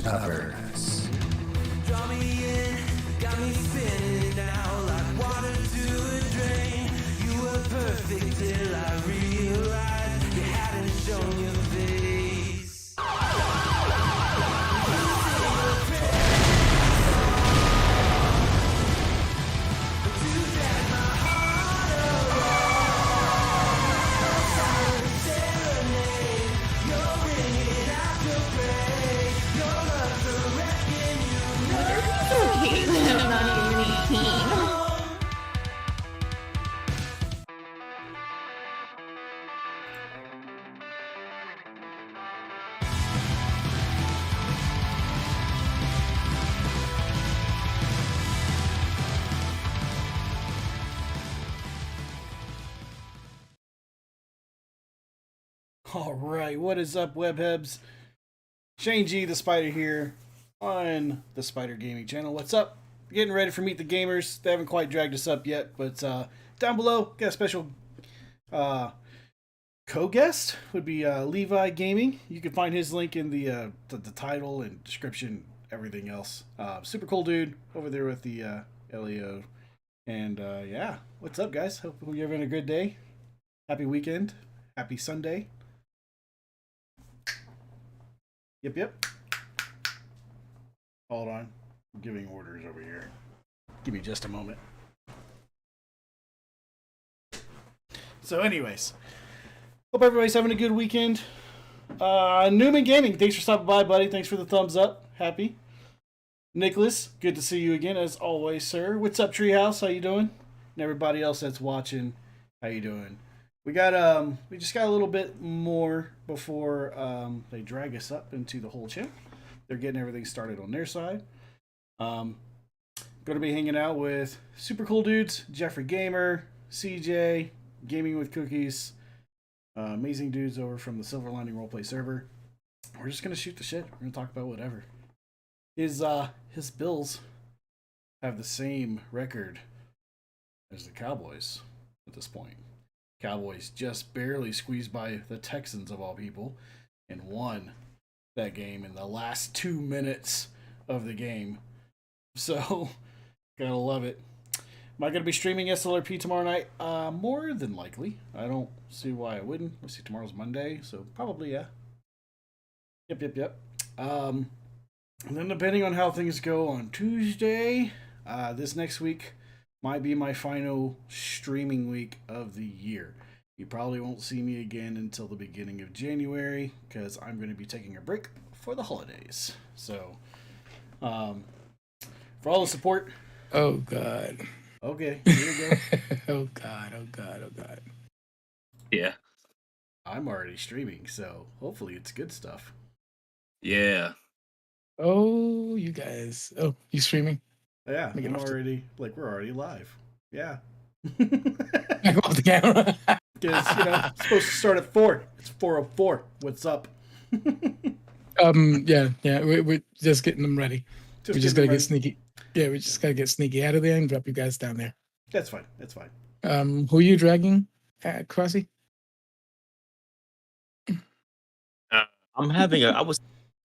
Metaverse. Draw me in, got me spinning now like water to a drain. You were perfect till I realized you hadn't shown your face. I'm not even 18. All right, what is up, webhebs? Shane G, the Spider here on the Spider Gaming channel. What's up? Getting ready for Meet the Gamers. They haven't quite dragged us up yet, but down below, got a special co-guest. Would be Levi Gaming. You can find his link in the title and description, everything else. Super cool dude over there with the LEO. And yeah, what's up, guys? Hope you're having a good day. Happy weekend. Happy Sunday. Yep. Hold on. I'm giving orders over here. Give me just a moment. So anyways, hope everybody's having a good weekend. Newman Gaming, thanks for stopping by, buddy. Thanks for the thumbs up. Happy. Nicholas, good to see you again, as always, sir. What's up, Treehouse? How you doing? And everybody else that's watching, how you doing? We just got a little bit more before they drag us up into the whole channel. They're getting everything started on their side. Going to be hanging out with super cool dudes, Jeffrey Gamer, CJ, Gaming with Cookies, amazing dudes over from the Lining RolePlay server. We're just going to shoot the shit. We're going to talk about whatever. His Bills have the same record as the Cowboys at this point. Cowboys just barely squeezed by the Texans of all people and won that game in the last 2 minutes of the game. So, gotta love it. Am I gonna be streaming SLRP tomorrow night? More than likely. I don't see why I wouldn't. Let's see, tomorrow's Monday, so probably, yeah. Yep. And then depending on how things go on Tuesday, this next week might be my final streaming week of the year. You probably won't see me again until the beginning of January because I'm going to be taking a break for the holidays. So, for all the support. Oh, God. Okay, here we go. Oh, God. Yeah. I'm already streaming, so hopefully it's good stuff. Yeah. Oh, you guys. Oh, you streaming? Yeah, we're already live. Yeah. I go off the camera. Because, it's supposed to start at 4. It's 4:04. What's up? Yeah. We're just getting them ready. We just gotta get sneaky. Yeah, we just gotta get sneaky out of there and drop you guys down there. That's fine. Who are you dragging, Crossy? I was having a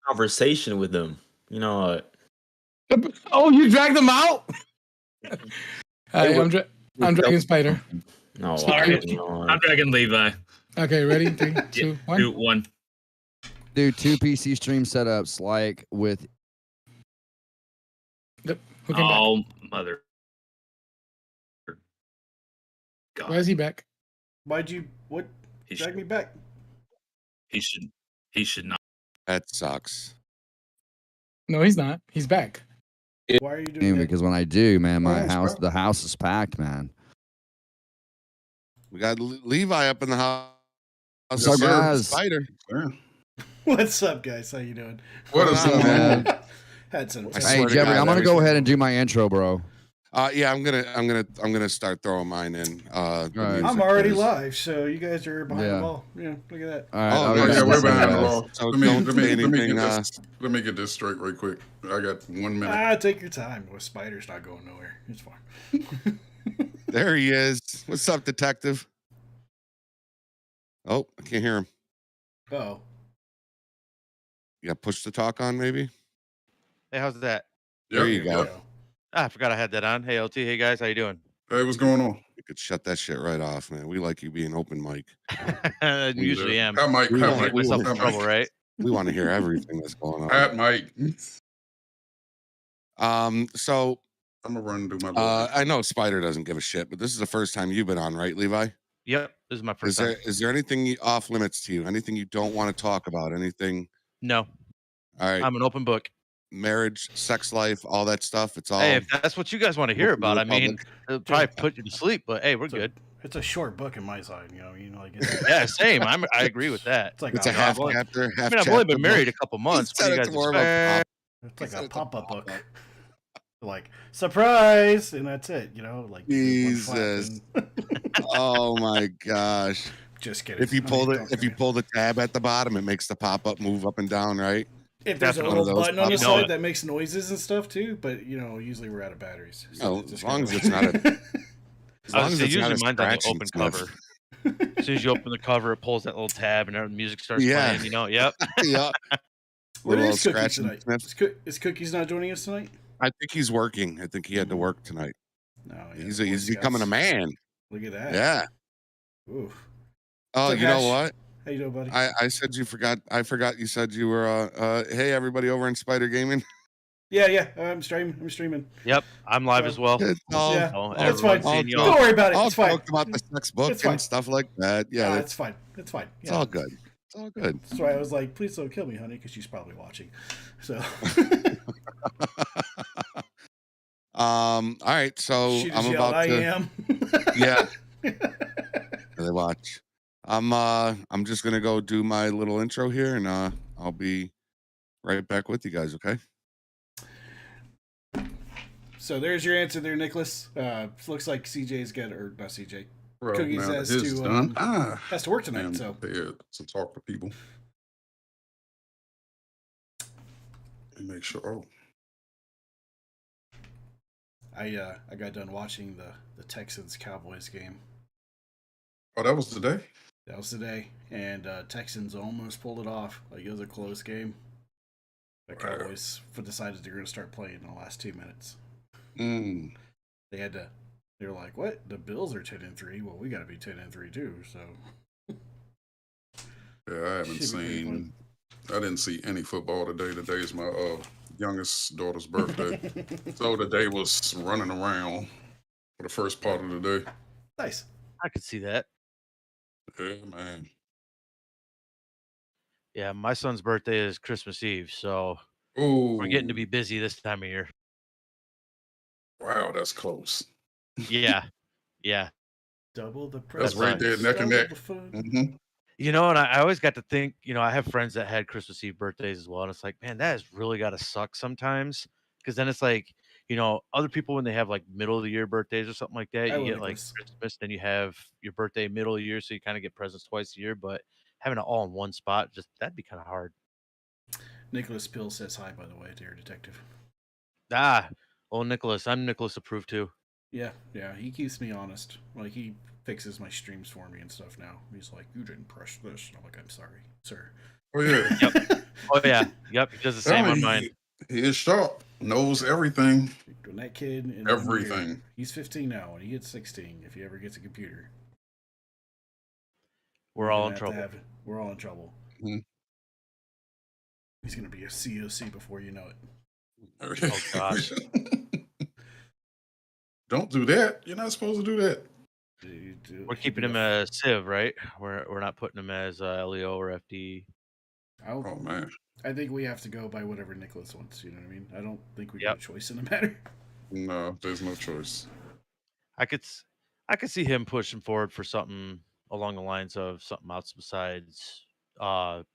conversation with them. You know. Oh, you dragged them out? I'm dragging Spider. No, I'm dragging Levi. Okay, ready? 3, 2, 1. 2, 1. Dude, 2 PC stream setups like with. Yep. Who came back? Mother. God. Why is he back? Why'd you drag me back? He should not. That sucks. No, he's not. He's back. Why are you doing that? Because when I do, man, the house is packed, man. We got Levi up in the house. What's up, guys? Spider. Sure. What's up, guys? How you doing? What is up, man? Had some. Hey, Jeffrey, I'm gonna go ahead and do my intro, bro. Yeah, I'm gonna start throwing mine in. I'm already live, so you guys are behind the ball. Yeah, look at that. All right, yeah, we're behind the ball. So Let me get this straight right quick. I got 1 minute. Take your time. The Spider's not going nowhere. It's fine. There he is. What's up, detective? Oh, I can't hear him. Oh. You got push to talk on, maybe? Hey, how's that? There you Yep. go. Ah, I forgot I had that on. Hey, LT. Hey, guys. How you doing? Hey, what's going on? You could shut that shit right off, man. We like you being open mic. I usually am. Pat Mike. We Pat want- Mike. Get myself in Pat trouble, Mike. right? We want to hear everything that's going on. Pat Mike. So I'm gonna run and do my. Little I know Spider doesn't give a shit, but this is the first time you've been on, right, Levi? Yep. This is my first time. Is there anything off limits to you? Anything you don't want to talk about? Anything? No, All right. I'm an open book. Marriage, sex life, all that stuff. It's all. Hey, if that's what you guys want to hear open to about, the I mean, public. it'll probably put you to sleep, but hey, we're good. It's a short book in my side, like it's, Yeah, same. I agree with that. it's like It's a a half pop-up. chapter. I Half mean, I've only been chapter married a book. couple months. He What do said you it's guys more of a expect? It's like said a it's a pop-up book. pop-up. Like surprise, and that's it. Like one flap Jesus. and- Oh my gosh. Just kidding. If you I pull mean, the if you pull the tab at the bottom, it makes the pop up move up and down, right? if there's a Definitely. little button on the One of those side that makes noises and stuff too, but usually we're out of batteries. No, it's as just long as kinda it's not a I as long was as gonna say, it's not usually a mine's on the scratch and open sniff. cover. As soon as you open the cover, it pulls that little tab and the music starts Yeah. playing. Yep. Yeah. Where Little is Cookie scratch and tonight? sniff. Is Cookie's not joining us tonight? I think he's working. I think he had to work tonight. No, He's the Boy he's becoming a Scouts. man. Look at that. Yeah. Ooh. Oh, What's up, you know Hash? what? How you doing, buddy? I said you forgot. I forgot you said you were. Hey, everybody over in Spider Gaming. Yeah. I'm streaming. Yep. I'm live as well. It's all, Yeah, Oh, that's everyone's fine. seeing you all Don't all. worry about it. I'll It's fine. talk about the sex book It's fine. and stuff like that. Yeah, Nah, that's it's fine. It's fine. it's all good. It's all good. That's why I was like, please don't kill me, honey, because she's probably watching. So All right, so she just I'm yelled, about I to. am. Yeah, they watch. I'm just gonna go do my little intro here, and I'll be right back with you guys. Okay. So there's your answer there, Nicholas. Looks like CJ's got, or not CJ, Bro, Cookies now that has his is to, done. has to work tonight. I'm So prepared to talk to people and make sure. Oh, I got done watching the Texans Cowboys game. oh, that was today. That was today, and Texans almost pulled it off. Like, it was a close game. The Wow. Cowboys decided they're going to start playing in the last 2 minutes. Mm. They had to. They were like, "What? The Bills are 10-3. Well, we got to be 10-3 too." So Yeah, I haven't Should be pretty seen. I didn't see any football today. Today is my youngest daughter's birthday, so today was running around for the first part of the day. nice. I could see that. Yeah, man. Yeah, my son's birthday is Christmas Eve, so Oh, we're getting to be busy this time of year. wow, that's close. Yeah. Yeah. Double the That's price. right there, neck and double neck. the fun. Mm-hmm. And I always got to think, I have friends that had Christmas Eve birthdays as well. And it's like, man, that has really got to suck sometimes. Because then it's like, other people, when they have like middle of the year birthdays or something like that, I you would get like Nicholas. Christmas, then you have your birthday middle of the year. So you kind of get presents twice a year. But having it all in one spot, that'd be kind of hard. Nicholas Pill says hi, by the way, dear detective. Nicholas. I'm Nicholas approved too. Yeah, he keeps me honest. Like, he fixes my streams for me and stuff now. He's like, "You didn't press this." And I'm like, "I'm sorry, sir." Oh yeah. Yep. Oh, yeah. Yep. He does the same on mine. He is sharp. Knows everything. When that kid, in 1 Everything. year, he's 15 now. When he gets 16, if he ever gets a computer, We're all in trouble. We're all in trouble. Mhm. He's gonna be a COC before you know it. Oh, gosh. Don't do that. You're not supposed to do that. We're keeping him as Civ, right? We're not putting him as LEO or FD. Oh man. I think we have to go by whatever Nicholas wants. You know what I mean? I don't think we Yep. have a choice in the matter. No, there's no choice. I could see him pushing forward for something along the lines of something else besides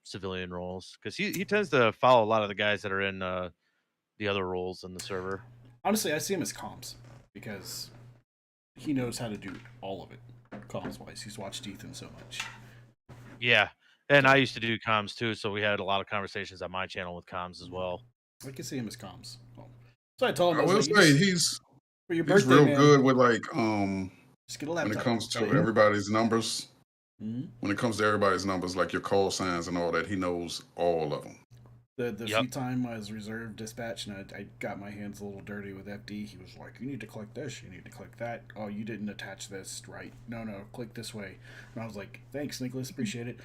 civilian roles, because he tends to follow a lot of the guys that are in the other roles in the server. Honestly, I see him as comms because he knows how to do all of it comms wise. He's watched Ethan so much. Yeah, and I used to do comms too, so we had a lot of conversations on my channel with comms as well. I can see him as comms. So I told him, I will was like, say "You just- he's for your he's birthday, real man, good with like just get a when laptop." it comes to everybody's numbers. Mhm. When it comes to everybody's numbers, like your call signs and all that, he knows all of them. The Yep. few time I was reserve dispatch and I got my hands a little dirty with FD. He was like, "You need to click this. You need to click that. Oh, you didn't attach this right. No, click this way." And I was like, "Thanks, Nicholas. Appreciate it."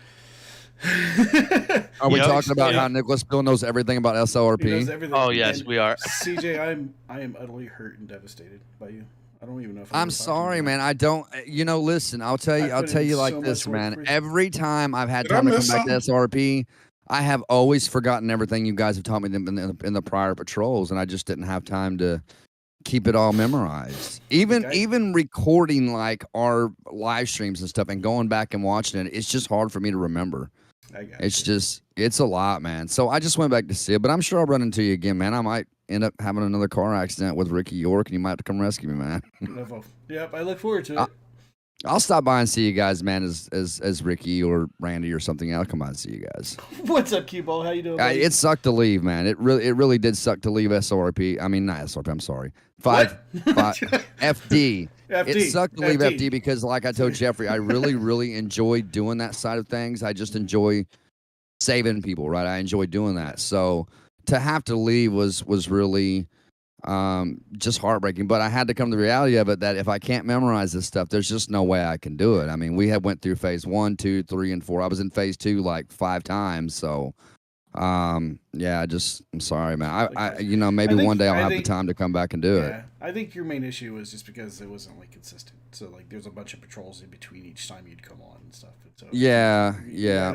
Are we Yep. talking about how Nicholas Bill knows everything about He knows SLRP? everything. Oh, yes, And we are. CJ, I am utterly hurt and devastated by you. I don't even know if I'm sorry, man. I don't. Listen. I'll tell you. I I'll put tell in you like so this, much work man. for you. Every time I've had Did I time to come miss back to SLRP, I have always forgotten everything you guys have taught me in the prior patrols, and I just didn't have time to keep it all memorized. Even recording like our live streams and stuff, and going back and watching it, it's just hard for me to remember. It's a lot, man. So I just went back to see it, but I'm sure I'll run into you again, man. I might end up having another car accident with Ricky York, and you might have to come rescue me, man. Yep, I look forward to it. I'll stop by and see you guys, man, as Ricky or Randy or something. I'll come by and see you guys. What's up, Q-Ball? How you doing, buddy? It sucked to leave, man. It really did suck to leave SLRP. I mean, not SLRP. I'm sorry. FD. It sucked to leave FD because, like I told Jeffrey, I really enjoy doing that side of things. I just enjoy saving people, right? I enjoy doing that. So to have to leave was really just heartbreaking. But I had to come to the reality of it that if I can't memorize this stuff, there's just no way I can do it. I mean, we had went through phase 1, 2, 3, and 4. I was in phase 2 like 5 times. So yeah, I'm sorry, man. Maybe one day I'll have the time to come back and do it. I think your main issue was just because it wasn't like consistent. So like there's a bunch of patrols in between each time you'd come on and stuff. And so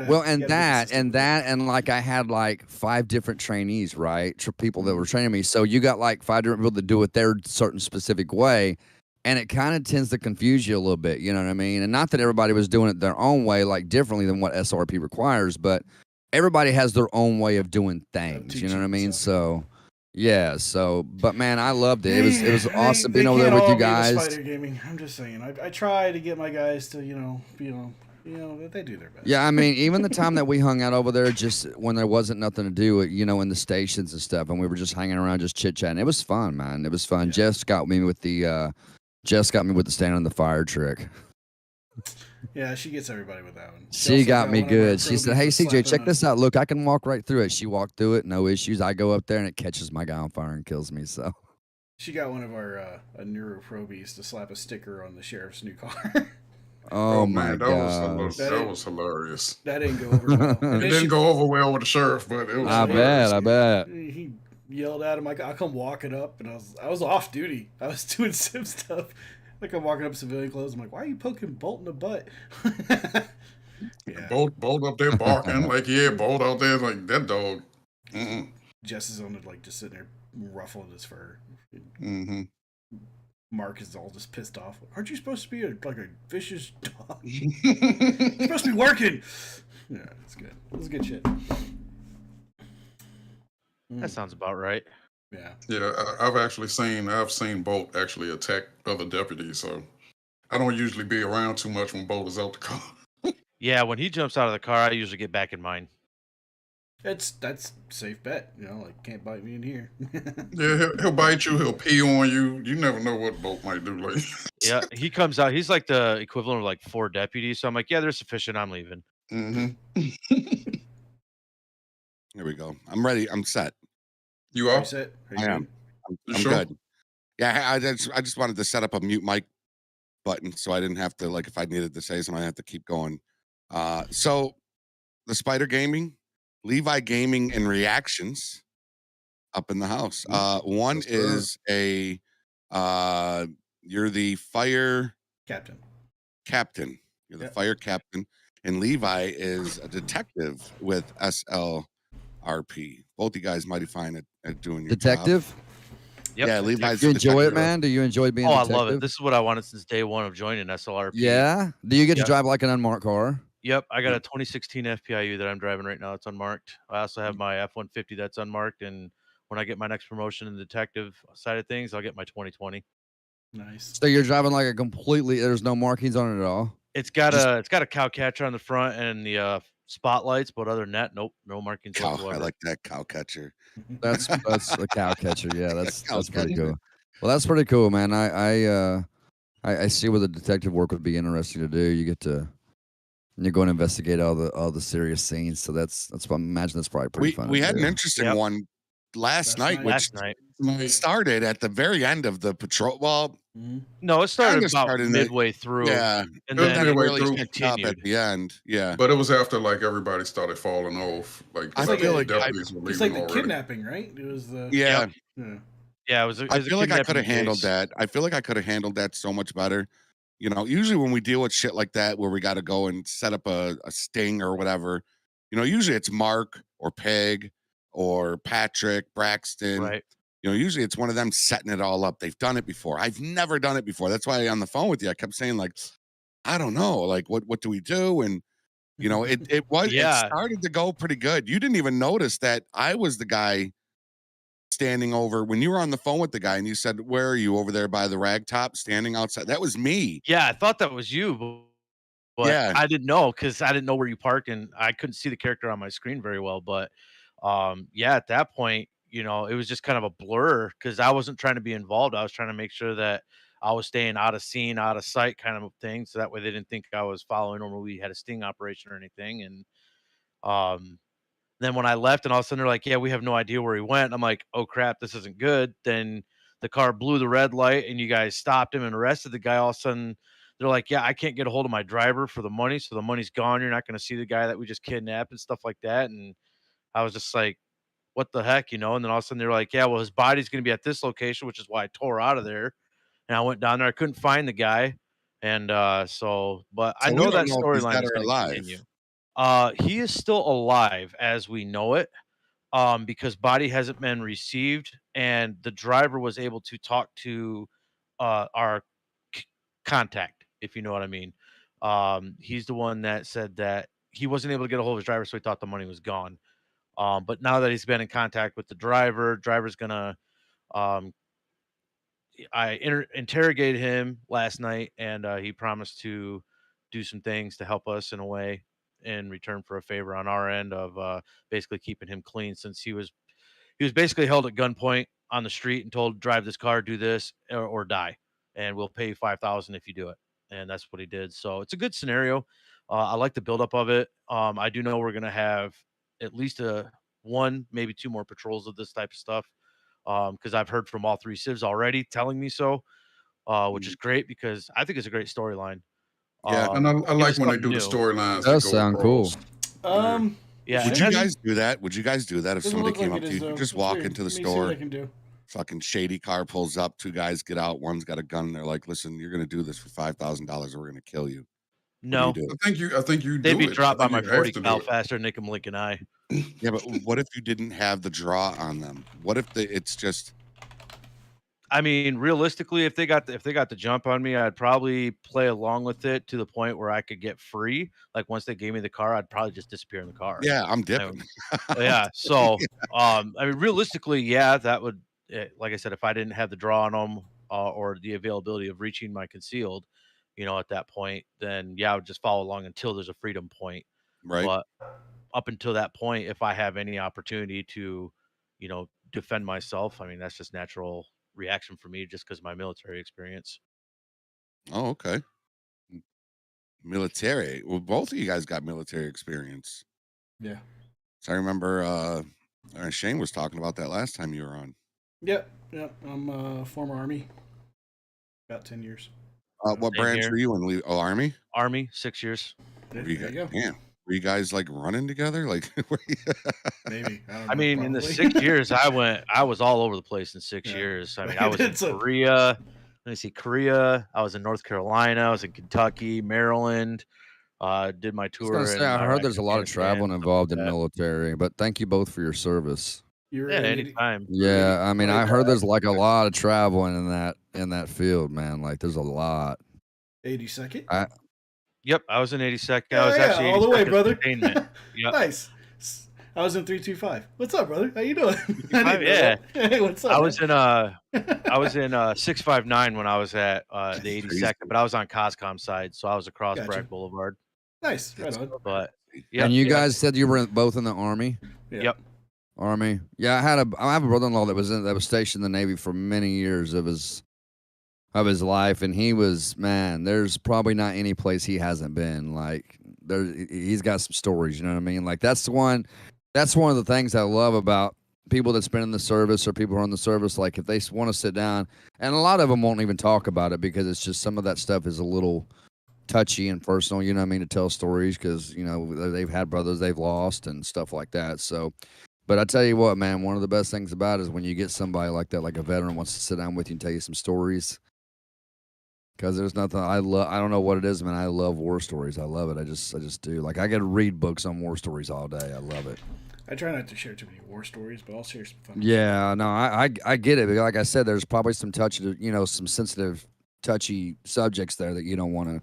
Well, and like I had like 5 different trainees, right? People that were training me. So you got like 5 different people that do it their certain specific way. And it kind of tends to confuse you a little bit, you know what I mean? And not that everybody was doing it their own way, like differently than what SLRP requires, but everybody has their own way of doing things, you know what I mean? So, yeah. So, but man, I loved it. It was awesome being over there with you guys. Spider gaming. I'm just saying. I try to get my guys to they do their best. Yeah, I mean, even the time that we hung out over there, just when there wasn't nothing to do, in the stations and stuff, and we were just hanging around, just chit chatting. It was fun, man. It was fun. Yeah. Jess got me with the stand on the fire trick. Yeah, she gets everybody with that one. She got me good. She said, "Hey, CJ, check this out. Look, I can walk right through it." She walked through it, no issues. I go up there and it catches my guy on fire and kills me. So she got one of our neuroprobies to slap a sticker on the sheriff's new car. Oh my god, that was hilarious. That didn't go over well. It didn't go over well with the sheriff, but it was. I bet. He yelled at him like, "I'll come walking up," and I was off duty. I was doing sim stuff. Like I'm walking up civilian clothes. I'm like, "Why are you poking Bolt in the butt?" Yeah. Bolt up there barking like, Bolt out there like that dog. Jess is on it, like just sitting there ruffling his fur. Mm-hmm. Mark is all just pissed off. Aren't you supposed to be like a vicious dog? You're supposed to be working. Yeah, it's good. It was good shit. That sounds about right. Yeah. Yeah, I've seen Bolt actually attack other deputies, so I don't usually be around too much when Bolt is out the car. Yeah, when he jumps out of the car, I usually get back in mine. That's safe bet, like can't bite me in here. Yeah, he'll bite you, he'll pee on you. You never know what Bolt might do. Like, yeah, he comes out. He's like the equivalent of like 4 deputies. So I'm like, yeah, they're sufficient. I'm leaving. Mm-hmm. Here we go. I'm ready. I'm set. You are? Set? I am. I'm good. Yeah, I just wanted to set up a mute mic button so I didn't have to, like, if I needed to say something, I have to keep going. So the Spider Gaming, Levi Gaming and Reactions up in the house. One is you're the fire captain. You're the fire captain. And Levi is a detective with SLRP. Both you guys mighty fine at doing your detective. Job. Yep. Yeah, Levi's. Do you enjoy it, man? Do you enjoy being? I love it. This is what I wanted since day 1 of joining SLRP. Yeah. Do you get to drive like an unmarked car? Yep. I got a 2016 FPIU that I'm driving right now. It's unmarked. I also have my F-150 that's unmarked, and when I get my next promotion in the detective side of things, I'll get my 2020. Nice. So you're driving like a completely. There's no markings on it at all. It's got a cow catcher on the front and the spotlights, but other than that, nope, no markings whatsoever. I like that cow catcher. That's a cow catcher. Yeah, that's pretty cool. Well, that's pretty cool, man. I see what the detective work would be interesting to do. You get to, And you're going to investigate all the serious scenes. So that's I imagine that's probably pretty fun. We to had an do. interesting one last night, which Last night. started at the very end of the patrol. Well, No, it started kinda about started in the- midway through. yeah, And It was then midway it really through. picked up at continued. the end. Yeah, But it was after like everybody started falling off. Like I the feel like deputies were It's leaving like the already. kidnapping, right? It was the yeah. yeah. Yeah, it was. I feel like I could have kidnapping handled case. that. I feel like I could have handled that so much better. You know, usually when we deal with shit like that, where we got to go and set up a sting or whatever, you know, usually it's Mark or Peg or Patrick, Braxton. Right. You know, usually it's one of them setting it all up. They've done it before. I've never done it before. That's why on the phone with you, I kept saying like, I don't know, like what do we do? And you know, it Yeah. it started to go pretty good. You didn't even notice that I was the guy standing over when you were on the phone with the guy and you said, "Where are you?" Over there by the rag top, standing outside. That was me. Yeah, I thought that was you, but Yeah. I didn't know because I didn't know where you parked and I couldn't see the character on my screen very well. But yeah, at that point, you know, it was just kind of a blur because I wasn't trying to be involved. I was trying to make sure that I was staying out of scene, out of sight, kind of thing, so that way they didn't think I was following or we had a sting operation or anything. And um, then when I left, and all of a sudden they're like, "Yeah, we have no idea where he went." I'm like, "Oh crap, this isn't good." Then the car blew the red light, and you guys stopped him and arrested the guy. All of a sudden, they're like, "Yeah, I can't get a hold of my driver for the money, so the money's gone. You're not going to see the guy that we just kidnapped and stuff like that." And I was just like, "What the heck," you know? And then all of a sudden they're like, "Yeah, well, his body's going to be at this location," which is why I tore out of there. And I went down there. I couldn't find the guy, and but I So we know don't that know if he's storyline dead is or going to alive. continue. He is still alive as we know it, because body hasn't been received, and the driver was able to talk to our contact, if you know what I mean. He's the one that said that he wasn't able to get a hold of his driver, so he thought the money was gone. But now that he's been in contact with the driver's gonna um, interrogated him last night, and he promised to do some things to help us in a way in return for a favor on our end of basically keeping him clean, since he was basically held at gunpoint on the street and told, drive this car, do this, or die, and we'll pay you 5,000 if you do it. And that's what he did. So it's a good scenario. I like the buildup of it. I do know we're gonna have at least one, maybe two more patrols of this type of stuff, because I've heard from all three civs already telling me so, which is great because I think it's a great storyline. Yeah. And I Give like us when they something do the new. storylines. Does that go sound cool. across. Yeah, Would it you has- guys do that? Would you guys do that if Doesn't somebody look came like up it to is, you? though. Just It's walk weird. into the Let me see what store. I can do. Fucking shady car pulls up. Two guys get out. One's got a gun. And they're like, "Listen, you're gonna do this for $5,000, or we're gonna kill you." No, What do you do? I think you they'd do be it. dropped I by think my you have 40 to do cal it. faster than Nick and Malik and I. Yeah, but what if you didn't have the draw on them? What if it's just I mean, realistically, if they got the jump on me, I'd probably play along with it to the point where I could get free. Like once they gave me the car, I'd probably just disappear in the car. yeah, I'm dipping. Yeah. So, I mean, realistically, yeah, that would, like I said, if I didn't have the draw on them or the availability of reaching my concealed, you know, at that point, then yeah, I would just follow along until there's a freedom point. Right. But up until that point, if I have any opportunity to, you know, defend myself, I mean, that's just natural reaction for me just because of my military experience. Oh, okay. Military. Well, both of you guys got military experience. Yeah. So I remember Shane was talking about that last time you were on. Yep. Yep. I'm former Army. About 10 years. What Same branch here. were you in? Oh, Army? Army, 6 years. Yeah, Were you there guys, you go. damn. Were you guys like running together? Like, were you- Maybe. I don't know. I mean, in the probably. 6 years I was all over the place in 6 Yeah. years. I mean, I was in It's a- Korea. Let me see, Korea. I was in North Carolina. I was in Kentucky, Maryland. Did my I was tour. gonna say, in I heard Iraq, there's a lot of Afghanistan, traveling stuff involved like in that. military, but thank you both for your service. You were Yeah, in 80 anytime. Yeah, I mean, I heard there's like a lot of traveling in that field, man. Like, there's a lot. 82nd? Yep, I was in 82nd. Yeah, I was yeah, actually all the way, 82nd brother. Containment. Yep. Nice. I was in 325. What's up, brother? How you doing? I didn't know Yeah. that. Hey, what's up? I was man? in 659 when I was at the crazy. 82nd, but I was on Coscom side, so I was across Gotcha. Bragg Boulevard. Nice. Right on. But yeah, And you guys said you were both in the Army? Yeah. Yep. Army. Yeah, I have a brother-in-law that was stationed in the Navy for many years of his life, and he was, man, there's probably not any place he hasn't been. Like, he's got some stories. You know what I mean? Like that's one of the things I love about people that's been in the service or people who are in the service. Like if they want to sit down, and a lot of them won't even talk about it because it's just some of that stuff is a little touchy and personal. You know what I mean? To tell stories because they've had brothers they've lost and stuff like that. So. But I tell you what, man, one of the best things about it is when you get somebody like that, like a veteran wants to sit down with you and tell you some stories. Because there's nothing I don't know what it is, man. I love war stories. I love it. I just do. Like I could read books on war stories all day. I love it. I try not to share too many war stories, but I'll share some fun. Yeah, no, I get it. Like I said, there's probably some some sensitive, touchy subjects there that you don't want to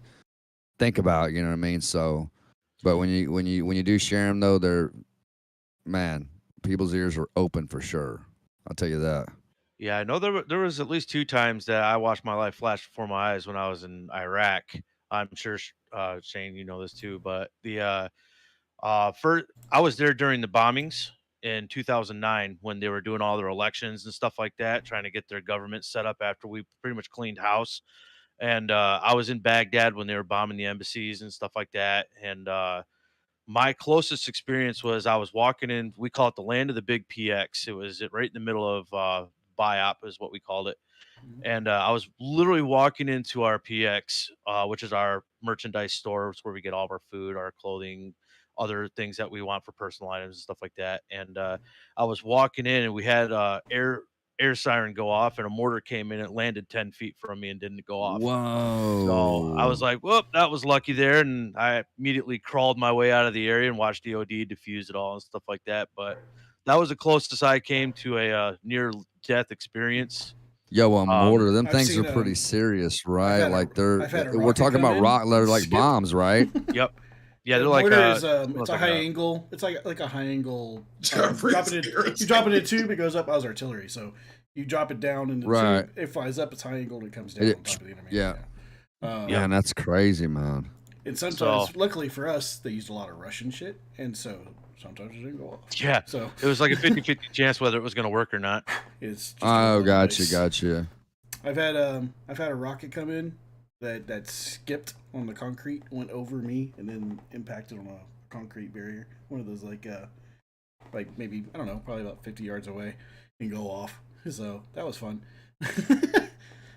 think about. You know what I mean? So, but when you do share them though, they're man. People's ears are open for sure. I'll tell you that. Yeah, I know there was at least 2 times that I watched my life flash before my eyes when I was in Iraq. I'm sure Shane, you know this too, but the first I was there during the bombings in 2009 when they were doing all their elections and stuff like that, trying to get their government set up after we pretty much cleaned house. And I was in Baghdad when they were bombing the embassies and stuff like that. And my closest experience was I was walking in, we call it the land of the big PX. It was right in the middle of BIOP is what we called it. And I was literally walking into our PX, which is our merchandise store. It's where we get all of our food, our clothing, other things that we want for personal items and stuff like that. And I was walking in and we had air siren go off and a mortar came in. It landed 10 feet from me and didn't go off. Whoa. So I was like, whoop, that was lucky there. And I immediately crawled my way out of the area and watched DOD defuse it all and stuff like that. But that was the closest I came to a near death experience. Yo, a mortar, them I've things seen, are pretty serious, right? had a- Like I've had a we're rocket talking come about in, they're like skip. bombs, right? Yep. Yeah, The they're like mortar is, it's it's a like high angle. It's like a high angle. Jeffrey's You drop it in a tube, it goes up. I was artillery, so you drop it down in the Right. tube. It flies up. It's high angle and it comes down on top of the enemy. Yeah. Yeah. Man, that's crazy, man. And sometimes, luckily for us, they used a lot of Russian shit, and so sometimes it didn't go off. Yeah. So it was like a 50-50 chance whether it was going to work or not. it's just Oh, a gotcha, place. gotcha. I've had a rocket come in that skipped on the concrete, went over me, and then impacted on a concrete barrier. One of those like maybe I don't know, probably about 50 yards away, and go off. So that was fun.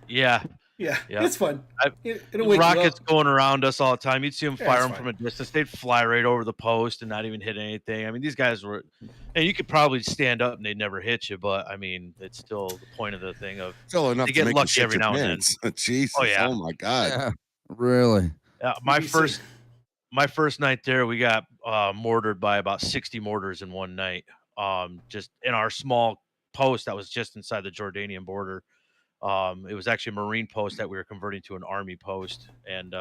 Yeah. Yeah, Yeah. it's fun. It'll wake Rockets you up. going around us all the time. You'd see them Yeah, fire it's them fine. from a distance. They'd fly right over the post and not even hit anything. I mean, these guys were, and you could probably stand up and they'd never hit you. But I mean, it's still the point of the thing of Still enough they to get make you lucky shit every your now and then. pants. Jesus. Oh, yeah. Oh my God. Yeah, really. My You'd be my first night there, we got mortared by about 60 mortars in one night. Just in our small post that was just inside the Jordanian border. It was actually a Marine post that we were converting to an Army post. And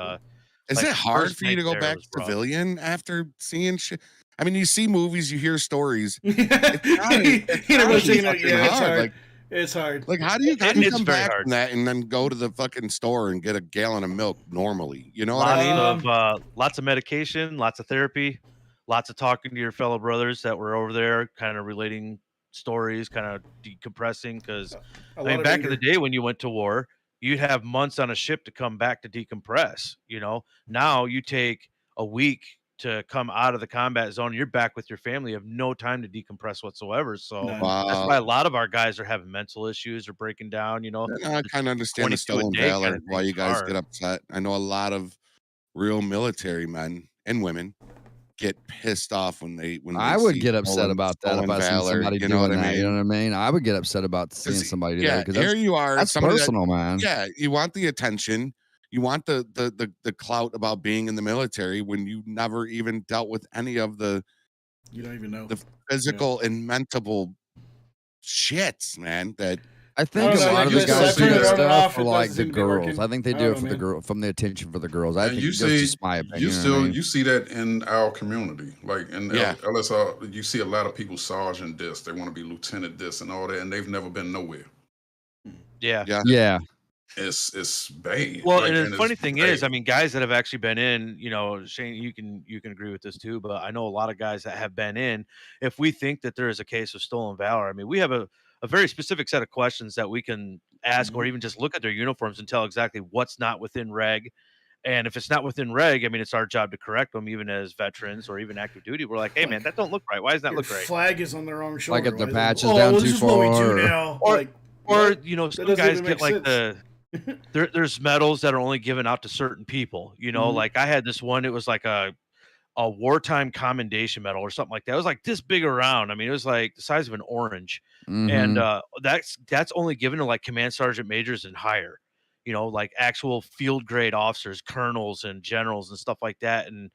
Is like, it hard first for you night to go there back was rough. civilian after seeing shit? I mean, you see movies, you hear stories. You know, It's saying fucking yeah, it's hard. Like, It's hard. like how do you It's come very back hard. from that and then go to the fucking store and get a gallon of milk normally? You know what I mean? Lots of medication, lots of therapy, lots of talking to your fellow brothers that were over there, kind of relating stories, kind of decompressing. Because I mean, back in the day when you went to war, you'd have months on a ship to come back to decompress. You know, now you take a week to come out of the combat zone. You're back with your family. You have no time to decompress whatsoever. So None. that's why a lot of our guys are having mental issues or breaking down. You know, I kind of understand the 22 a stolen day valor, kinda why thing's you guys hard. get upset. I know a lot of real military men and women get pissed off when they I would see get upset stolen- about that if stolen I seen valor, somebody you doing know what I that. You know mean? what I mean? I would get upset about seeing somebody do that Yeah, because here you are. that's somebody that- personal, man. Yeah, you want the attention. You want the clout about being in the military when you never even dealt with any of the You don't even know. the physical and mental shits, man. That I think I don't a know, lot of you the just guys do turn that it on and stuff off, for it like doesn't the seem to be girls. working. I think they I do don't it for know, the man. girl from the attention for the girls. I And think you that's see, just my opinion. you know what I still mean? you see that in our community, like in Yeah. LSR. You see a lot of people sergeant this, they want to be lieutenant this and all that, and they've never been nowhere. Yeah. Yeah. It's bad. Well, Like, and the it's funny thing is, bad. I mean, guys that have actually been in, you know, Shane, you can agree with this too, but I know a lot of guys that have been in. If we think that there is a case of stolen valor, I mean, we have a very specific set of questions that we can ask, or even just look at their uniforms and tell exactly what's not within reg, And if it's not within reg, I mean, it's our job to correct them, even as veterans or even active duty. We're like, hey, man, that don't look right. Why does that Your look right? flag is on the wrong shoulder. Like if the Why is patch it- is down this too is what we do far, now. Or, Like, or what? you know, That some doesn't guys even get make like sense. there's medals that are only given out to certain people. You know, Mhm. like I had this one. It was like a wartime commendation medal or something like that. It was like this big around. I mean, it was like the size of an orange, and that's only given to like command sergeant majors and higher. You know, like actual field grade officers, colonels, and generals and stuff like that. And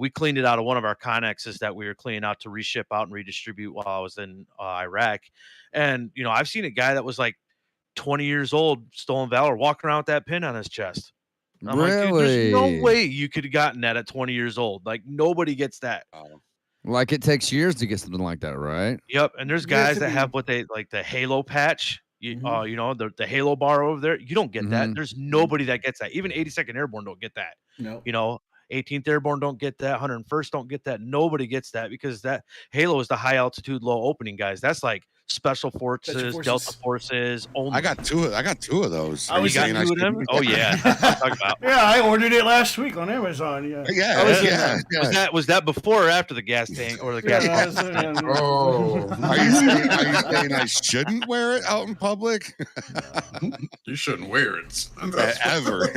we cleaned it out of one of our connexes that we were cleaning out to reship out and redistribute while I was in Iraq. And you know, I've seen a guy that was like 20 years old, stolen valor, walking around with that pin on his chest. I'm like, dude, there's no Really? way you could have gotten that at 20 years old. Like nobody gets that. Like it takes years to get something like that, right? Yep. And there's You have guys to that be- have what they like the halo patch. You, Mhm. you know, the halo bar over there. You don't get that. Mhm. There's nobody that gets that. Even 82nd Airborne don't get that. No. You know, 18th Airborne don't get that. 101st don't get that. Nobody gets that because that halo is the high altitude, low opening guys. That's like special forces, Delta forces. Only. I got two of those. I Are you was You got saying I two of them? shouldn't? Oh yeah. That's what I'm talking about. Yeah, I ordered it last week on Amazon. Yeah. Yeah, I was in yeah, that. yeah. Was that before or after the gas tank or the gas? Yeah, I was in that. Oh, Are you saying I shouldn't wear it out in public? you shouldn't wear it. Ever.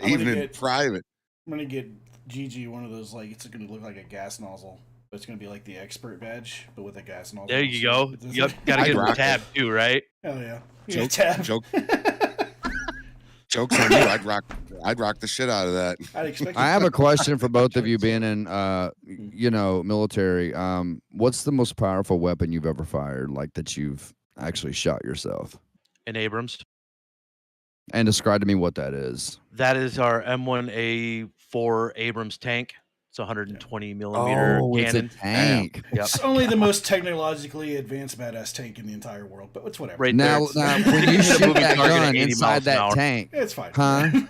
I'm Even gonna in get- private. I'm gonna get Gigi one of those, like, it's gonna look like a gas nozzle, but it's gonna be like the expert badge, but with a gas nozzle. There you go. It's- Yep. Gotta I'd get the rock tab too, right? Hell yeah. Yeah, Joke, tab. Joke's on you. I'd rock the shit out of that. I'd expect I have a question for both of you being in, military. What's the most powerful weapon you've ever fired, like that you've actually shot yourself? And Abrams. And describe to me what that is. That is our M1A4 Abrams tank. It's a 120 millimeter it's cannon. a tank. Yep. It's only the most technologically advanced badass tank in the entire world, but it's whatever. Right Now, there. when you Hit a shoot moving that target at gun 80 inside miles an that hour. tank, It's fine. huh?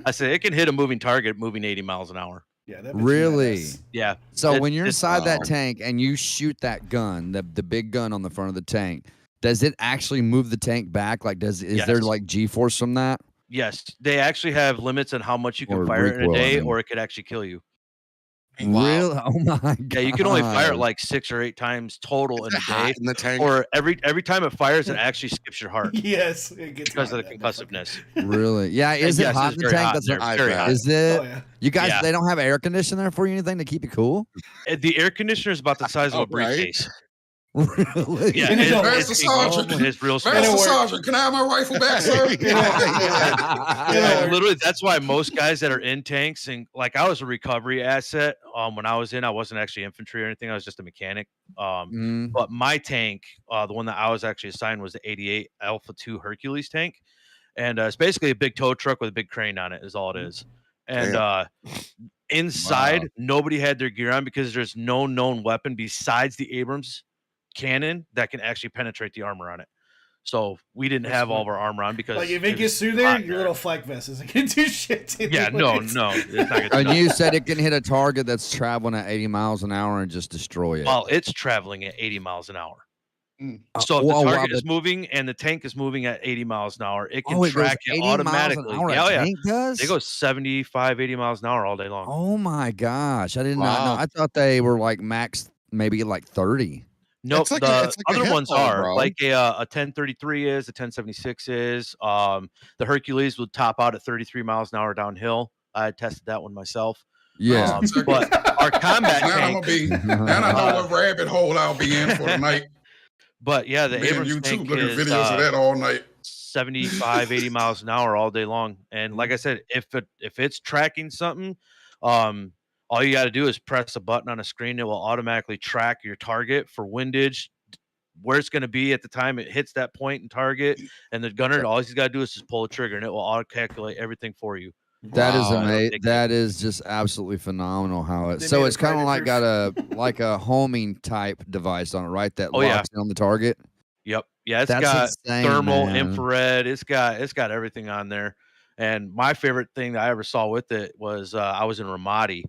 I say it can hit a moving target moving 80 miles an hour. Yeah, that bitch is Really? badass. Yeah. So when you're it's- inside that wow. tank and you shoot that gun, the big gun on the front of the tank, does it actually move the tank back? Like, is there Yes. like G-force from that? Yes, they actually have limits on how much you can Or fire in a recoil, I day, mean. or it could actually kill you. Wow. Really? Oh my god! Yeah, you can only fire it like 6 or 8 times total in Is it a day, hot in the tank? or every time it fires, it actually skips your heart Yes, it gets because hot of the in that concussiveness. Really? Yeah. Is Yes, it hot it's in the very tank? hot That's in what, there, very hot. is motherfucker. it? Oh yeah. You guys, Yeah. they don't have air conditioner for you, anything to keep you cool? The air conditioner is about the size of a Right. briefcase. Really? Yeah, And it don't- Master Sergeant. It's real small. Master work. Sergeant, can I have my rifle back, sir? Yeah, literally, that's why most guys that are in tanks, and like I was a recovery asset. When I was in, I wasn't actually infantry or anything. I was just a mechanic. Mm. But my tank, the one that I was actually assigned, was the 88 Alpha 2 Hercules tank, and it's basically a big tow truck with a big crane on it. Is all it is. And inside, Wow. nobody had their gear on because there's no known weapon besides the Abrams cannon that can actually penetrate the armor on it. So we didn't have all of our armor on because Like if it was gets through hot there, in your there. little flak vest isn't gonna do shit. Yeah, no, anyways. no, it's not gonna do And nothing. you said it can hit a target that's traveling at 80 miles an hour and just destroy it. Well, it's traveling at 80 miles an hour. Mm. So if well, the wow, target is but- moving and the tank is moving at 80 miles an hour, it can Oh, it goes track 80 it miles an automatically. hour, a Yeah, oh, yeah. tank does? They go 75, 80 miles an hour all day long. Oh my gosh! I did not know. Wow. I thought they were like max, maybe like 30. Nope, It's like a- the it's like a other ones hippo, are bro. like a 1033 is, a 1076 is. The Hercules would top out at 33 miles an hour downhill. I tested that one myself. Yeah. But our combat Now I'm tank, gonna be. Now I know what rabbit hole I'll be in for tonight. but yeah, the Me and Abrams you too, tank looking is videos of that all night. 75, 80 miles an hour all day long. And like I said, if it's tracking something, all you got to do is press a button on a screen. It will automatically track your target for windage, where it's going to be at the time it hits that point and target. And the gunner, all he's got to do is just pull a trigger, and it will auto calculate everything for you. That is Wow. amazing. That is just absolutely phenomenal. How it. They So made it's a kind of like private got a like a homing type device on it, right? That Oh, yeah. locks in on the target. Yep. Yeah, it's That's got insane, thermal, man. infrared. It's got everything on there. And my favorite thing that I ever saw with it was I was in Ramadi,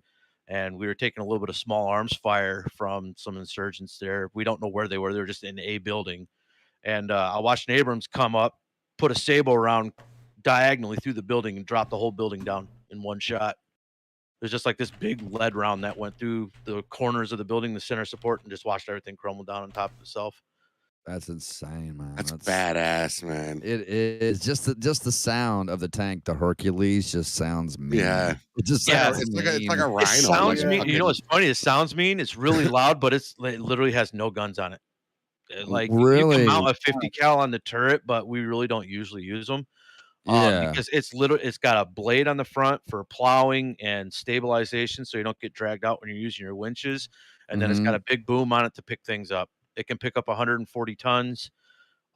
and we were taking a little bit of small arms fire from some insurgents there. We don't know where they were. They were just in a building. And I watched an Abrams come up, put a Sable round diagonally through the building and dropped the whole building down in one shot. There's just like this big lead round that went through the corners of the building, the center support, and just watched everything crumble down on top of itself. That's insane, man. That's badass, man. It is just the sound of the tank. The Hercules just sounds mean. Yeah. It just Yeah, sounds it's mean. like a rhino. It sounds like mean. fucking- You know what's funny? It sounds mean. It's really loud, but it literally has no guns on it. Like you Really? can mount a 50 cal on the turret, but we really don't usually use them. Yeah. Because it's got a blade on the front for plowing and stabilization, so you don't get dragged out when you're using your winches. And then it's got a big boom on it to pick things up. It can pick up 140 tons.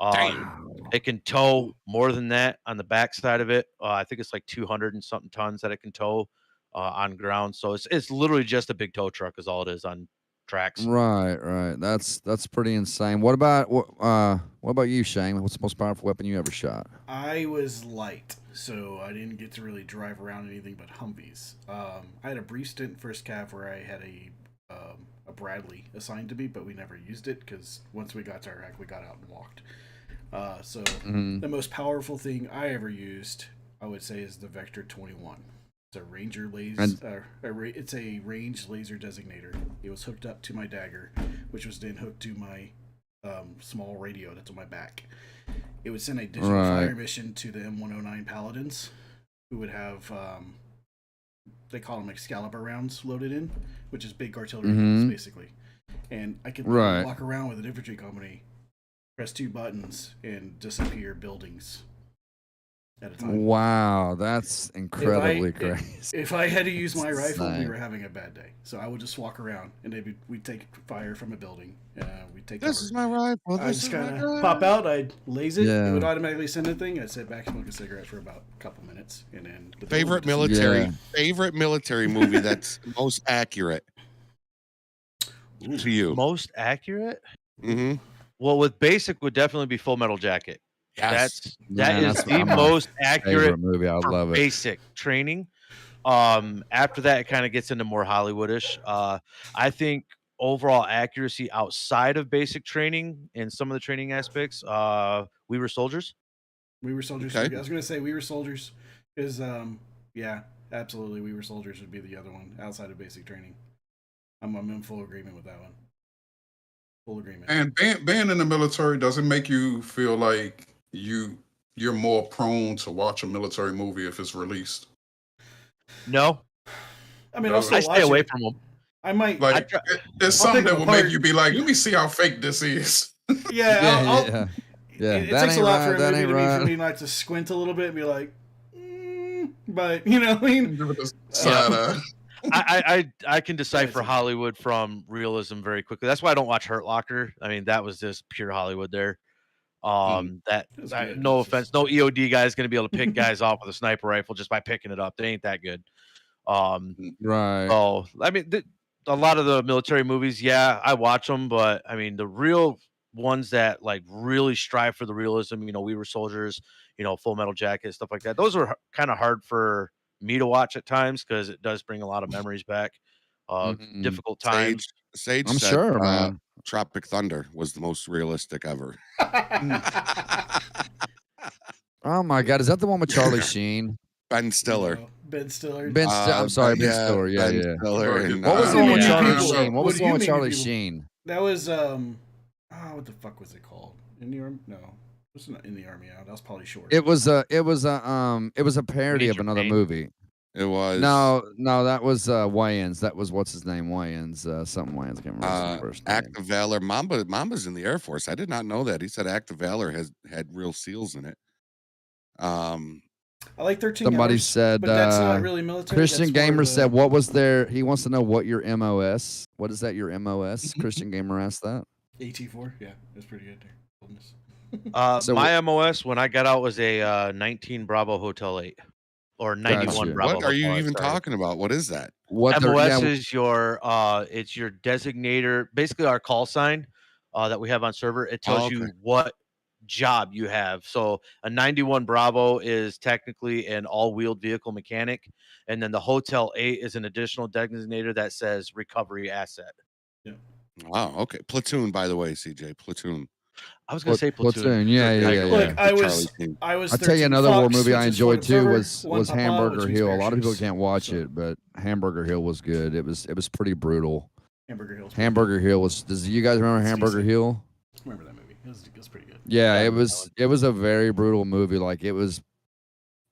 It can tow more than that on the back side of it. I think it's like 200 and something tons that it can tow on ground. So it's literally just a big tow truck is all it is on tracks. Right. That's pretty insane. What about you, Shane? What's the most powerful weapon you ever shot? I was light, so I didn't get to really drive around anything but Humvees. I had a brief stint in first cav where I had a Bradley assigned to me, but we never used it because once we got to Iraq, we got out and walked. So the most powerful thing I ever used, I would say, is the Vector 21. It's a Ranger laser. It's a range laser designator. It was hooked up to my dagger, which was then hooked to my small radio that's on my back. It would send a digital fire mission to the M109 Paladins, who would have they call them Excalibur rounds loaded in, which is big artillery rounds basically. And I could walk around with an infantry company, press 2 buttons, and disappear buildings at a time. Wow, that's incredibly crazy. If I had to use my rifle, we were having a bad day. So I would just walk around, and we'd take fire from a building. We'd take This cover. is my rifle. I'd just kind of pop out. I'd laze it. It would automatically send a thing. I'd sit back, smoke a cigarette for about a couple minutes, and then favorite military movie that's most accurate to you. Most accurate? Mm-hmm. Well, with basic would definitely be Full Metal Jacket. Yes. That is the most accurate movie. I love it. Basic training. After that, it kind of gets into more Hollywoodish. I think overall accuracy outside of basic training and some of the training aspects, We Were Soldiers. We Were Soldiers. Okay. I was going to say We Were Soldiers because, yeah, absolutely. We Were Soldiers would be the other one outside of basic training. I'm in full agreement with that one. Full agreement. And being in the military doesn't make you feel like you're more prone to watch a military movie if it's released. No. I mean, No, also I stay away from them. I might Like it's something that will make you be like, let me see how fake this is. Yeah. It that takes ain't a lot for right, that a movie ain't to right. for me not to squint a little bit and be like, but you know what I mean? Give it a side eye. I can decipher Hollywood from realism very quickly. That's why I don't watch Hurt Locker. I mean, that was just pure Hollywood there. No offense, no EOD guy is going to be able to pick guys off with a sniper rifle just by picking it up. They ain't that good. Right. So I mean, a lot of the military movies, yeah, I watch them, but I mean, the real ones that like really strive for the realism, We Were Soldiers, Full Metal Jacket, stuff like that. Those are kind of hard for me to watch at times because it does bring a lot of memories back. Difficult times. Sage I'm said, sure, man. Tropic Thunder was the most realistic ever. Oh my God, is that the one with Charlie Sheen? Ben Stiller. Ben Stiller. I'm sorry, Ben Stiller. Yeah, Ben yeah. Stiller and, What was the one with Yeah. Charlie People. Sheen? What What was do the one you with mean, Charlie people? Sheen? That was what the fuck was it called? In the Army? No, it was not In the Army Out. That was probably short. It was a parody of Major another Payne? movie. It was No, that was Wayans. That was what's his name? Wayans. Something Wayans. I can't remember his first name. Act of Valor. Mamba's in the Air Force. I did not know that. He said Act of Valor had real SEALs in it. I like 13 Somebody hours, said but that's not really military. Christian that's more Gamer the- said, "What was there?" He wants to know what your MOS. What is that? Your MOS? Christian Gamer asked that. AT4. Yeah, that's pretty good there. So My MOS when I got out was a 19 Bravo Hotel 8 or 91 Gotcha. Bravo. What are you Hotel 8, even sorry. talking about? What is that? What MOS is your it's your designator, basically our call sign that we have on server. It tells you what job you have. So a 91 Bravo is technically an all-wheeled vehicle mechanic, and then the Hotel 8 is an additional designator that says recovery asset. Wow. Okay. Platoon, by the way, CJ. Platoon. I was gonna say Platoon. Yeah, yeah, yeah. Look, I Charlie was Sheen. I was. I'll tell you 13 another war Fox, movie I which is enjoyed Florida too Observer, was One Papa, Hamburger which means Hill. A lot of people parachutes. can't watch So, it, but Hamburger Hill was good. It was pretty brutal. Hamburger Hill's pretty Hamburger Hill was. Does you guys remember It's Hamburger decent. Hill? good. Remember that movie? It was pretty good. Yeah, I it remember that was a very brutal movie. Like it was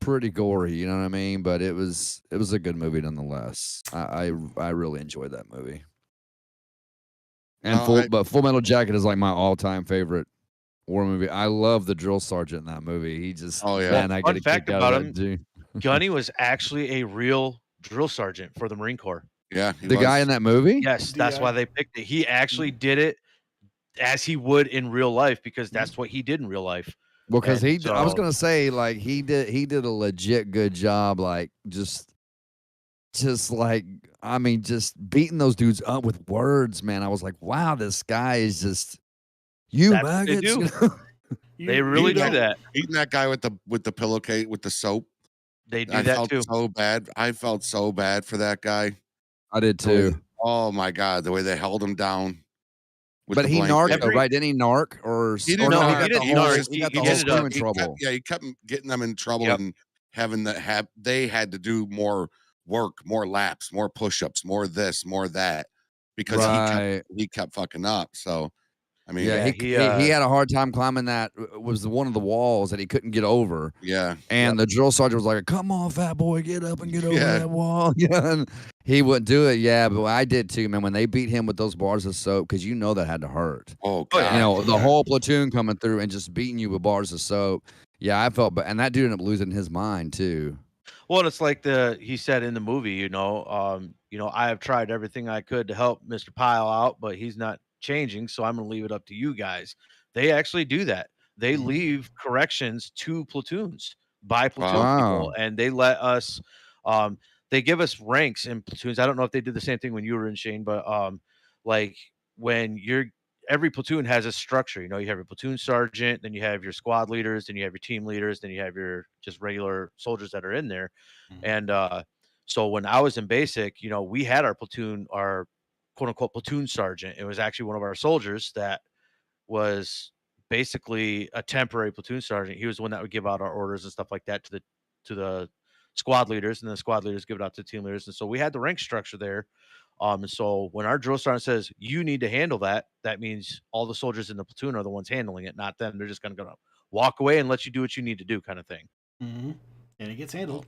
pretty gory, you know what I mean? But it was a good movie nonetheless. I really enjoyed that movie. And Full Metal Jacket is like my all-time favorite war movie. I love the drill sergeant in that movie. He just man, I Fun get a fact kick out about of him, that dude. Gunny was actually a real drill sergeant for the Marine Corps. Yeah, The guy in that movie? Yes, that's why they picked it. He actually did it as he would in real life because that's what he did in real life. Because And I was so- gonna say like he did a legit good job, like just like I mean just beating those dudes up with words, man. I was like, wow, this guy is just you That's what they maggots. do. You know? They really do that. Eating that guy with the pillowcase with the soap. They do I that felt too. so bad. I felt so bad for that guy. I did too. Oh my god, the way they held him down. with But the he blanket. narked, though, right? Didn't he narc or He or didn't no? narc. He got the He whole just- he got he the whole ended crew up- in he trouble. He kept getting them in trouble Yep. and having they had to do more work, more laps, more push-ups, more this, more that, because Right. he kept fucking up. So, I mean, Yeah, he had a hard time climbing that. Was one of the walls that he couldn't get over. yeah. And the drill sergeant was like, "Come on, fat boy, get up and get over Yeah. that wall." Yeah, and he wouldn't do it. Yeah, but I did too, man. When they beat him with those bars of soap, because you know that had to hurt. Oh Oh, yeah. god. You know, the whole platoon coming through and just beating you with bars of soap. Yeah, I felt, and that dude ended up losing his mind too. Well, it's like he said in the movie, you know, I have tried everything I could to help Mr. Pyle out, but he's not changing, so I'm going to leave it up to you guys. They actually do that. They leave corrections to platoons by platoon people, Wow. and they let us. They give us ranks in platoons. I don't know if they did the same thing when you were in Shane, but like when every platoon has a structure. You know, you have your platoon sergeant, then you have your squad leaders, then you have your team leaders, then you have your just regular soldiers that are in there. And so when I was in basic, you know, we had our platoon, our quote unquote platoon sergeant. It was actually one of our soldiers that was basically a temporary platoon sergeant. He was the one that would give out our orders and stuff like that to the squad leaders, and the squad leaders give it out to team leaders. And so we had the rank structure there. And so when our drill sergeant says you need to handle that, that means all the soldiers in the platoon are the ones handling it, not them. They're just going to walk away and let you do what you need to do, kind of thing. Mm-hmm. And it gets handled,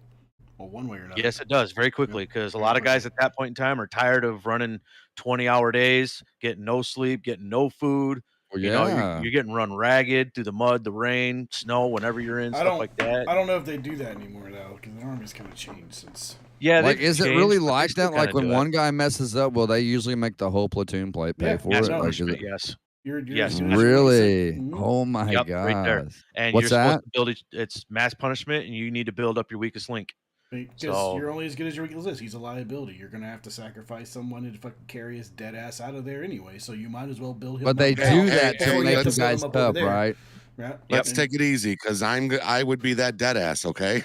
well, one way or another. Yes, it does very quickly because a lot of guys at that point in time are tired of running 20-hour days, getting no sleep, getting no food. Well, You know, yeah. you're getting run ragged through the mud, the rain, snow, whenever you're in, stuff like that. I don't know if they do that anymore though, because the army's kind of changed since. Yeah, Like, they've is it changed, really but they like still that? Like kinda when do it. one guy messes up, will they usually make the whole platoon pay Yeah, for Mass it? Like, is punishment, it yes. You're Yes. as good as your really? basic. Mhm. Oh my Yep, god! right there. And What's you're that? supposed to build it's mass punishment, and you need to build up your weakest link. Because So- you're only as good as your weakest list. He's a liability. You're gonna have to sacrifice someone to fucking carry his dead ass out of there anyway. So you might as well build him. But they up do now that before to you make have the to build guys him up over tough, there. right? Yeah. Let's And- take it easy, because I would be that dead ass, okay?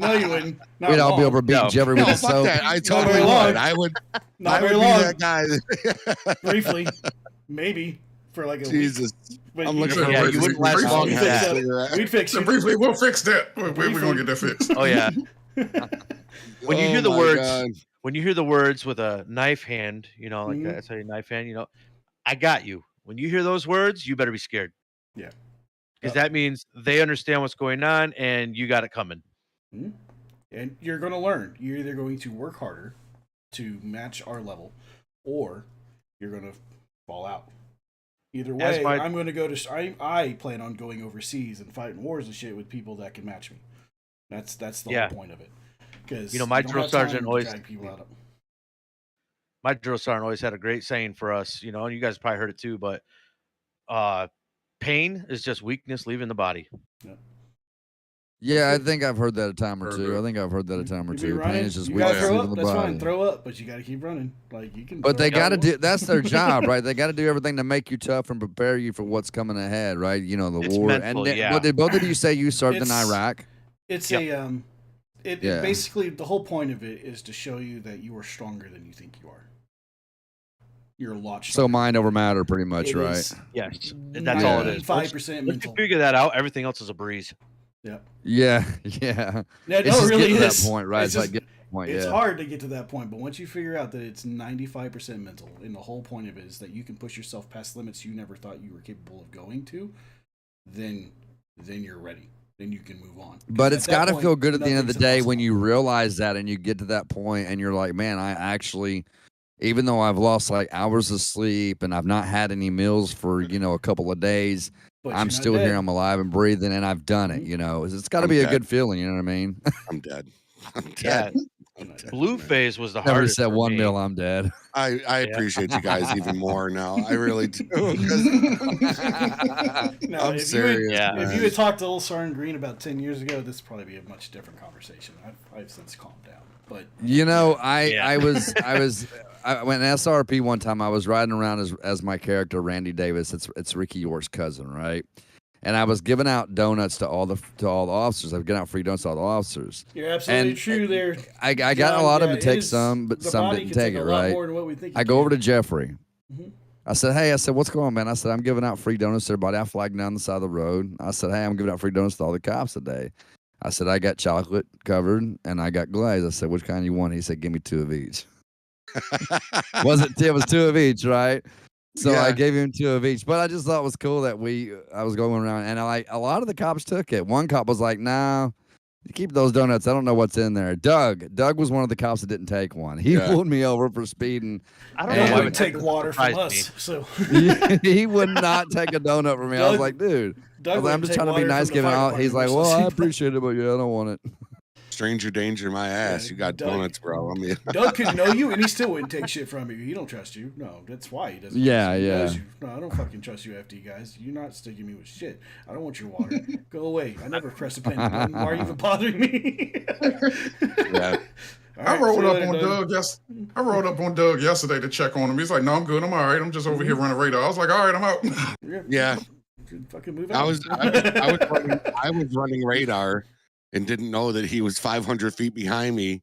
No, you wouldn't. Not We'd all be long. over beating No. Jeffrey with No, a fuck soap. that. I Not totally very would. long. I would Not I would very be long. that guy. Briefly, maybe for like a Jesus. week. But I'm you- looking Yeah, at you wouldn't last long We'd in fix that. it. We'd fix So it. briefly, we'll fix that. We're going to get that fixed. Oh yeah. When you hear the my words, God. when you hear the words with a knife hand, you know, like Mhm. that's how you knife hand, you know, I got you. When you hear those words, you better be scared. Yeah. Because that means they understand what's going on and you got it coming. Mhm. And you're going to learn. You're either going to work harder to match our level, or you're going to fall out. Either As way, my- I'm going to go to. I plan on going overseas and fighting wars and shit with people that can match me. That's the Yeah. whole point of it. Because You know, my drill sergeant always- people out. My drill sergeant always had a great saying for us, you know, and you guys probably heard it too, but pain is just weakness leaving the body. Yeah, I think I've heard that a time or Heard two. it. I think I've heard that a time or You be two. Pain running, is just you gotta weakness throw leaving up. the That's body. fine. Throw up, but you got to keep running. Like you can. But they throw got to up. do. That's their job, right? They got to do everything to make you tough and prepare you for what's coming ahead, right? You know, the It's war. mental, and then, yeah. What did both of you say you served in It's- Iraq? It's Yep. it Yeah. basically the whole point of it is to show you that you are stronger than you think you are. you're a lot So stronger. mind over matter, pretty much, It right? is Yes, that's all it is. 95% Once you mental. figure that out, everything else is a breeze. Yeah. Yeah. No, It's it just really getting to is. that point, right? It's It's like just- getting to that point, It's yeah. hard to get to that point, but once you figure out that it's 95% mental, and the whole point of it is that you can push yourself past limits you never thought you were capable of going to, then you're ready. Then you can move on. 'Cause But at it's that got to point, feel good at the end of the nothing's day when impossible. you realize that and you get to that point and you're like, man, I actually, even though I've lost like hours of sleep and I've not had any meals for, a couple of days, But I'm you're not still here, dead. I'm alive and breathing, and I've done it, It's got to I'm be a dead. good feeling, you know what I mean? I'm dead. I'm Yeah, dead. I'm dead, blue man. phase was the Never hardest. said for one me. meal, I'm dead. I appreciate you guys even more now. I really do. 'cause No, I'm serious. Yeah. if you had talked to old Sergeant Green about 10 years ago, this would probably be a much different conversation. I've since calmed down. But I went SRP one time. I was riding around as my character Randy Davis. It's Ricky York's cousin, right? And I was giving out donuts to all the officers. I was giving out free donuts to all the officers. you're absolutely And true there. I got John, a lot of them yeah, to take it is- some, but the some body didn't can take it, a lot right? more than what we think I it go can. over to Jeffrey. Mhm. I said, hey, what's going on, man? I said, I'm giving out free donuts to everybody. I flagged down the side of the road. I said, hey, I'm giving out free donuts to all the cops today. I said, I got chocolate covered and I got glaze. I said, which kind you want? He said, give me 2 of each. It was 2 of each, right? So I Yeah. gave him 2 of each. But I just thought it was cool that I was going around and a lot of the cops took it. One cop was like, nah, keep those donuts. I don't know what's in there. Doug was one of the cops that didn't take one. He Yeah. pulled me over for speeding. I don't And- know Doug why would that take doesn't water from surprise us. So he would not take a donut from me. I was Doug- like, dude. Doug I was like, I'm wouldn't just take trying to be water nice, from the giving fire out. He's like, department. well, I So- appreciate it, but yeah, I don't want it. Stranger danger, my ass. You got Doug- donuts, bro. I mean, Doug could know you, and he still wouldn't take shit from you. He don't trust you. No, that's why he doesn't. Yeah, trust you. He yeah. knows you. No, I don't fucking trust you, FD guys. You're not sticking me with shit. I don't want your water. Go away. I never press a pen button. Why are you even bothering me? yeah. All I right, rolled see you up later, on Doug. Doug. I rolled up on Doug yesterday to check on him. He's like, "No, I'm good. I'm all right. I'm just over here running radar." I was like, "All right, I'm out." Yeah. Fucking move I on. was running radar and didn't know that he was 500 feet behind me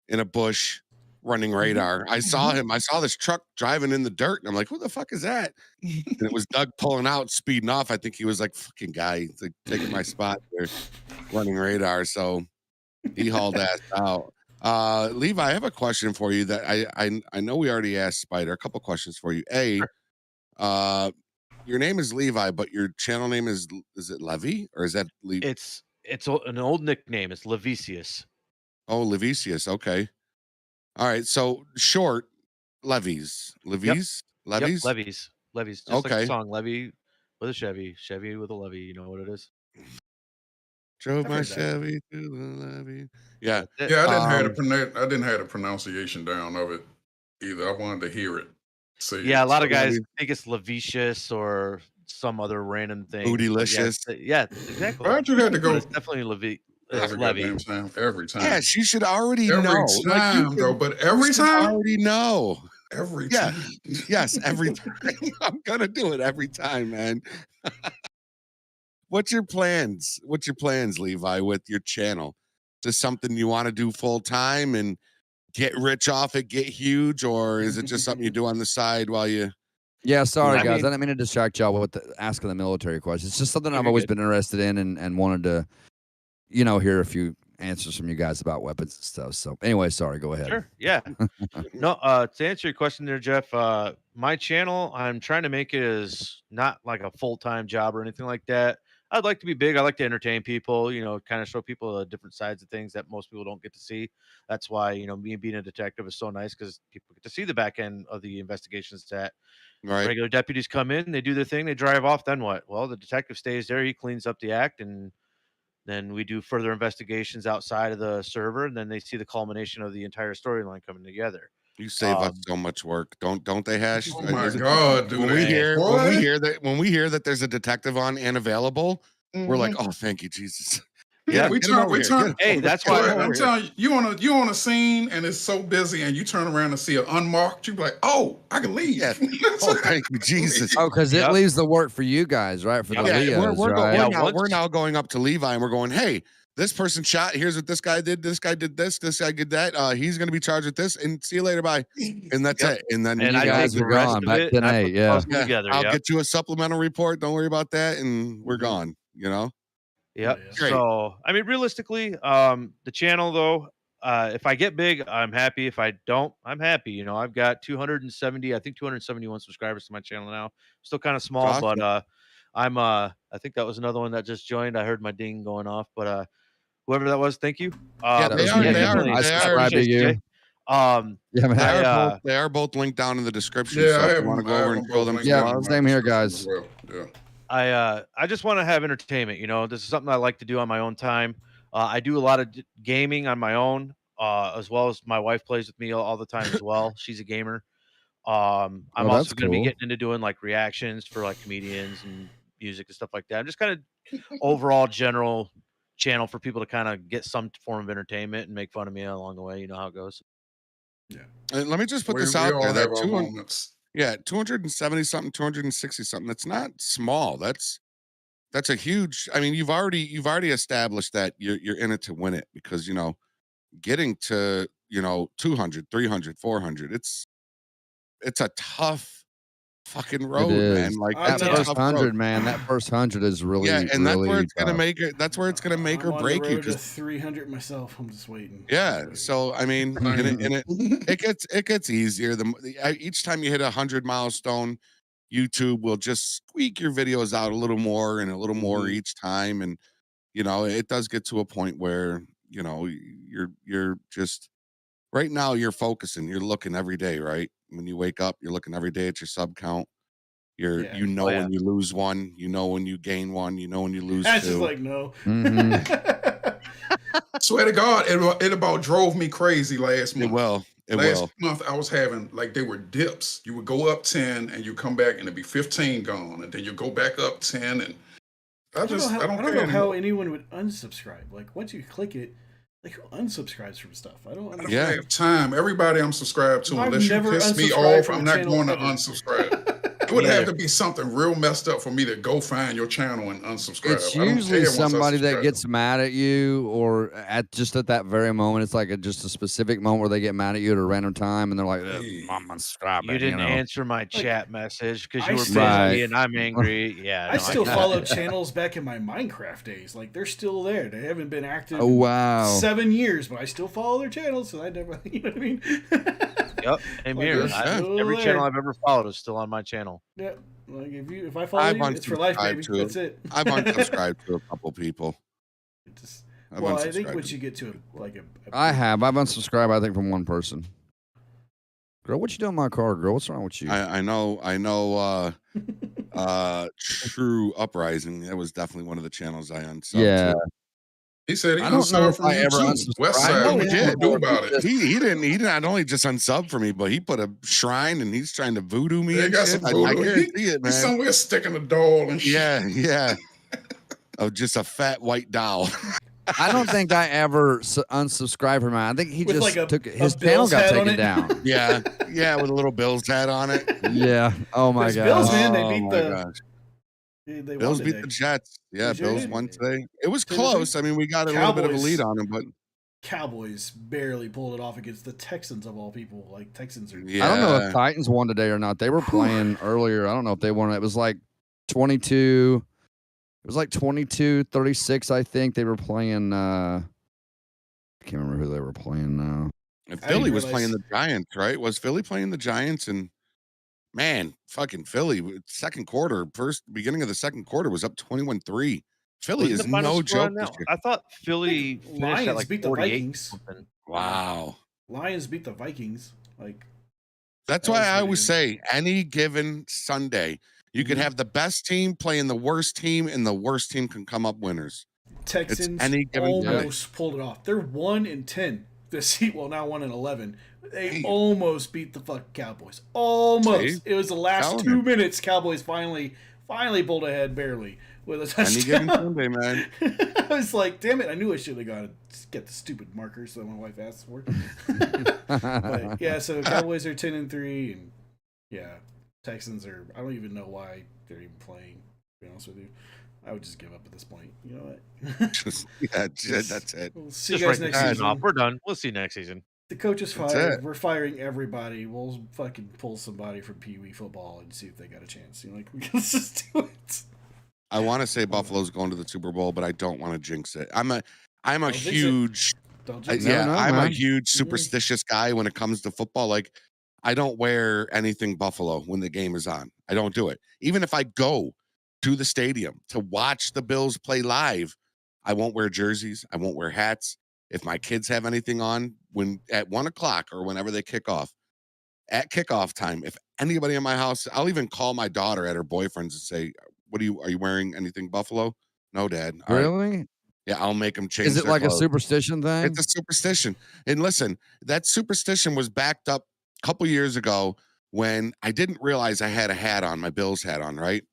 in a bush running radar. I saw him. I saw this truck driving in the dirt, and I'm like, "Who the fuck is that?" And it was Doug pulling out, speeding off. I think he was like, "Fucking guy, he's like taking my spot there, running radar." So he hauled ass out. Levi, I have a question for you that I know we already asked Spider. A couple questions for you. Your name is Levi, but your channel name is it Levy or is that It's an old nickname. It's Levicius. Oh, Levicius. Okay. All right. So short Levies. Levies? Levies? Yep, Levies. Just like Okay. the song Levy with a Chevy with a Levy. You know what it is? Drove I've my heard that. Chevy to the levee. Yeah. That's it. Yeah, I didn't have the pronunciation down of it either. I wanted to hear it. Say Yeah, a lot of So guys Levy- think it's Levicious or some other random thing. but Bootylicious. Yeah, exactly. Why'd you have to But go it's definitely Levy. It's every Levy. goddamn time? Every time. Yeah, she should already every know. time, Like, you though. can- But you every should time, already know. every Yeah. time. Yes, every time. I'm gonna do it every time, man. What's your plans? What's your plans, Levi, with your channel? Is this something you want to do full time and get rich off it, get huge, or is it just something you do on the side while you? Yeah, sorry, I guys. mean- I didn't mean to distract y'all with asking the military questions. It's just something I've You're always good. been interested in and wanted to, hear a few answers from you guys about weapons and stuff. So anyway, sorry, go ahead. Sure. Yeah. No, to answer your question there, Jeff, my channel, I'm trying to make it as not like a full-time job or anything like that. I'd like to be big. I like to entertain people, kind of show people different sides of things that most people don't get to see. That's why, me being a detective is so nice because people get to see the back end of the investigations that Right. regular deputies come in, they do their thing, they drive off. Then what? Well, the detective stays there. He cleans up the act, and then we do further investigations outside of the server, and then they see the culmination of the entire storyline coming together. You save us Um, so much work. Don't they, Hash? Oh my Is it- God, dude! When we hear that there's a detective on and available, we're like, oh, thank you, Jesus. Yeah, we get him turn. over We here, turn. get him Hey, over that's here, why- get him I'm over here. telling you, you on a scene and it's so busy, and you turn around and see it unmarked. You be like, "Oh, I can leave." Yeah. Oh, thank you, Jesus. Oh, because it Yep. leaves the work for you guys, right? For the Yep. Yeah, Leos, we're right? now, once- we're now going up to Levi and we're going, hey, this person shot. Here's what this guy did. This guy did this. This guy did that. He's going to be charged with this. And see you later. Bye. And that's it. And then And you I guys take are the rest gone. of Back it, to and I put Nate. the Yeah. puzzle together. I'll Yep. get you a supplemental report. Don't worry about that. And we're gone. You know? Yep. Yeah. Great. So, I mean, realistically, the channel though, if I get big, I'm happy. If I don't, I'm happy. You know, I've got 270, I think 271 subscribers to my channel now. Still kind of small, Awesome. but I think that was another one that just joined. I heard my ding going off, but whoever that was, thank you. Yeah, that they was are. me. They are. definitely. I They are. subscribe to appreciate you. it, CJ. Yeah, man. They are both linked down in the description. Yeah, so I if have you want to them- go I have over them and show both them. linked Yeah, down in my same here, description guys. as well. Yeah. I just want to have entertainment. You know, this is something I like to do on my own time. I do a lot of gaming on my own, as well as my wife plays with me all the time as well. She's a gamer. I'm Oh, also that's going to be cool. getting into doing like reactions for like comedians and music and stuff like that. I'm just kind of overall general channel for people to kind of get some form of entertainment and make fun of me along the way. You know how it goes. And let me just put We, this we out all there. have That our 200, moments. yeah, 270 something, 260 something. That's not small. That's a huge. I mean, you've already established that you're in it to win it, because getting to 200, 300, 400. It's a tough fucking road, man. is. Like I'm That it's a not- first tough 100, road. man. That first 100 is really, Yeah, and that's where really it's gonna tough. make it. That's where it's gonna make I'm or on break the you. road to 'Cause 300 myself. I'm just waiting. yeah, so I mean, and it gets easier. Each time you hit 100 milestone, YouTube will just squeak your videos out a little more and a little more each time, and it does get to a point where you're just right now you're focusing, you're looking every day, right? When you wake up, you're looking every day at your sub count. Yeah. Oh, yeah. When you lose one, when you gain one, when you lose That's just two. like no. Mhm. Swear to God, it about drove me crazy last month. It will. It Last will. month I was having they were dips. You would go up 10 and you come back and it'd be 15 gone, and then you go back up 10, and I don't know how anyone would unsubscribe. Like once you click it, like who unsubscribes from stuff? I don't I understand. don't have time. Everybody I'm subscribed to, I've unless you never piss me unsubscribed off, from I'm a not channel going to ever. unsubscribe. It would have to be something real messed up for me to go find your channel and unsubscribe. It's I don't usually care once I somebody that subscribe. gets mad at you, or at that very moment. It's like just a specific moment where they get mad at you at a random time, and they're like, "I'm unsubscribing." You didn't answer my chat message because you were busy Right. and I'm angry. Yeah, I no, still get it. follow channels back in my Minecraft days. Like they're still there. They haven't been active Oh, wow. in 7 years, but I still follow their channels, so I never, you know what I mean? Yep, same Like, here. they're still Every there. channel I've ever followed is still on my channel. Yeah, like if I follow I've you, it's for life, baby. unsubscribed to- That's it. I've unsubscribed to a couple people. I've Well, I think unsubscribed once to- you get to I've unsubscribed, I think, from one person. Girl, what you doing in my car, girl? What's wrong with you? I know. True Uprising. That was definitely one of the channels I unsubbed. Yeah. to. He said he I don't know unsubbed if from I you ever too. unsubscribed. West I Side, know what he you gonna did. do about it? He didn't not only just unsub for me, but he put a shrine and he's trying to voodoo me He and got shit. some I voodoo. guarantee it, man. He's somewhere sticking a doll and shit. Yeah. Of just a fat white doll. I don't think I ever unsubscribed from him. I think he With just like a- took a his channel Bills got hat on taken it. down. Yeah, with a little Bills hat on it. Yeah. Oh my Those god. Bills, man, they Oh beat my the. gosh. They Bills won beat today. the Jets. Yeah, They sure Bills did. won today. It was Tennessee? close. I mean, we got a little bit of a Cowboys. lead on him, but Cowboys barely pulled it off against the Texans of all people. Like Texans are. yeah. I don't know if Titans won today or not. They were playing earlier. I don't know if they won. It was like 22. It was like 22-36, I think. They were playing I can't remember who they were playing now. And I didn't Philly was realize- playing the Giants, right? Was Philly playing the Giants? And man, fucking Philly, beginning of the second quarter was up 21-3. Philly Wasn't is the final no score joke on that this one? year. I thought Philly finished Lions at like beat the 48 Vikings. something. Wow. Lions beat the Vikings. Like That's That why was I pretty always good. say any given Sunday, you could Mhm. have the best team playing the worst team, and the worst team can come up winners. Texans any given day. almost pulled it off. They're 1-10 this year. Well, now 1-11. They Hey. almost beat the fucking Cowboys. Almost. See? It was the last Telling 2 you. minutes. Cowboys finally pulled ahead barely with a Any given touchdown. Sunday, man. I was like, damn it! I knew I should have got to get the stupid markers that my wife asked for. But yeah, so Cowboys are 10-3, and yeah, Texans are. I don't even know why they're even playing. To be honest with you, I would just give up at this point. You know what? Yeah, that's it. We'll see Just you guys write the next season season. off. We're done. We'll see you next season. The coach is That's fired. it. We're firing everybody. We'll fucking pull somebody from Pee Wee football and see if they got a chance. You know, like, let's just do it. I want to say Buffalo's going to the Super Bowl, but I don't want to jinx it. I'm a jinx it. huge Don't I- jinx it. yeah, no, I'm a man. huge superstitious guy when it comes to football. Like, I don't wear anything Buffalo when the game is on. I don't do it. Even if I go to the stadium to watch the Bills play live, I won't wear jerseys. I won't wear hats. If my kids have anything on when at 1 o'clock or whenever they kick off, at kickoff time, if anybody in my house, I'll even call my daughter at her boyfriend's and say, are you wearing anything Buffalo? No, Dad. All right. Really? Yeah, I'll make them change Is it their like a clothes. superstition thing? It's a superstition. And listen, that superstition was backed up a couple years ago when I didn't realize I had a hat on, my Bills hat on, right?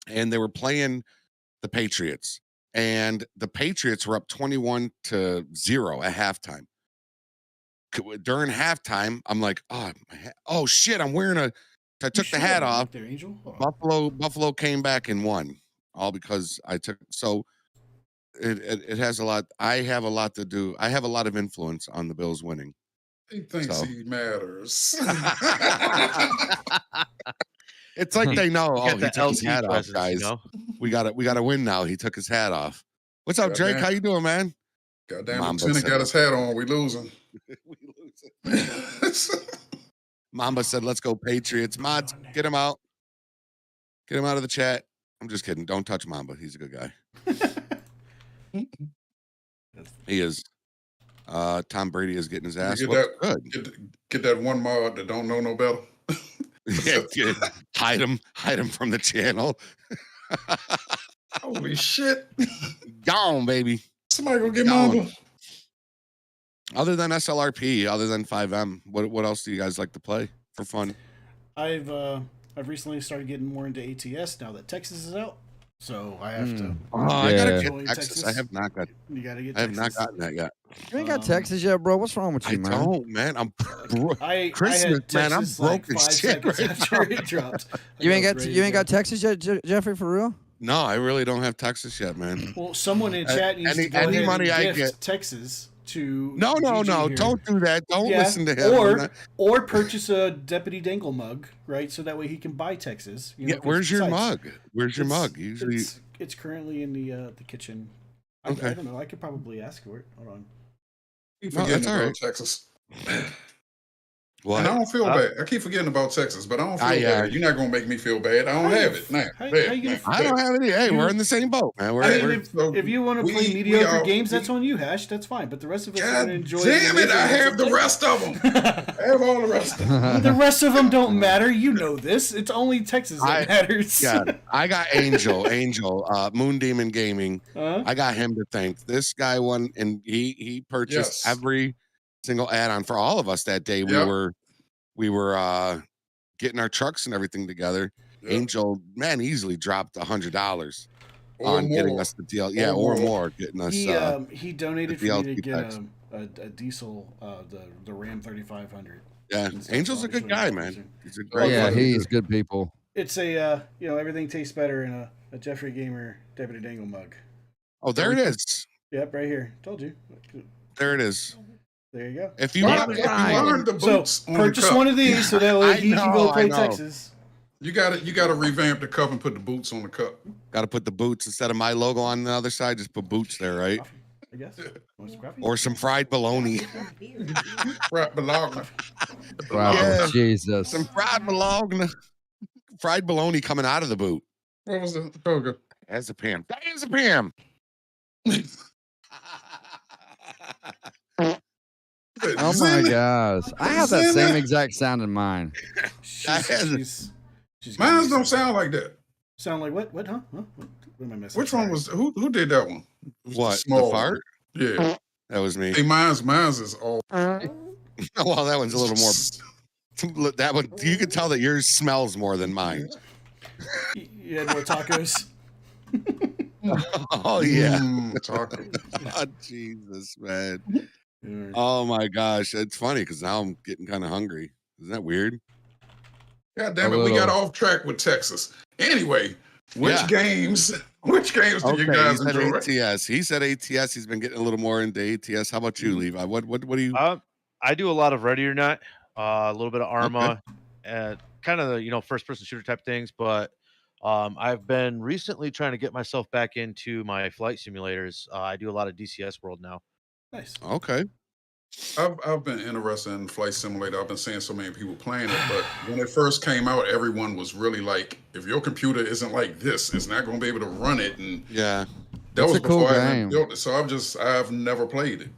And they were playing the Patriots. And the Patriots were up 21-0 at halftime. During halftime, I'm like, oh shit, I'm wearing a. I took the hat off. There, Angel. Buffalo came back and won, all because I took. So it has a lot. I have a lot to do. I have a lot of influence on the Bills winning. He thinks So. he matters. It's like they know. You Oh, got he the took his LC hat off, presence, guys. you know? We got to win now. He took his hat off. What's up, Drake? Goddamn. How you doing, man? Goddamn, Mamba Lieutenant said got it. his hat on. We losing. We losing. Mamba said, "Let's go Patriots." Mods, get him out. Get him out of the chat. I'm just kidding. Don't touch Mamba. He's a good guy. He is. Tom Brady is getting his ass Get whooped. that, Good. get that one mod that don't know no better. Yeah, hide him from the channel. Holy shit. Gone, baby. Somebody go get Gone. Mamba. Other than SLRP, other than 5M, what else do you guys like to play for fun? I've recently started getting more into ATS now that Texas is out. So I have to. Oh, I gotta Yeah. get Join Texas. Texas. I have not got. You gotta get. I have Texas. not gotten that yet. You ain't got Texas yet, bro. What's wrong with I you, man? don't, man. I'm I Christmas, had man. I'm Texas broke like as 5 shit seconds right after it dropped. You ain't I was got ready you to ain't go. got Texas yet, Jeffrey, for real? No, I really don't have Texas yet, man. Well, someone in chat needs any- to go any ahead money I and gift get- Texas to. No, GG here. don't do that. Don't Yeah, listen to him. I'm Or not- or purchase a Deputy Dangle mug, right? So that way he can buy Texas. You know, yeah, 'cause where's your besides- mug? Where's your It's- mug? Usually, it's currently in the kitchen. I Okay. don't know. I could probably ask for it. Hold on. Keep No, forgetting that's all about right. Texas. what? And I don't feel bad. I keep forgetting about Texas, but I don't feel yeah. bad. You're not gonna make me feel bad. I don't have it. Nah, How bad. you gonna? I don't have any. Hey, we're in the same boat, man. We're, I mean, we're- if you want to we- play we mediocre all- games, that's on you, Hash. That's fine. But the rest of us are God going to enjoy. damn it! the I amazing have the games. rest of them. I have all the rest of them. The rest of them don't matter. You know this. It's only Texas that matters. yeah, I got Angel, Moon Demon Gaming. Huh? I got him to thank. This guy won, and he purchased Yes. every single add-on for all of us that day. Yep. We were getting our trucks and everything together. Yep. Angel, man, easily dropped $100 Or on getting more. us the deal. Yeah, Or or more. more getting us. He donated the for me to LT get packs. a diesel, the Ram 3500. Yeah, and stuff, Angel's so a good I'll guy, be man. using. He's a great. Yeah, brother. he's good people. It's a everything tastes better in a Jeffrey Gamer Deputy Dangle mug. Oh, there it is. Yep, right here. Told you. There it is. There you go. If you Why want, learn the So boots on purchase the cup? one of these so that way I he can go know, play I know. Texas. You gotta revamp the cup and put the boots on the cup. got to put the boots instead of my logo on the other side. Just put boots there, right? Coffee, I guess. Want some coffee? Or some fried bologna. Right, Bologna. Wow, Yeah. Jesus. Some fried bologna. Fried bologna coming out of the boot. What was the burger? As a Pam. As a Pam. Oh my gosh. I have that same exact sound in mind. She's Mine don't sound like that. Sound like what? What? Huh? Huh? What am I missing? Which one was who did that one? What? The small fart? one. Yeah. That was me. Hey, mine's is all. Well, that one's a little more. That one, you can tell that yours smells more than mine. You had more tacos. Oh yeah. Taco. Oh, Jesus, man. Oh my gosh, it's funny because now I'm getting kind of hungry. Isn't that weird? God damn it, we got off track with Texas. Anyway, Which games? Which games do you guys he said enjoy? ATS. He said ATS. He's been getting a little more into ATS. How about you, Levi? What do you? I do a lot of Ready or Not, a little bit of Arma, and kind of the first person shooter type things. But I've been recently trying to get myself back into my flight simulators. I do a lot of DCS World now. Nice. Okay. I've been interested in Flight Simulator. I've been seeing so many people playing it, but when it first came out, everyone was really like, "If your computer isn't like this, it's not going to be able to run it." And yeah, that was cool before I game. even built it. So I've never played it,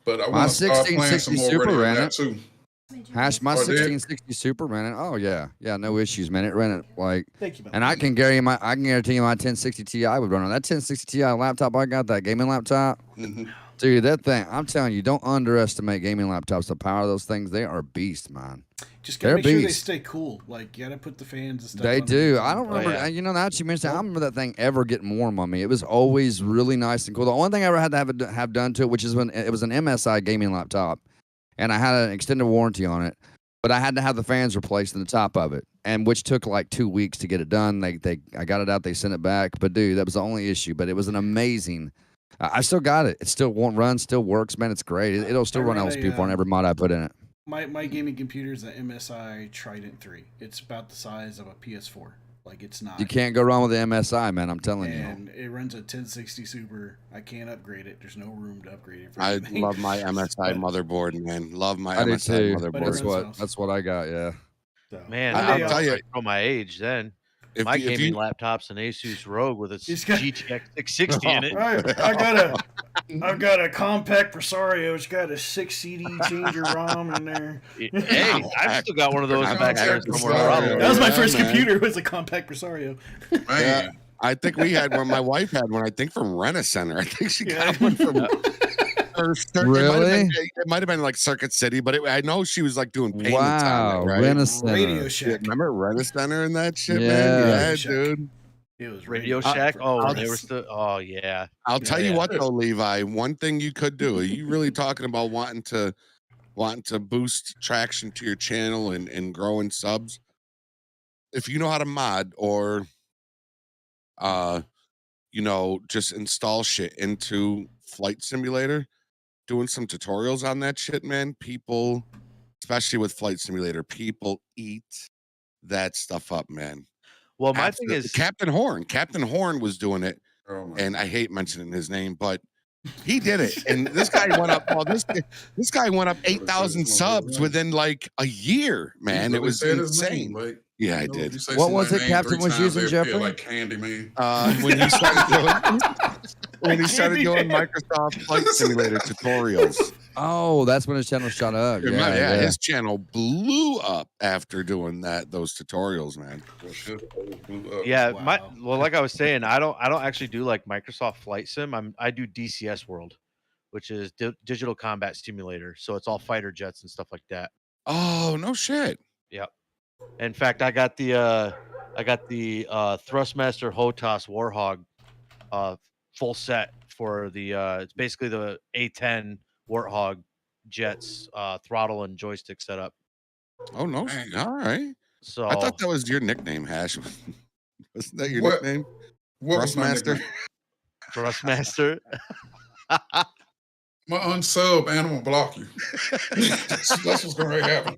but I My want to start playing 1660 some more Super Ready or ran Not it. too. My Oh, it did? 1660 Super ran it. Oh yeah, no issues, man. It ran it like, Thank you, man. and I can guarantee my 1060 Ti would run on that 1060 Ti laptop I got, that gaming laptop. Dude, that thing, I'm telling you, don't underestimate gaming laptops. The power of those things, they are beasts, man. Just gotta They're make sure they beasts. stay cool. Like, you gotta put the fans and stuff. They on do. them. I don't remember. You know, now that you mentioned, I don't remember that thing ever getting warm on me. It was always really nice and cool. The only thing I ever had to have done to it, which is when it was an MSI gaming laptop, and I had an extended warranty on it, but I had to have the fans replaced in the top of it, and which took like 2 weeks to get it done. I got it out. They sent it back. But dude, that was the only issue. But it was an amazing. I still got it. It still won't run. Still works, man. It's great. It'll still run LSP on every mod I put in it. My gaming computer is an MSI Trident 3. It's about the size of a PS4. Like, it's not. You can't go wrong with the MSI, man. I'm telling you. And it runs a 1060 Super. I can't upgrade it. There's no room to upgrade it. I love my MSI motherboard, man. Love my I do MSI too. motherboard. That's what I got. Yeah. So, Man, I'll tell you, from my age then. If My you- if gaming you- laptop's an Asus ROG with its He's got- GTX 660 in it. I've got a compact Presario. It's got a 6 CD changer ROM in there. Hey, I've still got one of those back there somewhere. Presario. That was my first man. computer. Was a compact Presario. Yeah, I think we had one. My wife had one. I think from Rent-A-Center. I think she got one from. Really? It might have been like Circuit City, but I know she was like doing payments Wow, on it, right? Rent-A-Center. Radio Yeah, Shack. remember Rent-A-Center and that shit, Yeah. man? Yeah, Radio Shack. dude. It was Radio Shack. Shack. Oh, I'll- they were still. Oh yeah. I'll tell you Yeah. what though, Levi. One thing you could do. Are you really talking about wanting to boost traction to your channel and growing subs? If you know how to mod or just install shit into Flight Simulator, doing some tutorials on that shit, man. People, especially with Flight Simulator, people eat that stuff up, man. Well, my thing is Captain Horn. Captain Horn was doing it, Oh, my and I hate mentioning his name, but he did it. And this guy went up. Well, this guy went up 8,000 subs within like a year, man. You It was said his name, insane. like, Yeah, I you know, did. if you say What was somebody's it name Captain 3 was times, using, they feel Jeffrey? like Candyman. When he started doing Microsoft Flight Simulator tutorials. Oh, that's when his channel shot up. Yeah, his channel blew up after doing those tutorials, man. yeah. Wow. Well, like I was saying, I don't actually do like Microsoft Flight Sim. I do DCS World, which is Digital Combat Simulator. So it's all fighter jets and stuff like that. Oh, no shit. Yep. In fact, I got the Thrustmaster Hotas Warhog full set for the it's basically the A10 Warthog jets throttle and joystick setup. Oh no. All right. So I thought that was your nickname, Hash. Wasn't that your What- nickname? What was my Thrustmaster? nickname? Thrustmaster. My unsub animal block you. that's what's going to happen.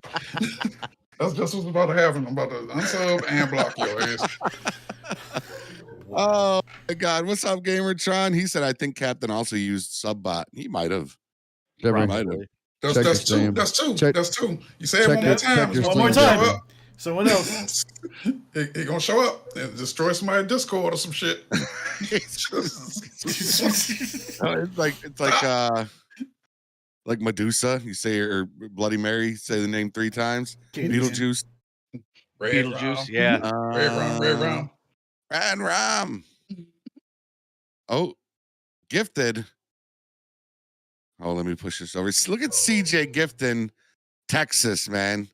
That's just what's about to happen. I'm about to unsub and block your ass. Oh my God. What's up, Gamertron? He said I think Captain also used Subbot. He might have. Jeffrey, Might have. That's Check that's your two. stream. That's two. Check- That's two. You say it check one your- more time. check your it's One more gonna time. show up. Someone else. He gonna show up and destroy somebody's Discord or some shit. It's like Medusa. You say or Bloody Mary. Say the name 3 times. Beetlejuice. Red Beetlejuice. Rum. Yeah. Red Rum. Red Rum. And Ram. Oh, gifted. Oh, let me push this over. Look at CJ Gifton, Texas, man.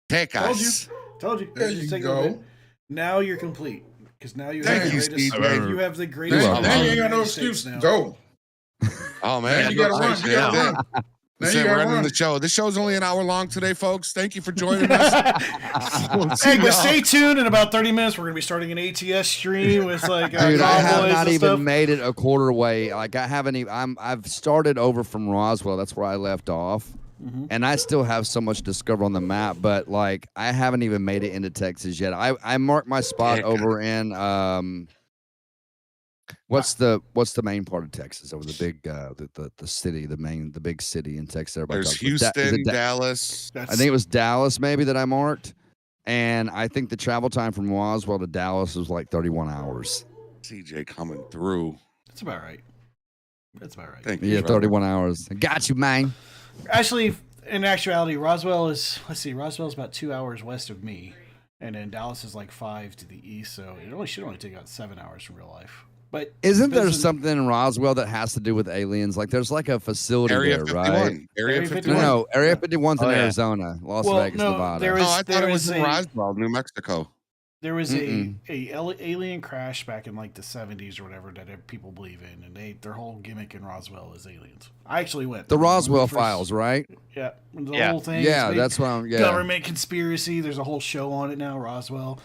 Take Told you. us. Told you. There Just you take a little go. bit. Now you're complete. Because now you Thank have you, the greatest. CJ. You have the greatest. You're Now you ain't got no United States excuse. now. Go. Oh Man, man, you gotta run. You gotta run. Now That's you it, we're got ending one. the show. This show's only an hour long today, folks. Thank you for joining us. We'll see Hey, but y'all. stay tuned. In about 30 minutes, we're gonna be starting an ATS stream with like Dude, I have cowboys not and even stuff. made it a quarter way. Like I haven't even. I've started over from Roswell. That's where I left off, and I still have so much to discover on the map. But like I haven't even made it into Texas yet. I marked my spot over in what's the main part of Texas over the big the city, the big city in Texas. Everybody There's talks about. Is it Houston, Dallas. I think it was Dallas maybe that I marked, and I think the travel time from Roswell to Dallas was like 31 hours. CJ coming through. That's about right. That's about right. Thank you. Yeah, Trevor. 31 hours. I got you, man. Actually, in actuality, Roswell's about 2 hours west of me, and then Dallas is like 5 to the east. So it should only take about 7 hours from real life. But Isn't there something in Roswell that has to do with aliens? Like there's like a facility Area there, 51. right? Area 51. No, Area 51's in Oh, yeah. Arizona, Las Vegas, Nevada. there Oh, I there thought it was in a- Roswell, New Mexico. There was a alien crash back in like the 70s or whatever that people believe in, and their whole gimmick in Roswell is aliens. I actually went. The When we Roswell first- Files, right? Yeah, the Yeah. whole thing. Yeah, is that's what I'm. Yeah. government conspiracy. There's a whole show on it now, Roswell.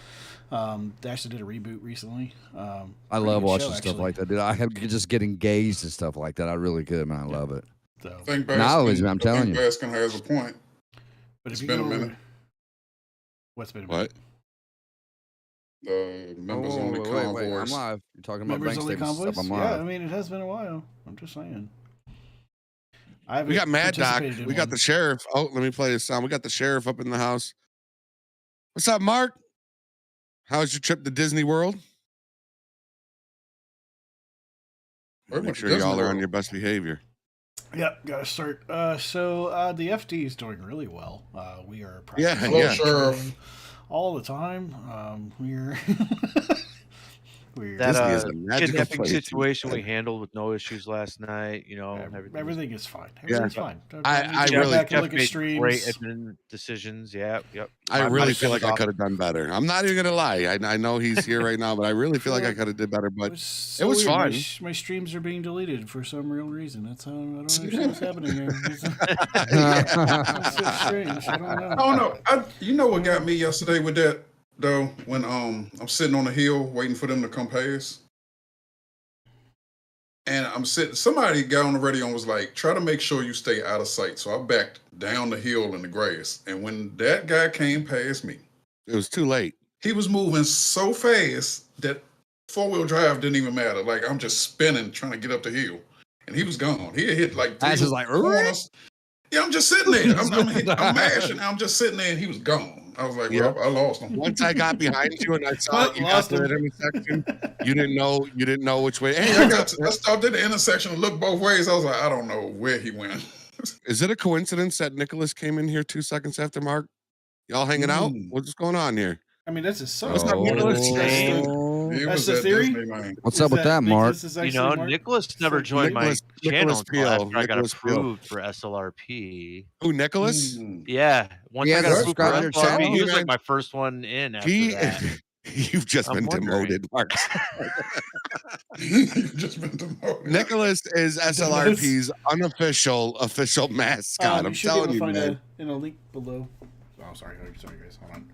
They actually did a reboot recently. I Pretty love good watching show, stuff actually. like that, dude. I could just get engaged and stuff like that. I really could, man. I love it. So, I think Knowledge, man, I'm I telling think you. Baskin has a point. but It's if you been a go over- minute. What's been a What? minute? The members only wait, convoys. I'm live. You're talking about Members bank only statements and convoys? stuff. I'm Yeah, I live. mean it has been a while. I'm just saying. We got Mad Doc. participated in We got one. the sheriff. Oh, let me play this sound. We got the sheriff up in the house. What's up, Mark? How's your trip to Disney World? Where Make went sure Disney y'all are on World? your best behavior. Yep, gotta start. So the FD is doing really well. We are Yeah, practicing yeah. Sheriff. all the time. We're That Disney is a magical kidnapping place. situation we handled with no issues last night. You know, everything is fine. Everything's fine. I Go really- back and look Jeff at made great streams. admin decisions. Yeah, yep. I My really feel like I off. could have done better. I'm not even gonna lie. I know he's here right now, but I really feel like I could have did better. But So it was weird. fun. My streams are being deleted for some real reason. That's how I don't understand what's happening here. It's so strange. I don't know. I don't know. You know what got me yesterday with that though? When I'm sitting on the hill waiting for them to come past, and I'm sitting. Somebody got on the radio and was like, "Try to make sure you stay out of sight." So I backed down the hill in the grass, and when that guy came past me, it was too late. He was moving so fast that 4-wheel drive didn't even matter. Like I'm just spinning trying to get up the hill, and he was gone. He had hit like I 3 was like, corners. Yeah, I'm just sitting there. I'm mashing. I'm just sitting there, and he was gone. I was like, well, I lost him. Once I got behind you and I saw you got Lost to him. that intersection, you didn't know which way. Hey, I stopped at the intersection and looked both ways. I was like, I don't know where he went. is it a coincidence that Nicholas came in here 2 seconds after Mark? Y'all hanging out? What's going on here? I mean, that's his son. What's up, Nicholas? He That's was the at theory? Disneyland. What's up with that, Mark? You know, Nicholas never joined my Nicholas channel until after Peel. I got Nicholas Peel. approved for SLRP. Who, Nicholas? Yeah, once Yeah, I got that's approved for subscribed to your SLRP, channel? he was like my first one in after that. You've just I'm been wondering. demoted, Mark. You've just been demoted. Nicholas is SLRP's official mascot. I'm you should telling be you, able to find man. in a link below. Oh, sorry guys. Hold on.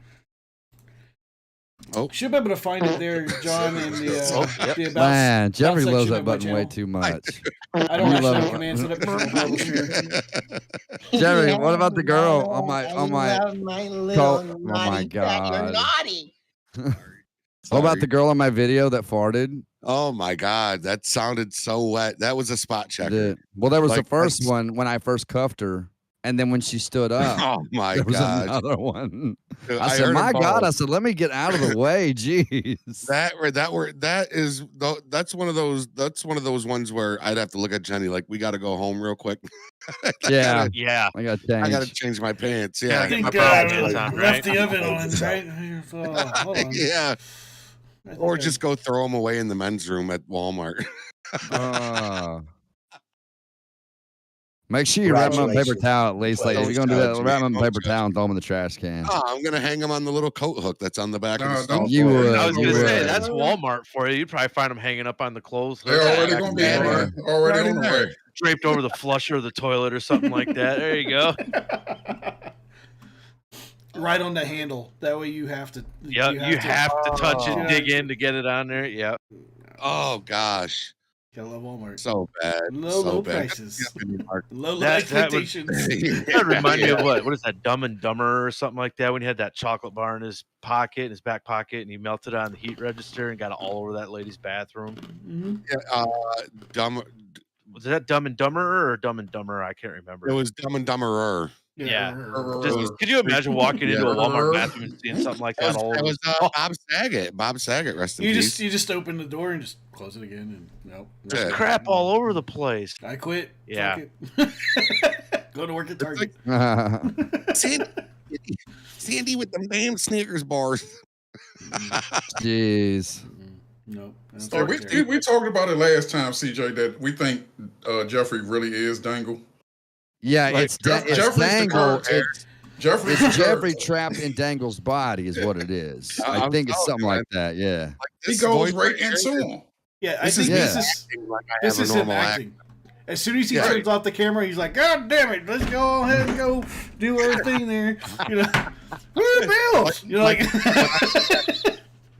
Oh, Should be able to find it there, John, in the the about. Man, Jeffrey section loves that of my button way channel. too much. I don't You actually love have it. command set up for the publisher. Jerry, what about the girl on my I love my little oh my naughty cat. You're God. naughty. What about the girl on my video that farted? Oh my God, that sounded so wet. That was a spot checker. Well, there was Like, the first that's- one when I first cuffed her, and then when she stood up, Oh my there was God. another one. Dude, I said, heard "My them God!" both. I said, "Let me get out of the way." Jeez. That's one of those ones where I'd have to look at Jenny like, we got to go home real quick. Yeah. I got to I got to change. change my pants. Yeah, Yeah, I think my pants I on, left right? the oven on, right? Oh, hold on. yeah. I think Or I- just go throw them away in the men's room at Walmart. Make sure you wrap them on paper Congratulations. towel at least. Like if Don't you're gonna do that, judge wrap me. them on Don't paper judge towel and throw them in the trash can. Oh, I'm gonna hang them on the little coat hook that's on the back of No, the stall. don't. You would. I was you gonna say would. that's Walmart for you. You'd probably find them hanging up on the clothes. They're already back gonna in be the in day. there. Already on the way. draped over the flusher of the toilet or something like that. There you go. Right on the handle. That way you have to. Yeah, you have to touch it, Yeah. dig in to get it on there. Yep. Oh gosh, Gotta love Walmart. so bad, Low bad. prices. Yeah, Mark. Low That would- expectations. That remind me of what is that, Dumb and Dumber or something like that, when he had that chocolate bar in his pocket, in his back pocket, and he melted it on the heat register and got it all over that lady's bathroom. Mhm. Yeah, dumb. Was that Dumb and Dumber or Dumb and Dumber? I can't remember. It was Dumb and Dumberer. Yeah. Uh, Just, could you imagine walking into a Walmart bathroom and seeing something like that all That over? was Bob Saget. Bob Saget, rest in You peace. just open the door and just close it again, and nope. Yeah. Crap all over the place. I quit. Yeah. Fuck it. Go to work at Target. Sandy with them damn Snickers bars. Jeez. Nope. Yeah, we talked about it last time, CJ, that we think Jeffrey really is Dangle. Yeah, Like, it's Jeffrey's the Dangle. character. Jeffrey's It's the Jeffrey character. trapped in Dangle's body is what it is. I I'm think it's telling something you, like that. Yeah. He This goes voice right here into him. Yeah, I This think is yeah. this acting like I this have is a him normal act. acting. As soon as he Yeah. turns off the camera, he's like, "God damn it, let's go ahead and go do our thing there." You know, where are the bills? You're like,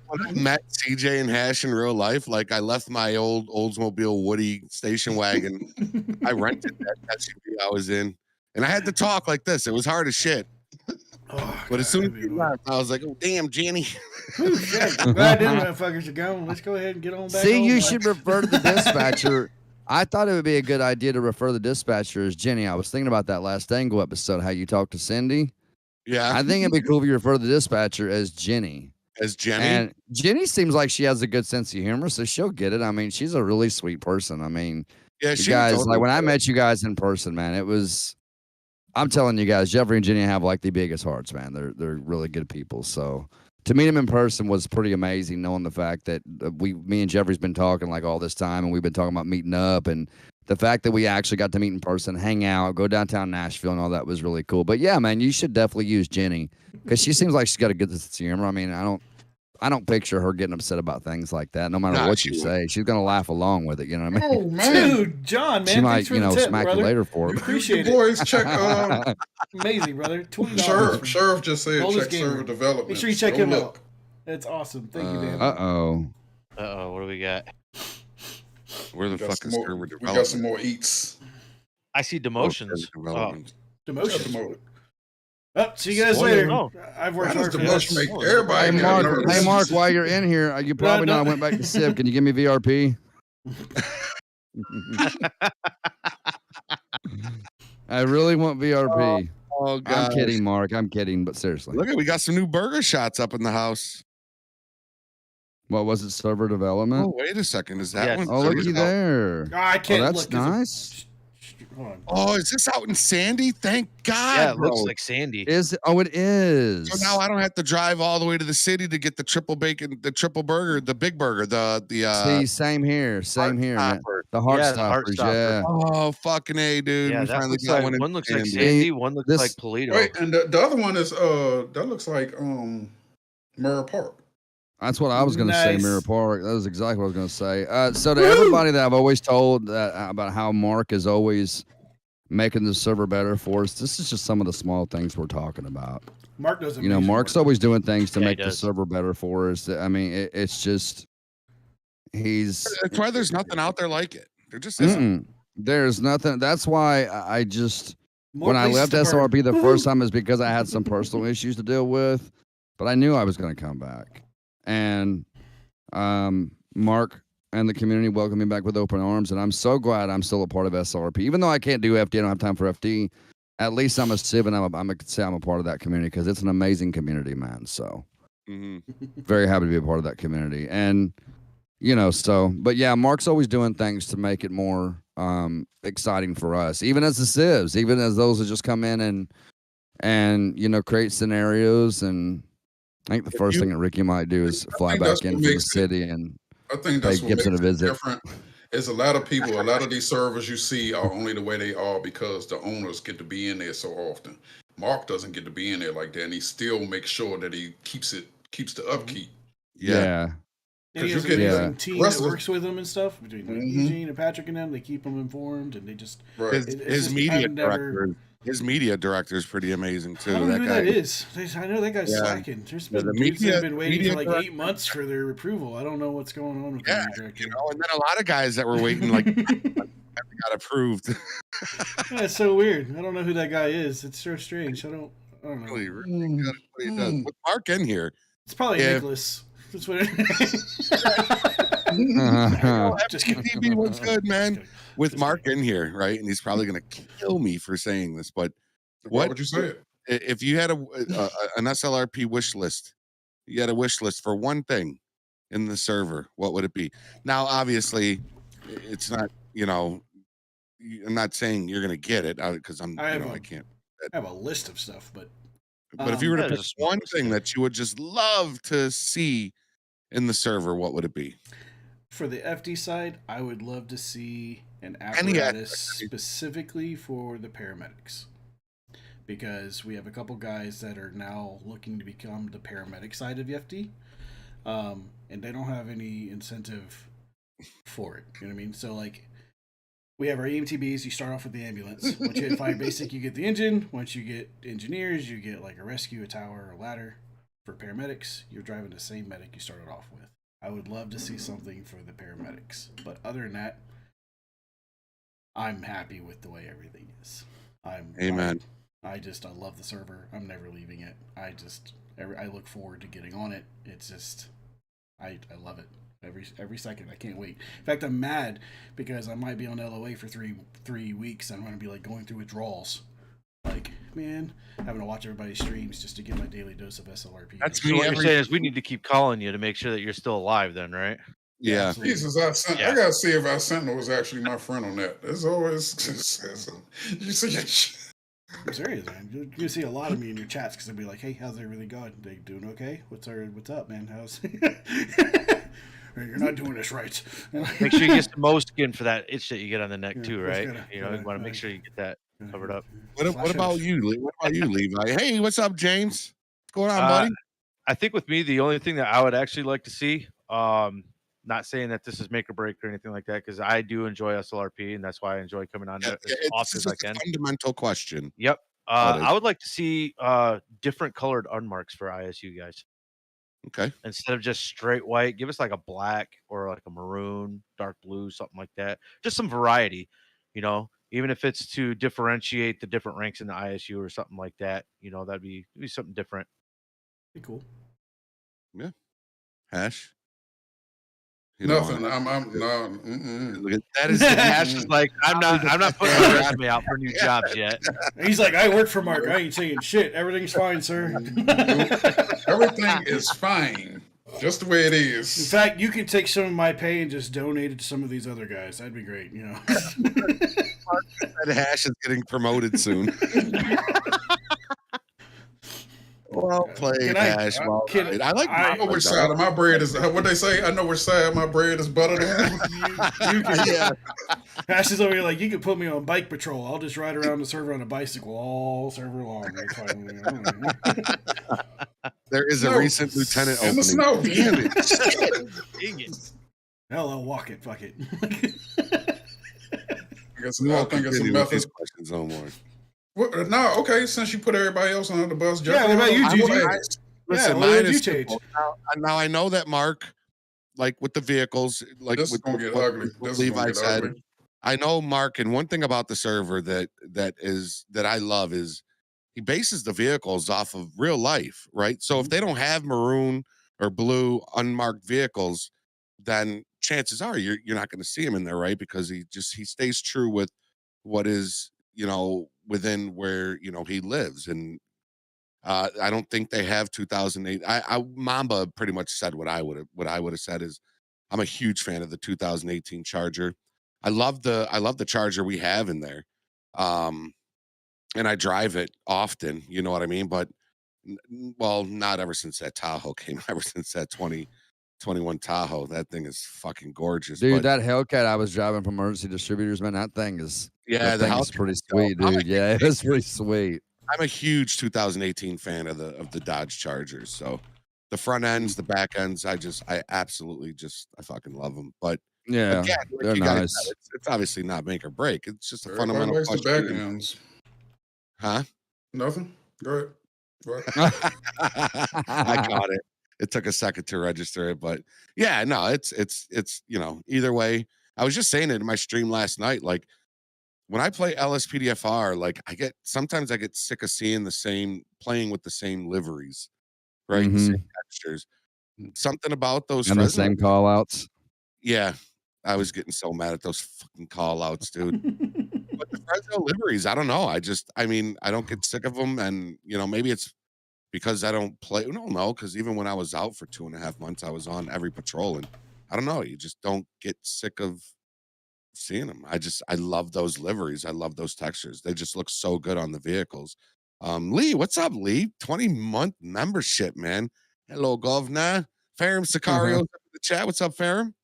When I met CJ and Hash in real life, like I left my old Oldsmobile Woody station wagon. I rented that SUV I was in, and I had to talk like this. It was hard as shit. oh, But as soon as he left, I was like, "Oh damn, Jenny." whew, shit. Glad them motherfuckers are gone. Let's go ahead and get on back. See, home, you man. should refer to the dispatcher. I thought it would be a good idea to refer the dispatcher as Jenny. I was thinking about that last Dangle episode, how you talked to Cindy. Yeah, I think it'd be cool if you refer the dispatcher as Jenny. as Jenny. And Jenny seems like she has a good sense of humor, so she'll get it. I mean, she's a really sweet person. I mean, yeah, you she guys, totally like when I did. met you guys in person, man, it was. I'm telling you guys, Jeffrey and Jenny have like the biggest hearts, man. They're really good people. So to meet them in person was pretty amazing, knowing the fact that me and Jeffrey's been talking like all this time, and we've been talking about meeting up, and the fact that we actually got to meet in person, hang out, go downtown Nashville, and all that was really cool. But yeah, man, you should definitely use Jenny because she seems like she's got a good sense of humor. I mean, I don't picture her getting upset about things like that. No matter Nah, what she you wouldn't. say, she's gonna laugh along with it. You know what I mean? Oh man, Dude, John, man, She thanks might, for you the know, tip, smack brother. you later for We it. appreciate you it. boys check. Amazing, brother. $20. Sheriff just said Goldust check Gamer. server development. Make sure you check Go him look. out. That's awesome. Thank you, man. Uh-oh. Uh-oh, what do we got? Where the We got fuck some is more- server we got development? some more eats. I see demotions. server development. Demotion. Demoted. Oh, see you guys Spoiler. later. Oh. I've Why worked does hard for demotion this. make everybody Hey get Mark, nervous? while you're in here, you probably know I no. went back to Civ. Can you give me VRP? I really want VRP. Oh I'm god, kidding, Mark. I'm kidding, but seriously. Look at, we got some new burger shots up in the house. What was it? Server development? Oh wait a second, is that Yeah, one? Oh, server looky development? there. Oh, I Oh, can't that's look. 'cause of- nice. Hold on. Oh, is this out in Sandy? Thank God. Yeah, it bro. looks like Sandy. Is it? Oh, it is. So now I don't have to drive all the way to the city to get the triple bacon, the triple burger, the big burger, the See, same here. Same here, man. Heartstopper. The Yeah, the Heartstoppers, Heartstopper. yeah. Oh fucking A, dude. Yeah, we that finally looks got like, one in one looks like Sandy. Sandy, one looks This- like Polito. Wait, and the other one is that looks like Mirror Park. That's what I was going to say, Nice. Mirror Park. That was exactly what I was going to say. So to everybody that I've always told about how Mark is always making the server better for us, this is just some of the small things we're talking about. Mark doesn't. You know, Mark's always doing things to Yeah, he make the does. server better for us. I mean, it's just he's That's why there's nothing out there like it. There just isn't. there's nothing. That's why I just when I left SLRP the first time is because I had some personal issues to deal with, but I knew I was going to come back. And Mark and the community welcomed me back with open arms, and I'm so glad I'm still a part of SLRP. Even though I can't do FD, I don't have time for FD. At least I'm a civ, and I'm a part of that community because it's an amazing community, man. So very happy to be a part of that community, and you know, but yeah, Mark's always doing things to make it more exciting for us, even as the civs, even as those that just come in and you know create scenarios. And I think the first thing that Ricky might do is fly back in from the city and I think that's pay what Gibson makes a it visit. different. Is a lot of people, a lot of these servers you see are only the way they are because the owners get to be in there so often. Mark doesn't get to be in there like that, and he still makes sure that he keeps the upkeep. Yeah. And he you has an can- amazing team rest that of the- works with him and stuff. Between like, Eugene and Patrick and them, they keep him informed, and they just Right. it's His just- media I've never- director. His media director is pretty amazing too. I don't know who guy. that is. I know that guy's Yeah. slacking. There's been the dudes that media- have been waiting media for like director- 8 months for their approval. I don't know what's going on with Yeah, the director. you know, and then a lot of guys that were waiting like got approved. Yeah, it's so weird. I don't know who that guy is. It's so strange. I don't know. really good at what he does. With Mark in here, It's probably if- Nicholas. That's what it Just kidding. FTV was good, man. Just kidding. With Just Mark in here, right? And he's probably gonna kill me for saying this, but Why what would you say it? if you had an SLRP wish list? You had a wish list for one thing in the server. What would it be? Now, obviously, it's not. You know, I'm not saying you're gonna get it because I'm. I I can't. I have a list of stuff, but But if you were to Yeah, pick there's a small one list, thing yeah. that you would just love to see in the server, what would it be? for the FD side, I would love to see an Any apparatus aspect. specifically for the paramedics. Because we have a couple guys that are now looking to become the paramedic side of the FD. And they don't have any incentive for it. You know what I mean? So, like, we have our EMTBs. You start off with the ambulance. Once you hit fire basic, you get the engine. Once you get engineers, you get like a rescue, a tower, a ladder. For paramedics, you're driving the same medic you started off with. I would love to see something for the paramedics. But other than that, I'm happy with the way everything is. Amen. I love the server. I'm never leaving it. I look forward to getting on it. It's just, I love it. Every second. I can't wait. In fact, I'm mad because I might be on LOA for three weeks. I'm going to be like going through withdrawals. Like, man, having to watch everybody's streams just to get my daily dose of SLRP. That's So me what you're every. saying is we need to keep calling you to make sure that you're still alive, then, right? Yeah. absolutely. Jesus, I gotta see if our Sentinel was actually my friend on that. There's always you see. I'm serious, man. You see a lot of me in your chats because they'll be like, "Hey, how's everything going? They doing okay? What's up, man? How's you're not doing this right." Make sure you get some Mo skin for that itch that you get on the neck Yeah, too, just right? gotta- You know, you want to make gotta- sure you get that covered up. What about you? What about you, Levi? Hey, what's up, James? What's going on, Uh, buddy? I think with me, the only thing that I would actually like to see, not saying that this is make or break or anything like that, because I do enjoy SLRP, and that's why I enjoy coming on as It's often as I just a can. fundamental question. Yep. Got it. I would like to see different colored unmarks for ISU guys. Okay. Instead of just straight white, give us like a black or like a maroon, dark blue, something like that. Just some variety, you know, even if it's to differentiate the different ranks in the ISU or something like that, you know, that'd be something different. Be cool. Hash. You know, Nothing. I'm no. Look at that is the Ash is like, I'm not putting my resume out for new jobs yet. He's like, "I work for Mark. I ain't saying shit. Everything's fine, sir." Everything is fine, just the way it In is. fact, you could take some of my pay and just donate it to some of these other guys. That'd be great, you know. that Hash is getting promoted soon. Well played, Can I- Hash. Well can- played. I like. I know which side of my bread is. What they say? I know which side of my bread is buttered on. You can, Yeah. Ash is over here like, you can put me on bike patrol. I'll just ride around the server on a bicycle all server long. That's fine. There is a No, recent lieutenant in opening. the snow. Damn it. Dang it. Hell, I'll walk it. Fuck it. I We won't think it's a continue with these method. questions no more. No, okay. Since you put everybody else on the bus, Yeah, what about you, Jeffrey, Gigi? I- Listen, what mine did is you change? simple. Now I know that Mark, like with the vehicles, like This is with gonna get what ugly. what This is gonna Levi get said. ugly. I know Mark, and one thing about the server that I love is he bases the vehicles off of real life, right? So if they don't have maroon or blue unmarked vehicles, then chances are you're not going to see him in there, right? Because he stays true with what is, you know, within where, you know, he lives. And I don't think they have 2008. Mamba pretty much said what I would have said is I'm a huge fan of the 2018 Charger. I love the Charger we have in there. And I drive it often, you know what I mean? But well, not ever since that Tahoe came, ever since that 2021 Tahoe. That thing is fucking gorgeous. Dude, but, that Hellcat I was driving from Emergency Distributors, man, that thing is yeah, that thing is pretty sweet, I'm a dude. Yeah, it's pretty sweet. I'm a huge 2018 fan of the Dodge Chargers. So The front ends, the back ends, I absolutely I fucking love them. But Yeah, again, they're nice. It's obviously not make or break. It's just a Everybody fundamental likes the back question. ends. Huh? Nothing. Go ahead. I caught it. It took a second to register it, but yeah, no, it's either way. I was just saying it in my stream last night. Like when I play LSPDFR, like sometimes I get sick of seeing playing with the same liveries, right? The same textures. Something about those and the Fresno, same call outs. yeah. I was getting so mad at those fucking call outs, dude. But the Fresno liveries, I don't know. I don't get sick of them. And maybe it's because I don't play. I don't know, because even when I was out for 2.5 months, I was on every patrol, and I don't know. You just don't get sick of seeing them. I love those liveries. I love those textures. They just look so good on the vehicles. Lee, what's up, Lee? 20-month membership, man. Hello, Governor. Ferrum Sicario's up in the chat. What's up, Ferrum?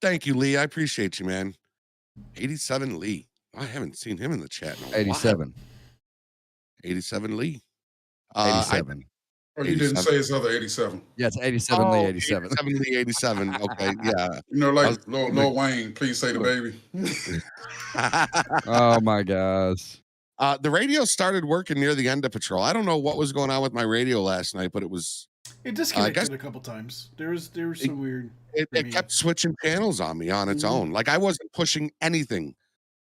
Thank you, Lee. I appreciate you, man. 87 Lee. I haven't seen him in the chat in a 87. while. 87 Lee. 87. Oh, you didn't say it's other 87. Yeah, it's 87 Lee 87. 87 Lee 87. Okay, yeah. Like Lil Wayne, please say the baby. Oh my gosh. The radio started working near the end of patrol. I don't know what was going on with my radio last night, but it disconnected a couple times. There was some weird. It kept switching channels on me on its own. Like I wasn't pushing anything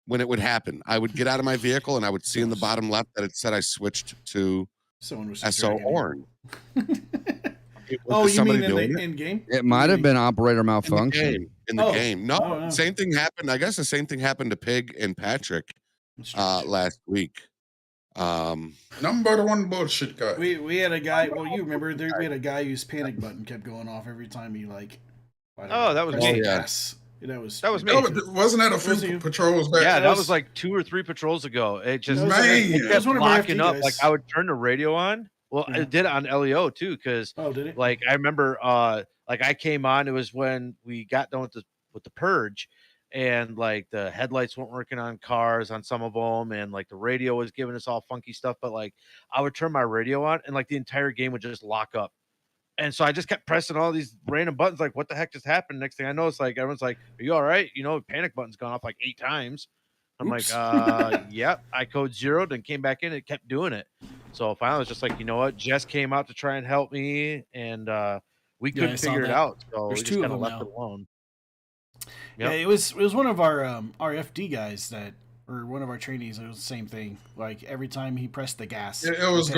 when it would happen. I would get out of my vehicle and I would see in the bottom left that it said I switched to SO Orange. Oh, you mean in game? It might have been operator malfunction. In the game. No, same thing happened. I guess the same thing happened to Pig and Patrick last week. Number one bullshit guy. We had a guy. Well, you remember we had a guy whose panic button kept going off every time he that was me. Yes. That was me. Wasn't that a few patrols back? Yeah, that was like 2 or 3 patrols ago. It just it kept locking up. Like I would turn the radio on. Well, it did it on LEO too, because did it? Like I remember, like I came on. It was when we got done with the purge, and like the headlights weren't working on cars on some of them, and like the radio was giving us all funky stuff. But like I would turn my radio on, and like the entire game would just lock up. And so I just kept pressing all these random buttons. Like, what the heck just happened? Next thing I know, it's like everyone's like, "Are you all right?" Panic button's gone off like 8 times. I'm Oops. like, "Yep." I code 0, then came back in. It kept doing it. So finally, I was just like, you know what? Jess came out to try and help me, and we couldn't figure it out. So There's we just 2 kind of of them left now. it alone. Yeah, it was one of our FD guys or one of our trainees. It was the same thing. Like every time he pressed the gas, it was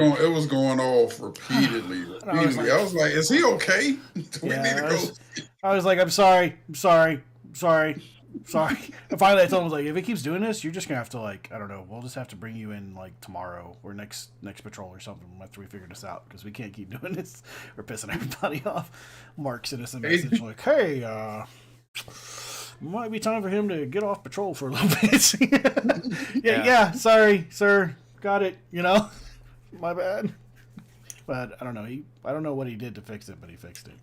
going off repeatedly. I was like, "Is he okay? Do we need to go?" I was like, "I'm sorry. And finally, I told him, I was like, if it keeps doing this, you're just gonna have to I don't know. We'll just have to bring you in tomorrow or next patrol or something after we figure this out, because we can't keep doing this. We're pissing everybody off." Mark sent us a message like, "Hey, might be time for him to get off patrol for a little bit." yeah. Sorry, sir. Got it. My bad. But I don't know. I don't know what he did to fix it, but he fixed it.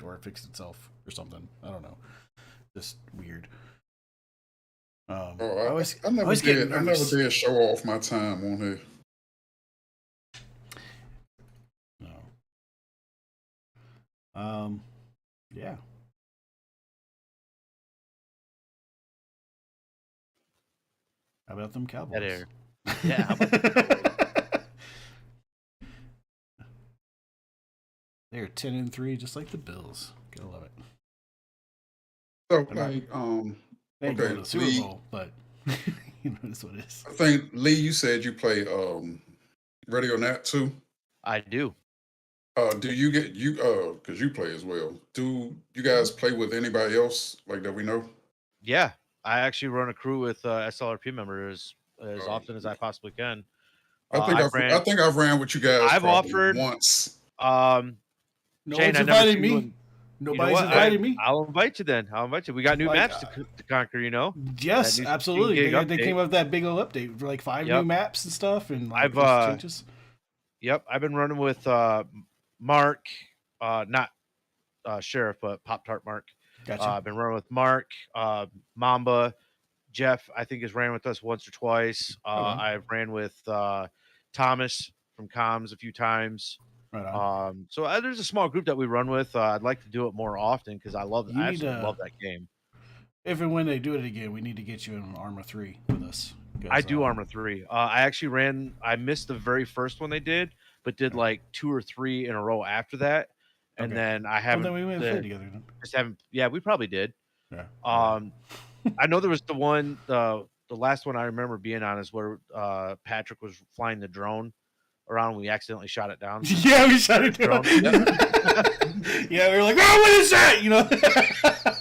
Or it fixed itself or something. I don't know. Just weird. I never did show off my time on here. No. Yeah. How about them Cowboys? Yeah. How about them Cowboys? They're 10-3, just like the Bills. Gotta love it. So they ain't going to the Super Bowl, but that's what it is. I think Lee, you said you play Radio Nat too. I do. Do you get because you play as well? Do you guys play with anybody else that we know? Yeah, I actually run a crew with SLRP members as often as I possibly can. I think I've ran with you guys. I've offered once. No one's invited me. Nobody's invited me. I'll invite you then. We got new maps to conquer, Yes, absolutely. They came up with that big old update for 5 new maps and stuff, and changes. Yep, I've been running with Mark, not Sheriff, but Pop Tart Mark. Gotcha. I've been running with Mark, Mamba, Jeff. I think has ran with us once or twice. I've ran with Thomas from comms a few times. Right on. So there's a small group that we run with. I'd like to do it more often because I You need absolutely to- love that game. If and when they do it again, we need to get you in Arma 3 with us. I do Arma 3. I actually I missed the very first one they did, but did like 2 or 3 in a row after that. And Okay. then I Well, haven't. then we went and played together. Then. Just haven't. Yeah, we probably did. Yeah. I know there was the one, the last one I remember being on is where Patrick was flying the drone around. We accidentally shot it down. Yeah, we shot it down. Yeah, we were like, "Oh, what is that?" You know.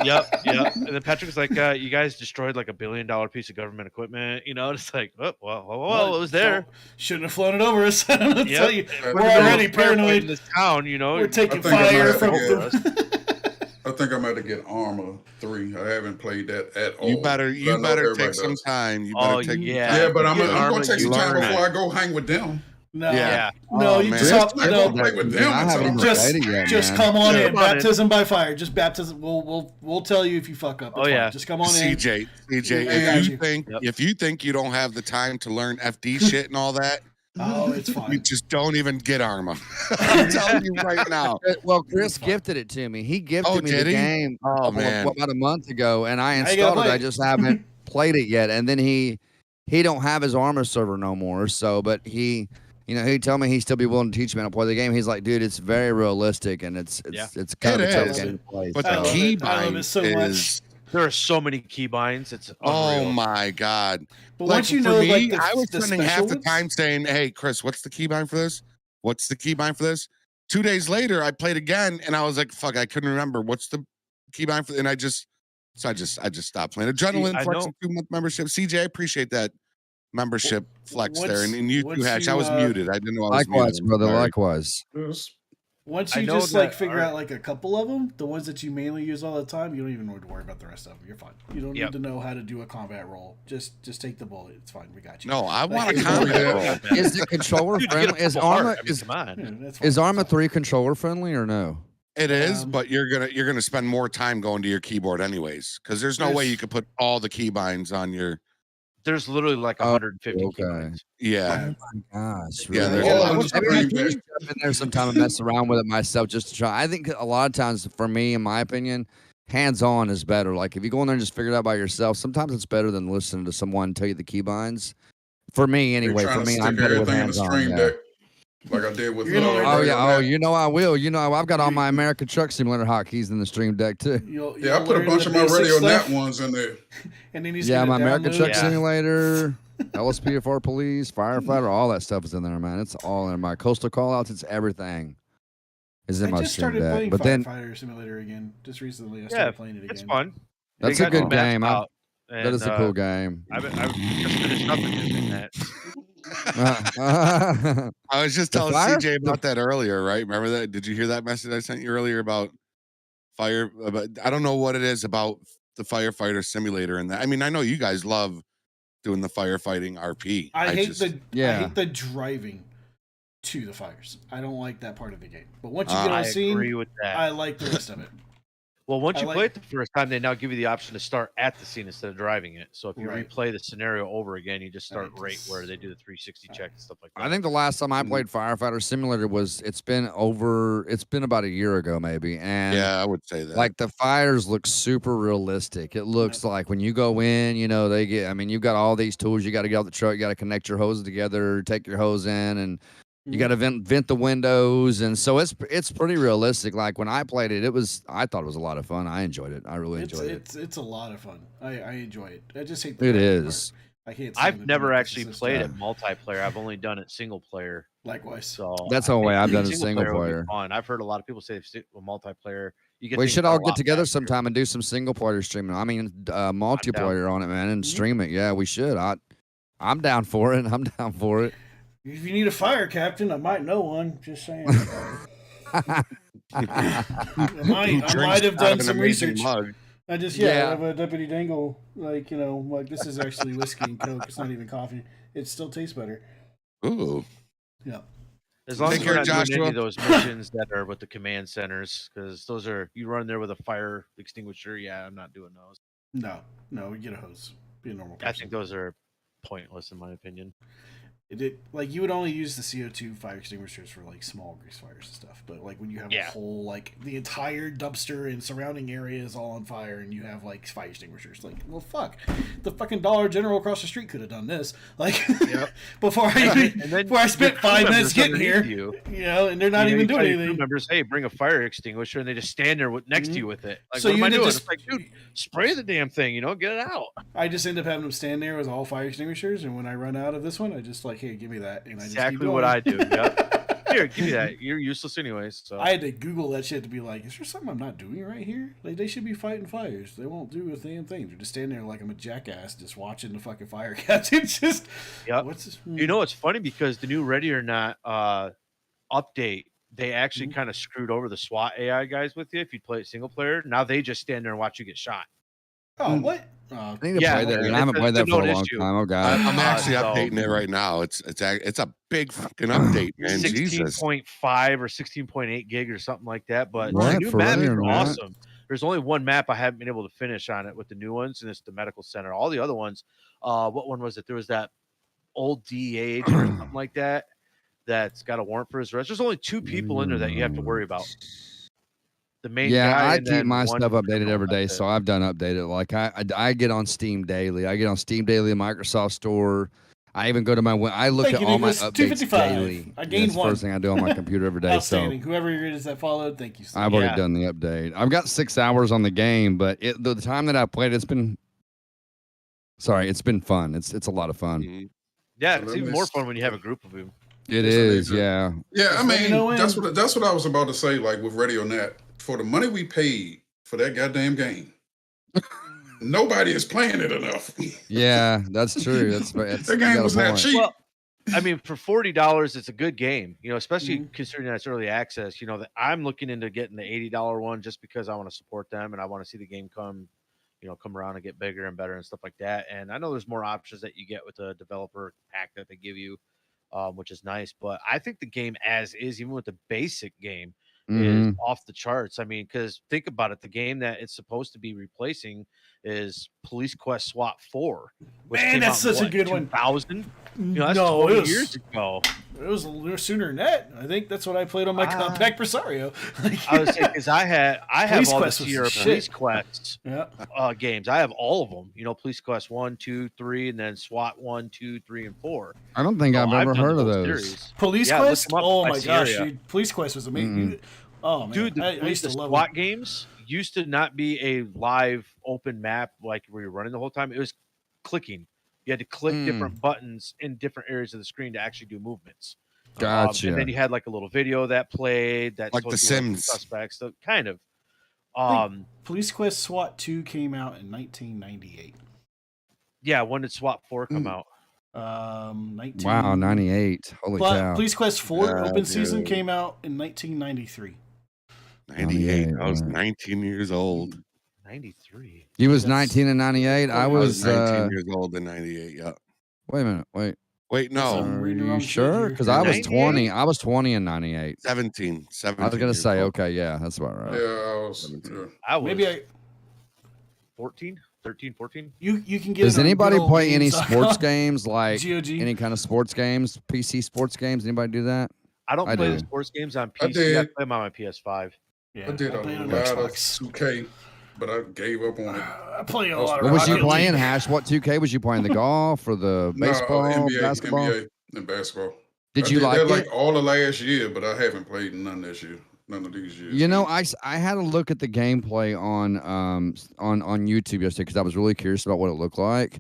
Yep. And then Patrick was like, "You guys destroyed like $1 billion piece of government equipment." You know, it's like, oh, well, it was there. Shouldn't have flown it over us. I don't know what to tell you. We're already paranoid in this town. You know, we're taking I think I fire might from. have I think I'm about to get Arma 3. I haven't played that at all. You better take some time. You better take yeah. But I'm Arma, gonna take some time learn before I go hang with them. No, Yeah. no, Oh, you man. just I'm not gonna play with them I haven't until even I'm played it yet, just man. come on Yeah, in. come on in. Baptism by fire. Just baptism. We'll tell you if you fuck up. It's fine. Yeah. Just come on in. CJ, I got if you. you think Yep. if you think you don't have the time to learn FD shit and all that, Oh, it's you fine. just don't even get Arma. I'm telling you right now. Well, Chris gifted it to me. He gifted me did the he? game Man. about a month ago, and I Now you gotta installed it. play I it. just haven't played it yet. And then he don't have his Arma server no more. So, but he told me he'd still be willing to teach me how to play the game. He's like, dude, it's very realistic, and it's kind It of a tough is. game to play. But I the love it. keybind I love it so much. is there are so many keybinds. It's oh unreal. my god. But Like, once you for know, me, like the, I was the spending half special the ones- time saying, "Hey, Chris, what's the keybind for this? What's the keybind for this?" 2 days later, I played again, and I was like, "Fuck, I couldn't remember what's the keybind for." And I just stopped playing. Adrenaline I Flex know. 2-month membership. CJ, I appreciate that membership flex once- there, and you once too, Hash. I you, was muted. I didn't know I was Likewise, muted. brother. Sorry. Likewise. Once I you know just like that figure our- out like a couple of them, the ones that you mainly use all the time, you don't even need to worry about the rest of them. You're fine. You don't Yep. need to know how to do a combat roll. Just take the bullet. It's fine. We got you. No, I want a Like- combat roll. Is the controller Dude, you get friendly? a Is full heart. Arma I mean, come on. Yeah, that's fine. is Arma 3 controller friendly or no? It is, Um, but you're gonna spend more time going to your keyboard anyways, because there's no way you could put all the keybinds on your. There's literally like Oh, 150 okay. keybinds. Yeah, Gosh, Yeah, really? there's a lot I of wish I screen could back. jump in there sometime and mess around with it myself just to try. I think a lot of times, for me, in my opinion, hands-on is better. Like if you go in there and just figure it out by yourself, sometimes it's better than listening to someone tell you the keybinds. For me, anyway. For me, I'm better with hands-on. Stream Yeah. deck, like I did with. You're gonna learn- Oh Ray yeah. on Oh, that. you know I will. You know I've got all my American Truck Simulator hotkeys in the Stream Deck too. You'll Yeah, I you'll put a learn bunch the of my basic radio stuff, net ones in there. and then he's Yeah, gonna my American download- Truck Yeah. Simulator, LSPFR Police, Firefighter, all that stuff is in there, man. It's all in my coastal callouts. It's everything. Is in I my just Stream started Deck. playing But then Firefighter Simulator again just recently. I Yeah, started playing it again. it's fun. That's They a got good new maps game. out, that is and, a cool game. I've just finished up again that. I was just The telling fire- CJ about that earlier, right? Remember that? Did you hear that message I sent you earlier about fire? About, I don't know what it is about the firefighter simulator and that. I mean, I know you guys love doing the firefighting RP. I hate just, Yeah. the driving to the fires. I don't like that part of the game. But once you Ah. get on I the scene, agree with that. I like the rest of it. Well, once I you like- play it the first time, they now give you the option to start at the scene instead of driving it. So if you Right. replay the scenario over again, you just start Right. right where they do the 360 check and stuff like that. I think the last time I played Firefighter Simulator it's been about a year ago maybe. And yeah, I would say that. like the fires look super realistic. It looks like when you go in, you've got all these tools. You got to get out the truck. You got to connect your hose together, take your hose in, and you got to vent the windows. And so it's pretty realistic. Like when I played it, I thought it was a lot of fun. I enjoyed it. I really enjoyed it. It's a lot of fun. I enjoy it. I just hate It driving is. part. I can't. stand I've the never doing actually this played stuff. it multiplayer. I've only done it single player. Likewise. So That's the I only way think I've done it single would be player. Fun. I've heard a lot of people say multiplayer. You get We things should done all a get lot together faster. sometime and do some single player streaming. I mean, multiplayer on it, man, and stream it. Yeah, we should. I'm down for it. I'm down for it. If you need a fire captain, I might know one. Just saying. I might have done some research. I just I Yeah. have a Deputy Dangle. Like this is actually whiskey and Coke. It's not even coffee. It still tastes better. Ooh. Yeah. As long Take as we're care, not doing any of Joshua. those missions that are with the command centers, because those are you run there with a fire extinguisher. Yeah, I'm not doing those. No, we get a hose. Be a normal person. I think those are pointless in my opinion. Like you would only use the CO2 fire extinguishers for like small grease fires and stuff, but like when you have a whole like the entire dumpster and surrounding area is all on fire and you have like fire extinguishers, like well fuck, the fucking Dollar General across the street could have done this like before I spent 5 minutes getting here, and they're not even doing anything. Members, hey, bring a fire extinguisher, and they just stand there next to you with it. Like, so what am I doing? It's like, dude, spray the damn thing, get it out. I just end up having them stand there with all fire extinguishers, and when I run out of this one, I just like, hey, give me that, and I just exactly what I do. Yep. Here, give me that. You're useless anyways. So I had to Google that shit to be like, is there something I'm not doing right here? Like they should be fighting fires. They won't do a damn thing. They're just standing there like I'm a jackass, just watching the fucking fire catch. It's just what's this? It's funny because the new Ready or Not update, they actually kind of screwed over the SWAT AI guys with you if you play it single player. Now they just stand there and watch you get shot. Oh, what? I need to play that. I haven't played that for a long time. Oh god, I'm actually updating it right now. It's a big fucking update, man. 16.5 or 16.8 gig or something like that. But what? the new map is awesome. There's only one map I haven't been able to finish on it with the new ones, and it's the medical center. All the other ones, what one was it? There was that old DEA agent or something like that that's got a warrant for his arrest. There's only 2 people in there that you have to worry about. The main guy, I keep my stuff updated every day, so I've done updated. Like I get on Steam daily. I get on Steam daily, the Microsoft Store. I even go to my. I look at all my updates daily. I gained That's the first thing I do on my computer every day. Outstanding. Whoever it is that followed, thank you. I've already done the update. I've got 6 hours on the game, but the time that I played, it's been fun. It's a lot of fun. Yeah, it's even more fun when you have a group of them. It is, yeah. Yeah, I mean, that's what I was about to say. Like with Radio Net, for the money we paid for that goddamn game, nobody is playing it enough. Yeah, that's true. That game was not cheap. Well, I mean, for $40, it's a good game. Especially considering that it's early access. That I'm looking into getting the $80 one just because I want to support them and I want to see the game come around and get bigger and better and stuff like that. And I know there's more options that you get with the developer pack that they give you. Which is nice, but I think the game as is, even with the basic game, is off the charts. I mean, because think about it, the game that it's supposed to be replacing is Police Quest SWAT 4. Man, that's such a good 2000? one. That's 20 years ago. It was a little sooner than that. I think that's what I played on my compact Presario. I was saying because I have all the Sierra Police Quest games. I have all of them. Police Quest 1, 2, 3, and then SWAT 1, 2, 3, and 4. I don't think I've ever heard of those. Series. Police Quest? Oh my gosh, dude! Police Quest was amazing. Oh man, dude, I used to love SWAT games used to not be a live open map like where you're running the whole time. It was clicking. You had to click different buttons in different areas of the screen to actually do movements. Gotcha. And then you had like a little video that played that like The Sims suspects. So kind of. Police Quest SWAT 2 came out in 1998. Yeah, when did SWAT 4 come out? 98. Holy cow. Police Quest 4 open season came out in 1993. 98. I was 19 years old. 93. He was 19 in 98. I was 19 years old in 98. Yeah. Wait a minute. Wait, no. Are you sure? Because I was 20. I was 20 in 98. 17. I was gonna say, okay, yeah, that's about right. Yeah, I was 14, 13, 14. You can get. Does anybody play any sports game? games, like GOG? Any kind of sports games, PC sports games? Anybody do that? I don't play the sports games on PC. I play them on my PS5. Yeah, I did a lot of 2K, but I gave up on it. I play a lot of. What was you playing, Hash? What 2K was you playing? The golf or the baseball, basketball? NBA and basketball. Did you like it? Like all of last year, but I haven't played none this year. None of these years. I had a look at the gameplay on YouTube yesterday because I was really curious about what it looked like,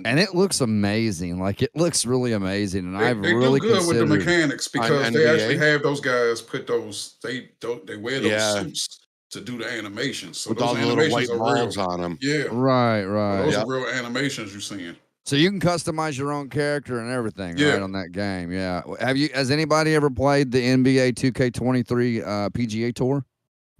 and it looks amazing. Like it looks really amazing, and I've really do good with the mechanics because they actually have those guys put those they wear those suits to do the animations. So with those all the little white balls on them. Yeah, right. Those are real animations you're seeing. So you can customize your own character and everything, right, on that game. Yeah. Has anybody ever played the NBA 2K23 PGA Tour?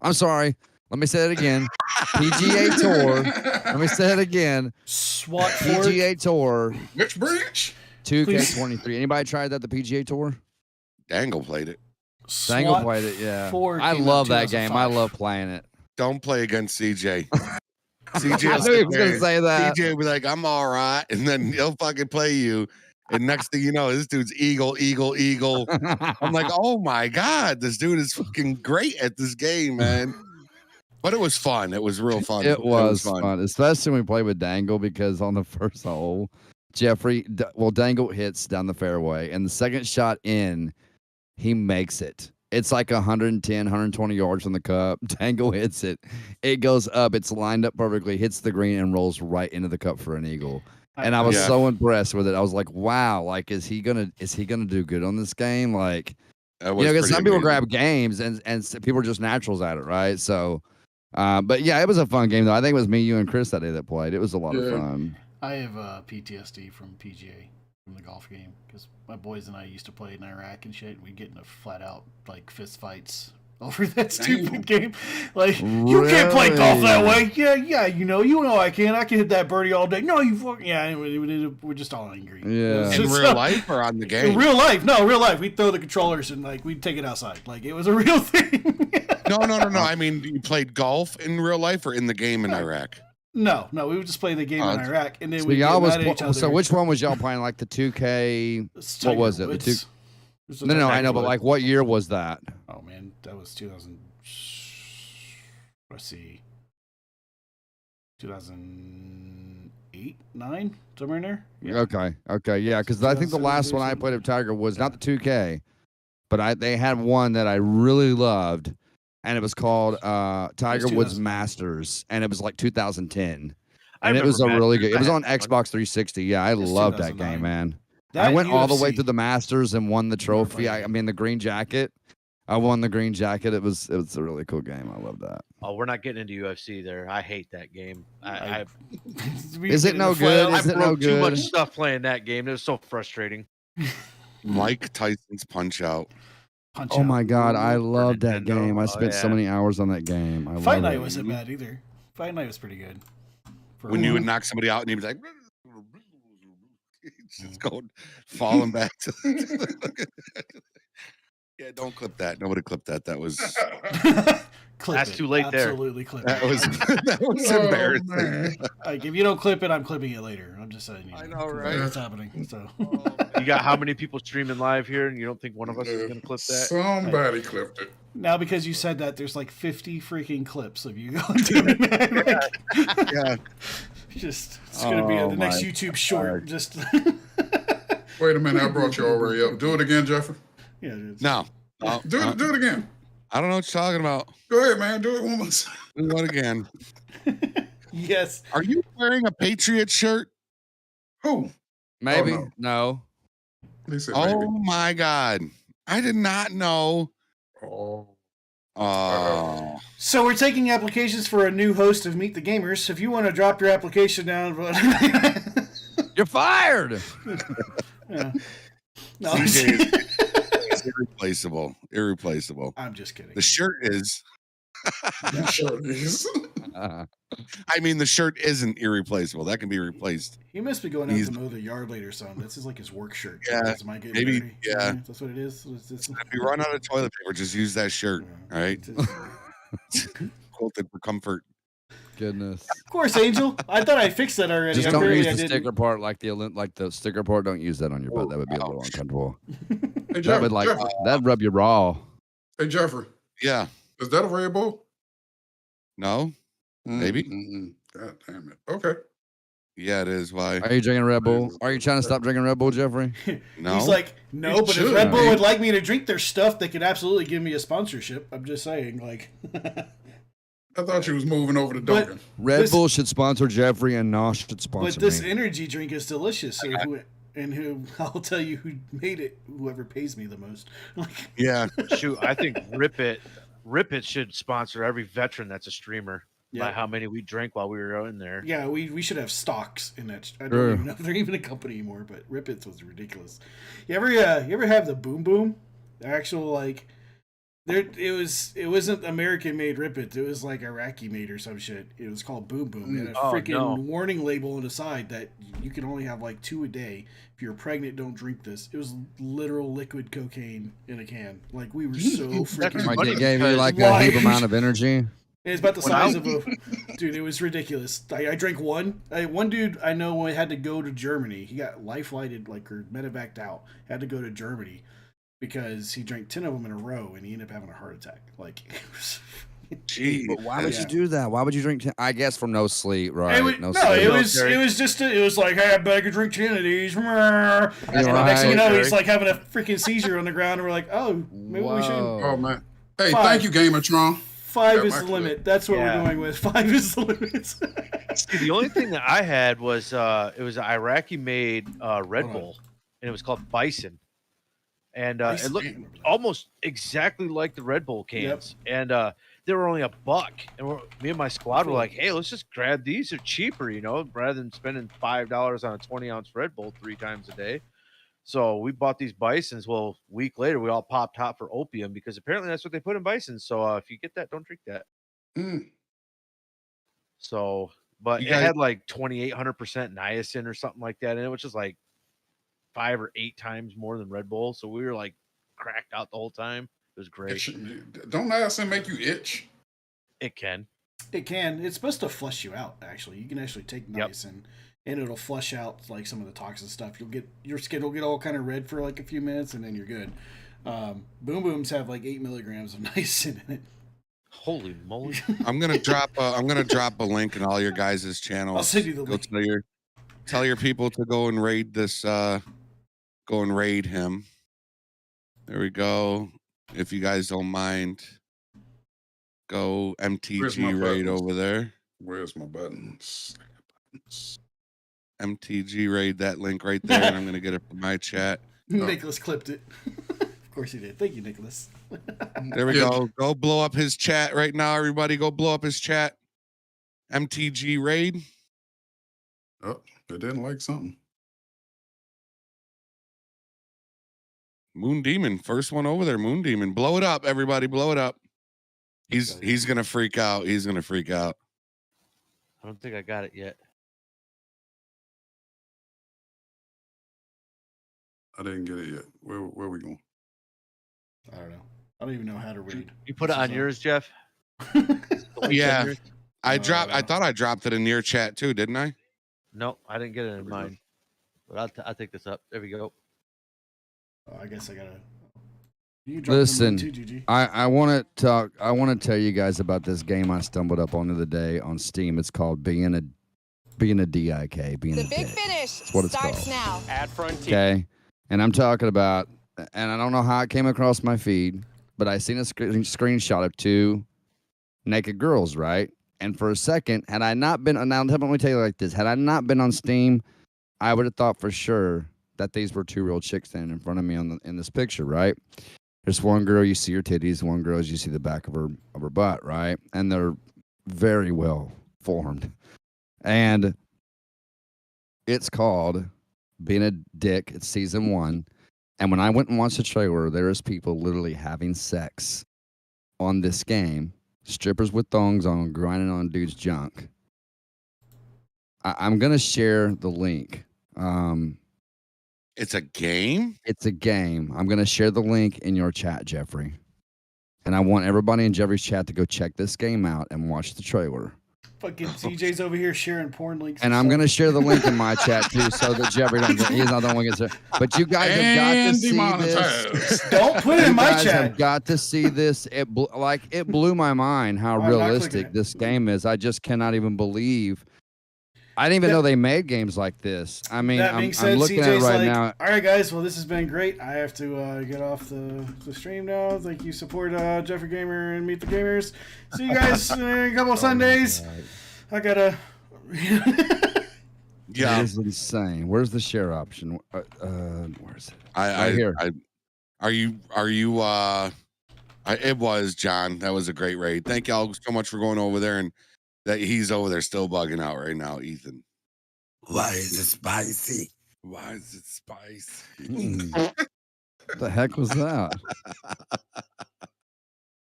I'm sorry. Let me say it again. PGA Tour. Let me say it again. SWAT PGA Tour. Which branch? 2K23. Anybody tried that, the PGA Tour? Dangle played it. Dangle played it, yeah. I love that game. I love playing it. Don't play against CJ. CJ I knew he was going to say that. CJ will be like, I'm all right. And then he'll fucking play you. And next thing you know, this dude's eagle. I'm like, oh my God, this dude is fucking great at this game, man. But it was fun. It was real fun. It was fun, especially when we played with Dangle, because on the first hole, Dangle hits down the fairway, and the second shot in, he makes it. It's like 110, 120 yards from the cup. Dangle hits it. It goes up. It's lined up perfectly, hits the green, and rolls right into the cup for an eagle. And I was so impressed with it. I was like, wow, like, is he gonna do good on this game? Like, because some people grab games and people are just naturals at it, right? So, but yeah, it was a fun game though. I think it was me, you, and Chris that day that played. It was a lot of fun. I have PTSD from PGA, from the golf game, because my boys and I used to play in Iraq and shit. And we'd get into flat out like fist fights over that stupid game. Like, you can't play golf that way. Yeah, you know I can. I can hit that birdie all day. No, you fucking we're just all angry. Yeah, in real life or on the game? In real life, no, real life. We'd throw the controllers and like we'd take it outside. Like it was a real thing. No. I mean, you played golf in real life or in the game in Iraq? No, we would just play the game in Iraq, and then so we y'all get mad at each other. So which one was y'all playing? Like the 2K? What was it? No, I know, but like what year was that? Oh man, that was 2000. Let's see, 2008, 9, somewhere in there. Yeah. Okay, yeah, because I think the last one I played of Tiger was not the 2K, but they had one that I really loved, and it was called Tiger Woods Masters, and it was like 2010, and it was a really good. It was on Xbox 360. Yeah, I loved that game, man. I went all the way through the Masters and won the trophy. I mean, the green jacket. I won the green jacket. It was a really cool game. I love that. Oh, we're not getting into UFC there. I hate that game. Is it no good? Is it no good? Too much stuff playing that game. It was so frustrating. Mike Tyson's Punch Out. Oh my God, I loved that game. I spent so many hours on that game. Fight Night wasn't bad either. Fight Night was pretty good. When you would knock somebody out and he'd be like, just going falling back to. Yeah, don't clip that. Nobody clipped that. That was. That's too late there. Absolutely clip that. That was embarrassing. Like, if you don't clip it, I'm clipping it later. I'm just saying. I know, right? That's happening. So. You got how many people streaming live here, and you don't think one of us is going to clip that? Somebody clipped it. Now, because you said that, there's like 50 freaking clips of you going to it, man. Like, yeah. Just, it's going to be the next YouTube short. Just. Wait a minute. I brought you already up. Do it again, Jeffrey. Yeah, no. Do it again. I don't know what you're talking about. Go ahead, man. Do it one more time. Do it again. Yes. Are you wearing a Patriot shirt? Who? Maybe. No. Oh my God. I did not know. So we're taking applications for a new host of Meet the Gamers. If you want to drop your application down, you're fired. Yeah. No, it's irreplaceable. I'm just kidding. The shirt is. The shirt is. I mean, the shirt isn't irreplaceable. That can be replaced. He must be going out to mow the yard later, son. This is like his work shirt. Yeah, maybe. Dirty. Yeah, that's what it is. If you run out of toilet paper, just use that shirt. All right. Quilted for comfort. Goodness. Of course, Angel. I thought I fixed that already. Just don't use the sticker part like the sticker part. Don't use that on your butt. That would be a little uncomfortable. Hey, that would that'd rub you raw. Hey, Jeffrey. Yeah. Is that a Red Bull? No. Maybe. God damn it. Okay. Yeah, it is. Why? Are you drinking Red Bull? Are you trying to stop drinking Red Bull, Jeffrey? No. He's like, no, but if Red Bull would like me to drink their stuff, they could absolutely give me a sponsorship. I'm just saying, like. I thought you was moving over to Dunkin'. Red Bull should sponsor Jeffrey, and Nosh should sponsor But this me. energy drink is delicious. Who I'll tell you who made it. Whoever pays me the most. Yeah. Shoot, I think Rip It should sponsor every veteran that's a streamer. Yeah. By how many we drank while we were in there. Yeah, we should have stocks in that. I don't even know if they're even a company anymore, but Rip It was ridiculous. You ever have the Boom Boom? The actual like. It wasn't American made Rip It. It was like Iraqi made or some shit. It was called Boom Boom. It had a freaking warning label on the side that you can only have like 2 a day. If you're pregnant, don't drink this. It was literal liquid cocaine in a can. Like we were so freaking. It gave you like a heap amount of energy. It's about the size of a dude. It was ridiculous. I drank one. One dude I know had to go to Germany. He got life-flighted, like, or medevaced out. Had to go to Germany because he drank 10 of them in a row, and he ended up having a heart attack. Like, Gee, but why would you do that? Why would you drink 10? I guess from no sleep, right? It was like, hey, I bet I could drink 10 of these. And next thing you know, he's like having a freaking seizure on the ground. And we're like, oh, maybe we should. Oh man, hey, thank you, Gamertron. 5 is the limit. That's what we're going with. 5 is the limit. See, the only thing that I had was it was an Iraqi-made Red Bull, and it was called Bison. And it looked almost exactly like the Red Bull cans. Yep. And they were only $1. And me and my squad were like, hey, let's just grab these. They're cheaper, you know, rather than spending $5 on a 20-ounce Red Bull 3 times a day. So we bought these Bisons. Well, a week later, we all popped hot for opium because apparently that's what they put in Bisons. So if you get that, don't drink that. So, but it had like 2,800% niacin or something like that. And it was just like 5 or 8 times more than Red Bull. So we were like cracked out the whole time. It was great. Don't niacin make you itch? It can. It can. It's supposed to flush you out, actually. You can actually take niacin. And it'll flush out like some of the toxin stuff. You'll get your skin will get all kind of red for like a few minutes, and then you're good. Boom Booms have like 8 milligrams of niacin in it. Holy moly! I'm gonna drop a link in all your guys' channels. I'll send you the link. Tell your people to go and raid this. Go and raid him. There we go. If you guys don't mind, go MTG raid over there. Where's my buttons? MTG raid that link right there, and I'm gonna get it from my chat. Nicholas clipped it. Of course he did. Thank you, Nicholas. There we go. Go blow up his chat right now, everybody. Go blow up his chat. MTG raid. Oh, they didn't like something. Moon Demon, first one over there. Moon Demon, blow it up, everybody. Blow it up. He's gonna freak out. He's gonna freak out. I don't think I got it yet. I didn't get it yet. Where are we going? I don't know. I don't even know how to read. You put it on yours, Jeff? Yeah. I thought I dropped it in your chat too, didn't I? No, I didn't get it in mine. But I'll take this up. There we go. I guess I gotta. Listen, I want to talk. I want to tell you guys about this game I stumbled up on the other day on Steam. It's called Being a DIK. Being the a big dick. finish That's what it's starts called. now. At Frontier. Okay, and I'm talking about, and I don't know how it came across my feed, but I seen a screenshot of 2 naked girls, right? And for a second, had I not been, now let me tell you like this: had I not been on Steam, I would have thought for sure that these were 2 real chicks standing in front of me in this picture, right? There's one girl, you see her titties, one girl, you see the back of her butt, right? And they're very well formed. And it's called Being a Dick. It's season 1. And when I went and watched the trailer, there is people literally having sex on this game. Strippers with thongs on, grinding on dude's junk. I'm going to share the link. It's a game? It's a game. I'm going to share the link in your chat, Jeffrey. And I want everybody in Jeffrey's chat to go check this game out and watch the trailer. Fucking CJ's over here sharing porn links. And I'm going to share the link in my chat, too, so that Jeffrey don't get, he's not the one who gets it. But you guys have got to see this. Don't put it in my chat. You guys have got to see this. It blew my mind how realistic this game is. I just cannot even believe. I didn't even know they made games like this. I mean, I'm looking at it right now. All right, guys. Well, this has been great. I have to get off the stream now. Thank you. Support Jeffrey Gamer and Meet the Gamers. See you guys in a couple of Sundays. I gotta. Yeah, it is insane. Where's the share option? Where's it? Right here. It was John. That was a great raid. Thank y'all so much for going over there, and that he's over there still bugging out right now, Ethan. Why is it spicy? Why is it spicy? What the heck was that?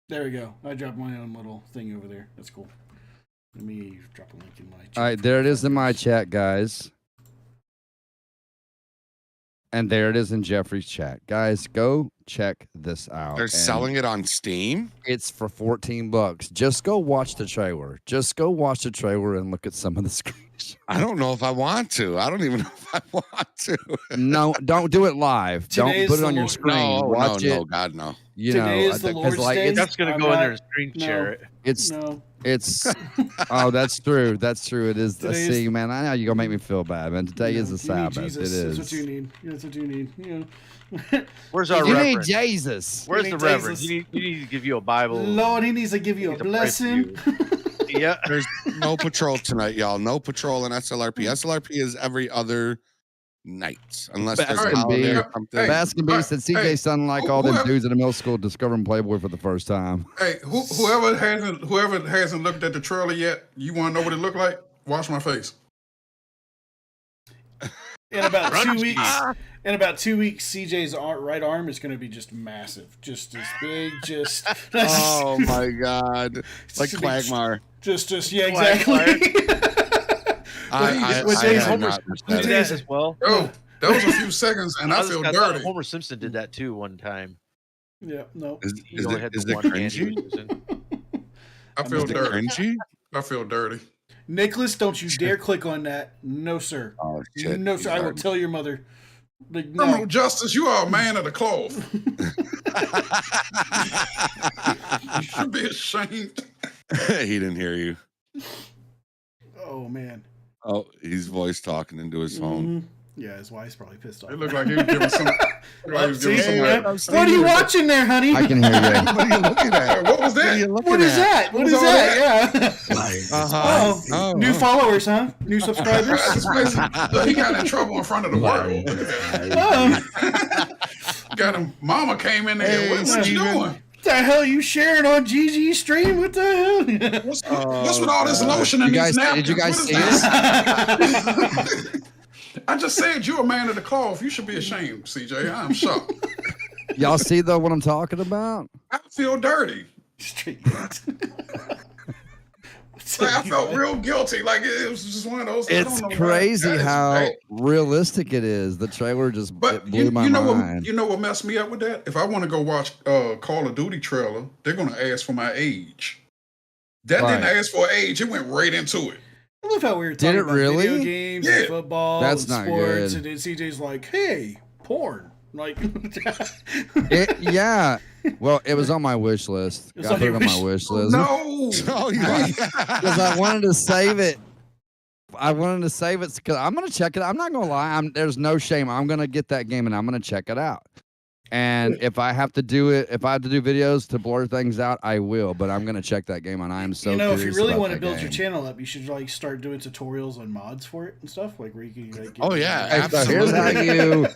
There we go. I dropped my own little thing over there. That's cool. Let me drop a link in my chat. All right, there it is in my chat, guys. And there it is in Jeffrey's chat. Guys, go check this out. They're selling it on Steam? It's for $14. Just go watch the trailer. Just go watch the trailer and look at some of the screens. I don't know if I want to. I don't even know if I want to. No, don't do it live. Don't put it on your screen. No, watch it. no, God, no. You Today know, is the because Lord's Day. That's gonna I'm go in not- there and screen share it. It's oh, that's true. That's true. It is. Today See, is- man, I know you're gonna make me feel bad, man. Today is the You need Sabbath. Jesus. It That's is. what you need. That's what you need. You know. Where's our You need reverend? Jesus. Where's You the need reverend? Jesus. You need to give you a Bible. Lord, he needs to give you a Need to pray for blessing. Yeah. There's no patrol tonight, y'all. No patrol in SLRP. SLRP is every other night, unless there's a Baskin holiday B. or something. Baskin B said CJ sounded like all them dudes in the middle school discovering Playboy for the first time. Hey, whoever hasn't looked at the trailer yet, you want to know what it looked like? Watch my face. In about 2 weeks, CJ's right arm is going to be just massive, just as big, just. Oh my God! Like It's gonna be Quagmire. Just yeah, exactly. I have not looked at it. as well. Oh, that was a few seconds, and I feel dirty. Homer Simpson did that too one time. Yeah, no. Is He only had the it one hand he cringy? was using. I feel Is it dirty. cringy? I feel dirty. Nicholas, don't you dare click on that. No, sir. Oh shit! No, sir. I will tell your mother. Like, Criminal no. justice, you are a man of the cloth. You should be ashamed. He didn't hear you. Oh man. Oh, he's voice talking into his phone. Mhm. Yeah, his wife's probably pissed off. It looked like he was giving some. What are you watching there, honey? I can hear you. What are you looking at? What was that? What is that? What is all that? Yeah. Uh-huh. Oh, new followers, huh? New subscribers. He got in trouble in front of the world. Got him. Mama came in there. What you doing? What the hell are you sharing on GG stream? What the hell? What's with all this lotion and these napkins? Did you guys What see is this? that? I just said you're a man of the cloth. You should be ashamed, CJ. I'm shocked. Y'all see though what I'm talking about? I feel dirty. I felt real guilty. Like it was just one of those. I It's don't know crazy why. how Hey, realistic it is. The trailer just But it blew my you know mind. what? You know what messed me up with that? If I want to go watch Call of Duty trailer, they're gonna ask for my age. That Right. didn't ask for age. It went right into it. I love how we were Did talking it about really? video games Yeah. and football That's and not sports, good. and then CJ's like, "Hey, porn." Like, Yeah. Well, it was on my wish list. It was I on put it your on my wish- wish list. No. Oh, Because I wanted to save it. I wanted to save it because I'm gonna check it. I'm not gonna lie. There's no shame. I'm gonna get that game and I'm gonna check it out. And if I have to do it, if I have to do videos to blur things out, I will. But I'm gonna check that game, and I am so. you know, if you curious really about want to that build your game. channel up, you should like start doing tutorials on mods for it and stuff, like where you can like. Oh, yeah, Hey, so here's how you.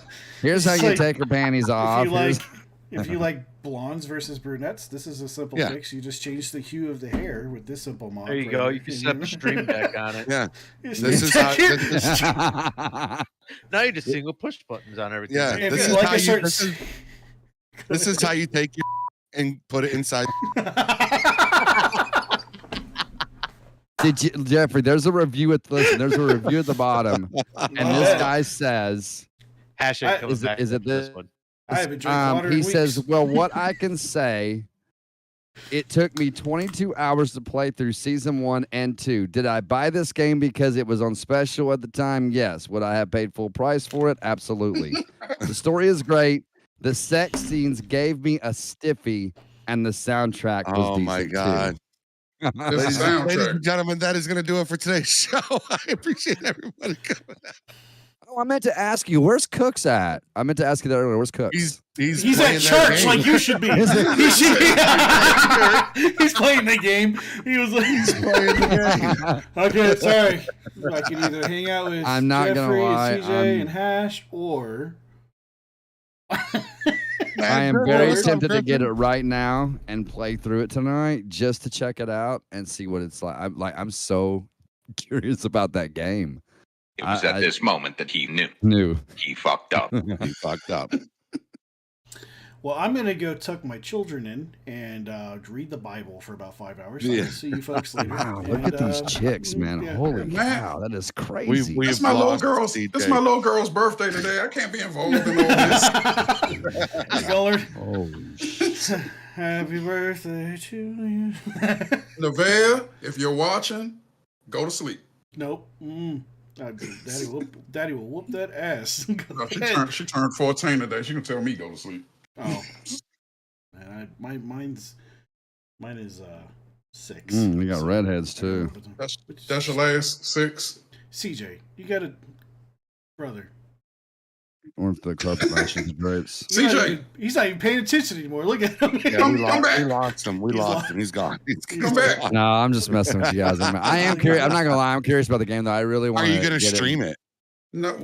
Here's how It's you like, take your panties off. If you Here's- like, if you like blondes versus brunettes, this is a simple Yeah. fix. You just change the hue of the hair with this simple mod. There you go. You can set up a stream deck on it. Yeah. Just This is how. check This is, Now you just single push buttons on everything. yeah. If This you is like how a you. certain- This is how you take your and put it inside. Did you, Jeffrey? There's a review at listen. There's a review at the bottom, and this Yeah. guy says, Hashtag coming Is it- back is it to this this- one. I haven't drank water he in says, weeks. "Well, what I can say, it took me 22 hours to play through season 1 and 2. Did I buy this game because it was on special at the time? Yes. Would I have paid full price for it? Absolutely. The story is great. The sex scenes gave me a stiffy, and the soundtrack was Oh my decent, God. too. Ladies soundtrack. and gentlemen, that is going to do it for today's show. I appreciate everybody coming out. Oh, I meant to ask you, where's Cooks at? I meant to ask you that earlier. Where's Cooks? He's He's playing at that church game. like you should be. Is it? He should be. He's playing the game. He was like, playing the game. okay, sorry. I can either hang out with I'm not gonna Jeffrey lie, and CJ and Hash, or I am very tempted to get it right now and play through it tonight just to check it out and see what it's like. I'm so curious about that game. It was at this moment that he knew Knew. he fucked up. He fucked up. Well, I'm gonna go tuck my children in and read the Bible for about 5 hours. Yeah. I'll see you folks later. Wow, look at these chicks, man. yeah. Holy Man. cow, that is crazy. We've It's my little lost girl's. CJ. It's my little girl's birthday today. I can't be involved in all this. Colored. Holy shit. Happy birthday to you. Nevaeh, if you're watching, go to sleep. Nope. Daddy will whoop that ass. No, she turned 14 today. She can tell me go to sleep. Oh, man, mine is 6. We got redheads too. That's your last 6. CJ, you got a brother. Or if the carpet matches the drapes. CJ, he's not even paying attention anymore. Look at him. Yeah, Come we lost him. We lost him. He's gone. Come back. No, I'm just messing with you guys. I am curious. I'm not gonna lie. I'm curious about the game though. I really want. Are you gonna stream it? No,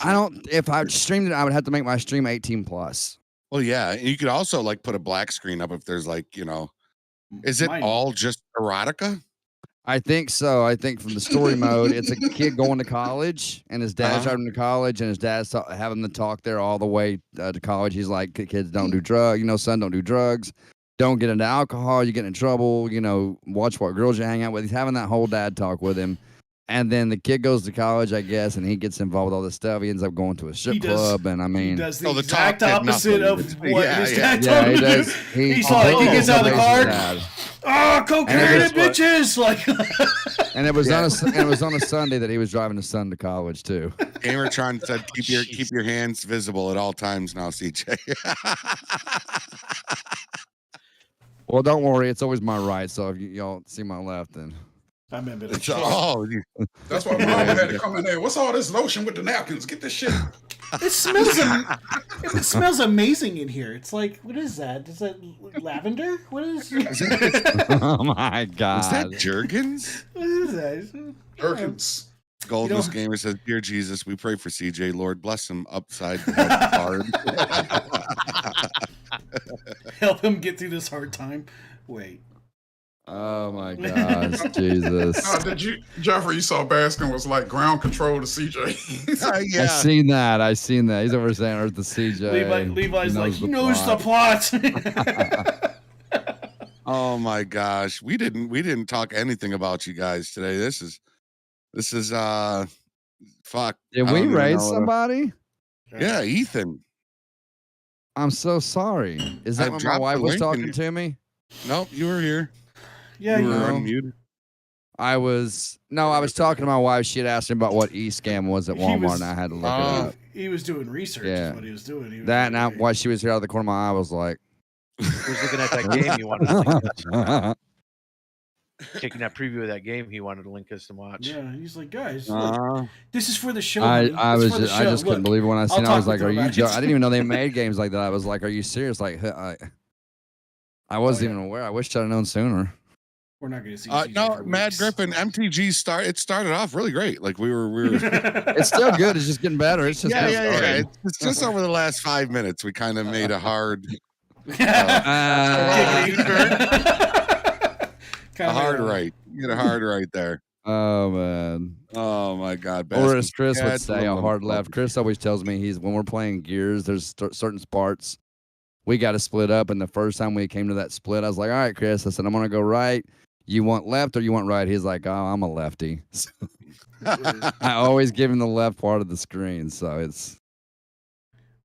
I don't. If I streamed it, I would have to make my stream 18 plus. Well, yeah. You could also like put a black screen up if there's like, is it all just erotica? I think so. I think from the story mode, it's a kid going to college, and his dad's driving to college, and his dad's having the talk there all the way to college. He's like, kids don't do drugs, son, don't do drugs, don't get into alcohol, you get in trouble, watch what girls you hang out with. He's having that whole dad talk with him. And then the kid goes to college, I guess, and he gets involved with all this stuff. He ends up going to a strip club, and I mean, he does the exact opposite of what his dad yeah, told he him to do. does. He's like, he gets out of the car. Oh, cocaine and bitches! Like, and it was on a Sunday that he was driving his son to college too. Gamertron said, "Keep your hands visible at all times now, CJ." Well, don't worry, it's always my right. So if y'all see my left, then I remember That's why Mama had to come in there. What's all this lotion with the napkins? Get this shit. It smells amazing in here. It's like, what is that? Is that lavender? What is Oh my god. Is that Jergens? What is that? Jergens. Goldness Gamer says, "Dear Jesus, we pray for CJ. Lord, bless him upside hard. Help him get through this hard time. Wait. Oh my gosh, Jesus. Jeffrey, you saw Baskin was like ground control to CJ. Yeah. I seen that. He's over saying Earth to CJ. Levi's like, he knows the plot. Oh my gosh. We didn't talk anything about you guys today. This is fuck. Did we raid somebody? Yeah, Ethan. I'm so sorry. Is that when my wife was talking to me? Nope, you were here. Yeah, you were unmuted. I was talking to my wife. She had asked me about what e-scam was at Walmart, and I had to look it up. He was doing research. Yeah. Is what he was doing. He was while she was here out of the corner of my eye, I was like, He was looking at that game. He wanted to link us. Taking that preview of that game, he wanted to link us to watch. Yeah, he's like, guys, look, this is for the show. I It's for the show. just couldn't believe it when I seen it. I was like, are you joking? I didn't even know they made games like that. I was like, are you serious? Like, I wasn't even aware. I wish I'd have known sooner. We're not going to see. No, Mad Griffin, MTG started off really great. Like we were. It's still good. It's just getting better. It's just yeah. It's just over the last 5 minutes we kind of made a hard. A hard right. You get a hard right there. Oh man. Oh my God. Or as Chris would say, a hard left. Chris always tells me when we're playing Gears, there's certain parts we got to split up. And the first time we came to that split, I was like, all right, Chris. I said, I'm gonna go right. You want left or you want right? He's like, oh, I'm a lefty. I always give him the left part of the screen, so it's.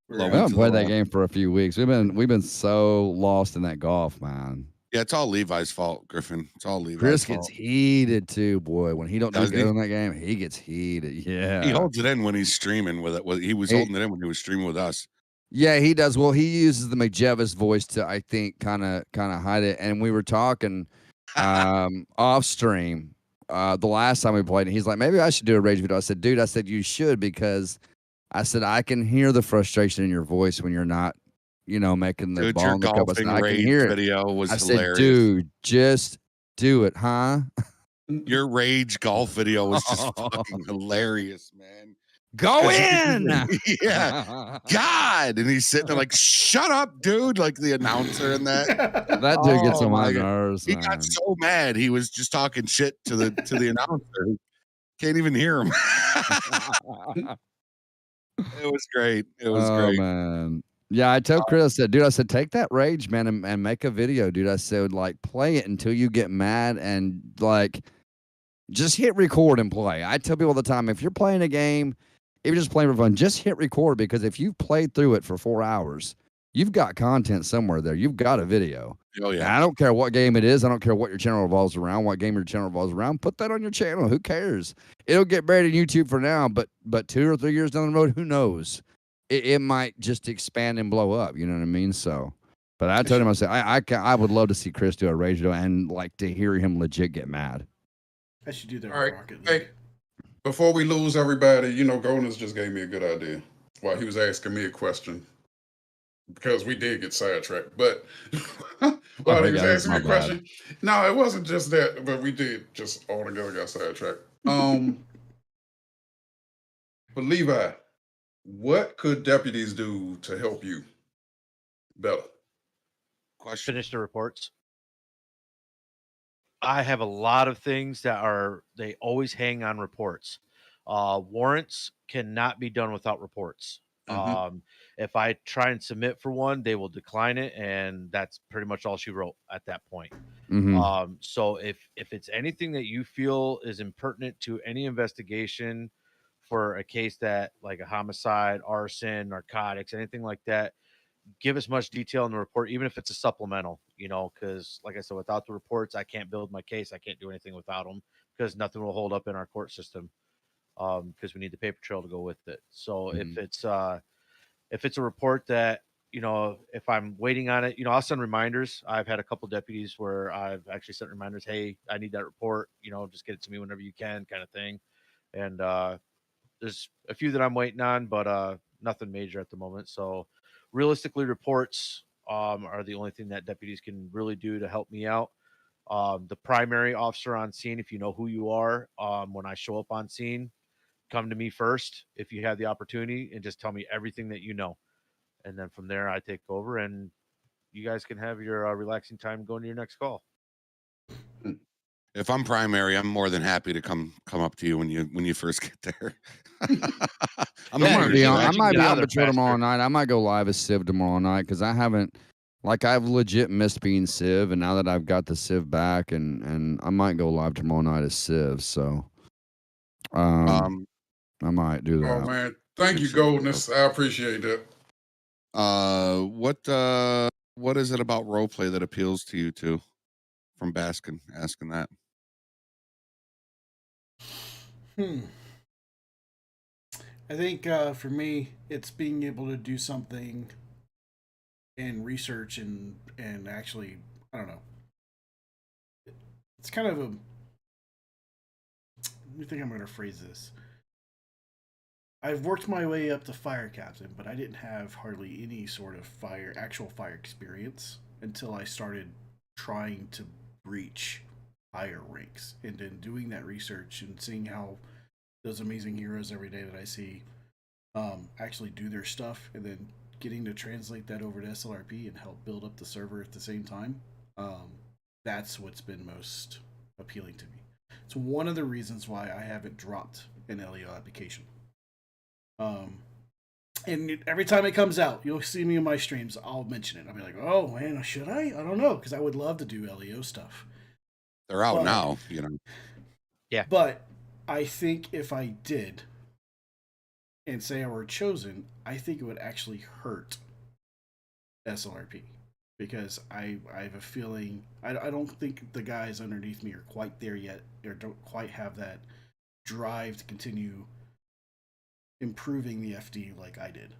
We haven't played that game for a few weeks. We've been so lost in that golf, man. Yeah, it's all Levi's fault, Griffin. It's all Levi's Chris fault. gets heated too, boy. When he don't do good in that game, he gets heated. Yeah, he holds it in when he's streaming with it. He was holding it in when he was streaming with us. Yeah, he does. Well, he uses the McJevis voice to, I think, kind of hide it. And we were talking off stream the last time we played, and he's like, maybe I should do a rage video. I said, dude, you should, because I said I can hear the frustration in your voice when you're not, making the ball in the cup. I said, I can hear it. Video was I hilarious. said, dude, just do it, huh? Your rage golf video was just fucking hilarious, man. Go in! Yeah. God. And he's sitting there like, shut up, dude. Like the announcer and that. That dude gets on my nerves. He got so mad. He was just talking shit to the announcer. Can't even hear him. It was great. It was great. Man. Yeah, I told Chris, I said, dude, I said, take that rage, man, and make a video, dude. I said, like, play it until you get mad and, like, just hit record and play. I tell people all the time, if you're playing a game, if you're just playing for fun, just hit record, because if you've played through it for 4 hours, you've got content somewhere there. You've got a video. Oh, And yeah. I don't care what game it is. I don't care what your channel revolves around, what game your channel revolves around. Put that on your channel. Who cares? It'll get buried in YouTube for now, but 2 or 3 years down the road, who knows? It might just expand and blow up. You know what I mean? So, but I told him, I said, I would love to see Chris do a rage video and like to hear him legit get mad. I should do that All with right. Rocket League. Hey, before we lose everybody, you know, Golden's just gave me a good idea while he was asking me a question, because we did get sidetracked. But while he was asking me a question, no, it wasn't just that, but we did just all together got sidetracked. But Levi, what could deputies do to help you better? Question. Finish the reports. I have a lot of things that they always hang on reports. Warrants cannot be done without reports. If I try and submit for one, they will decline it, and that's pretty much all she wrote at that point. So if it's anything that you feel is impertinent to any investigation for a case that, like a homicide, arson, narcotics, anything like that, give as much detail in the report, even if it's a supplemental, you know, because like I said, without the reports, I can't build my case. I can't do anything without them, because nothing will hold up in our court system, because we need the paper trail to go with it. So if it's a report that, you know, if I'm waiting on it, you know, I'll send reminders. I've had a couple deputies where I've actually sent reminders, hey, I need that report, you know, just get it to me whenever you can, kind of thing. And there's a few that I'm waiting on, but nothing major at the moment. So realistically, reports are the only thing that deputies can really do to help me out. The primary officer on scene, if you know who you are, when I show up on scene, come to me first if you have the opportunity, and just tell me everything that you know. And then from there, I take over, and you guys can have your relaxing time going to your next call. If I'm primary, I'm more than happy to come up to you when you first get there. I might be on patrol tomorrow night. I might go live as Civ tomorrow night, because I haven't, like, I've legit missed being Civ, and now that I've got the Civ back, and I might go live tomorrow night as Civ. So, I might do that. Oh man, thank you, Goldness. I appreciate that. What is it about role play that appeals to you two? From Baskin asking that. I think for me, it's being able to do something and research and actually, I don't know. It's kind of a. Let me think. I'm going to phrase this. I've worked my way up to fire captain, but I didn't have hardly any sort of actual fire experience until I started trying to reach higher ranks, and then doing that research and seeing how those amazing heroes every day that I see actually do their stuff, and then getting to translate that over to SLRP and help build up the server at the same time. That's what's been most appealing to me. It's one of the reasons why I haven't dropped an LEO application. And every time it comes out, you'll see me in my streams, I'll mention it. I'll be like, oh man, should I? I don't know, because I would love to do LEO stuff. They're out now, you know. Yeah. But I think if I did, and say I were chosen, I think it would actually hurt SLRP. Because I have a feeling, I don't think the guys underneath me are quite there yet, or don't quite have that drive to continue improving the FD like I did.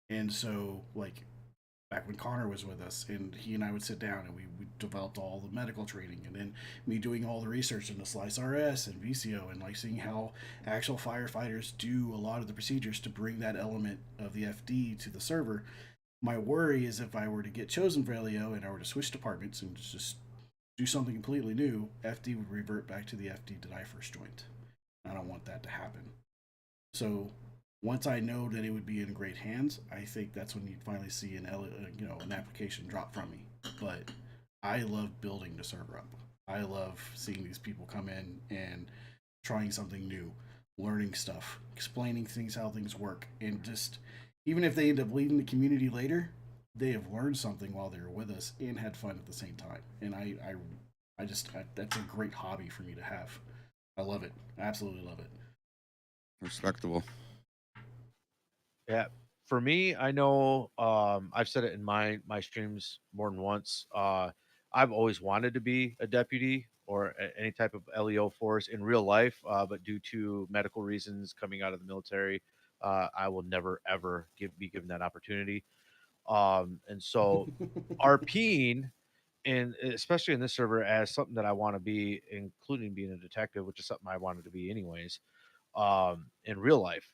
And so, like, back when Connor was with us, and he and I would sit down and we developed all the medical training, and then me doing all the research into Slice RS and VCO, and like seeing how actual firefighters do a lot of the procedures to bring that element of the FD to the server. My worry is if I were to get chosen for LEO and I were to switch departments and just do something completely new, FD would revert back to the FD that I first joined. I don't want that to happen. So once I know that it would be in great hands, I think that's when you'd finally see an application drop from me. But I love building the server up. I love seeing these people come in and trying something new, learning stuff, explaining things, how things work, and just even if they end up leaving the community later, they have learned something while they were with us and had fun at the same time. And that's a great hobby for me to have. I love it. I absolutely love it. Respectable. Yeah. For me, I know I've said it in my streams more than once. I've always wanted to be a deputy or any type of LEO force in real life, but due to medical reasons coming out of the military, I will never ever be given that opportunity. And so RPing, and especially in this server, as something that I want to be, including being a detective, which is something I wanted to be anyways. In real life,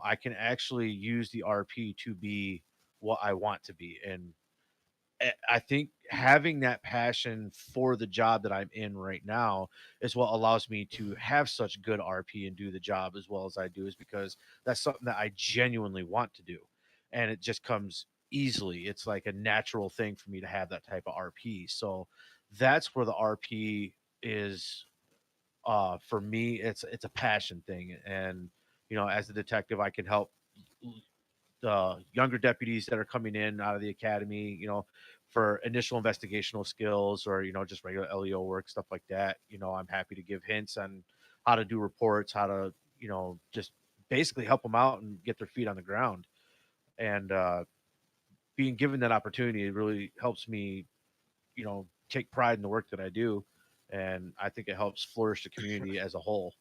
I can actually use the RP to be what I want to be. And I think having that passion for the job that I'm in right now is what allows me to have such good RP and do the job as well as I do, is because that's something that I genuinely want to do. And it just comes easily. It's like a natural thing for me to have that type of RP. So that's where the RP is. For me, it's a passion thing. And as a detective, I can help the younger deputies that are coming in out of the academy, for initial investigational skills, or just regular LEO work, stuff like that. I'm happy to give hints on how to do reports, how to just basically help them out and get their feet on the ground. And being given that opportunity, it really helps me take pride in the work that I do, and I think it helps flourish the community as a whole.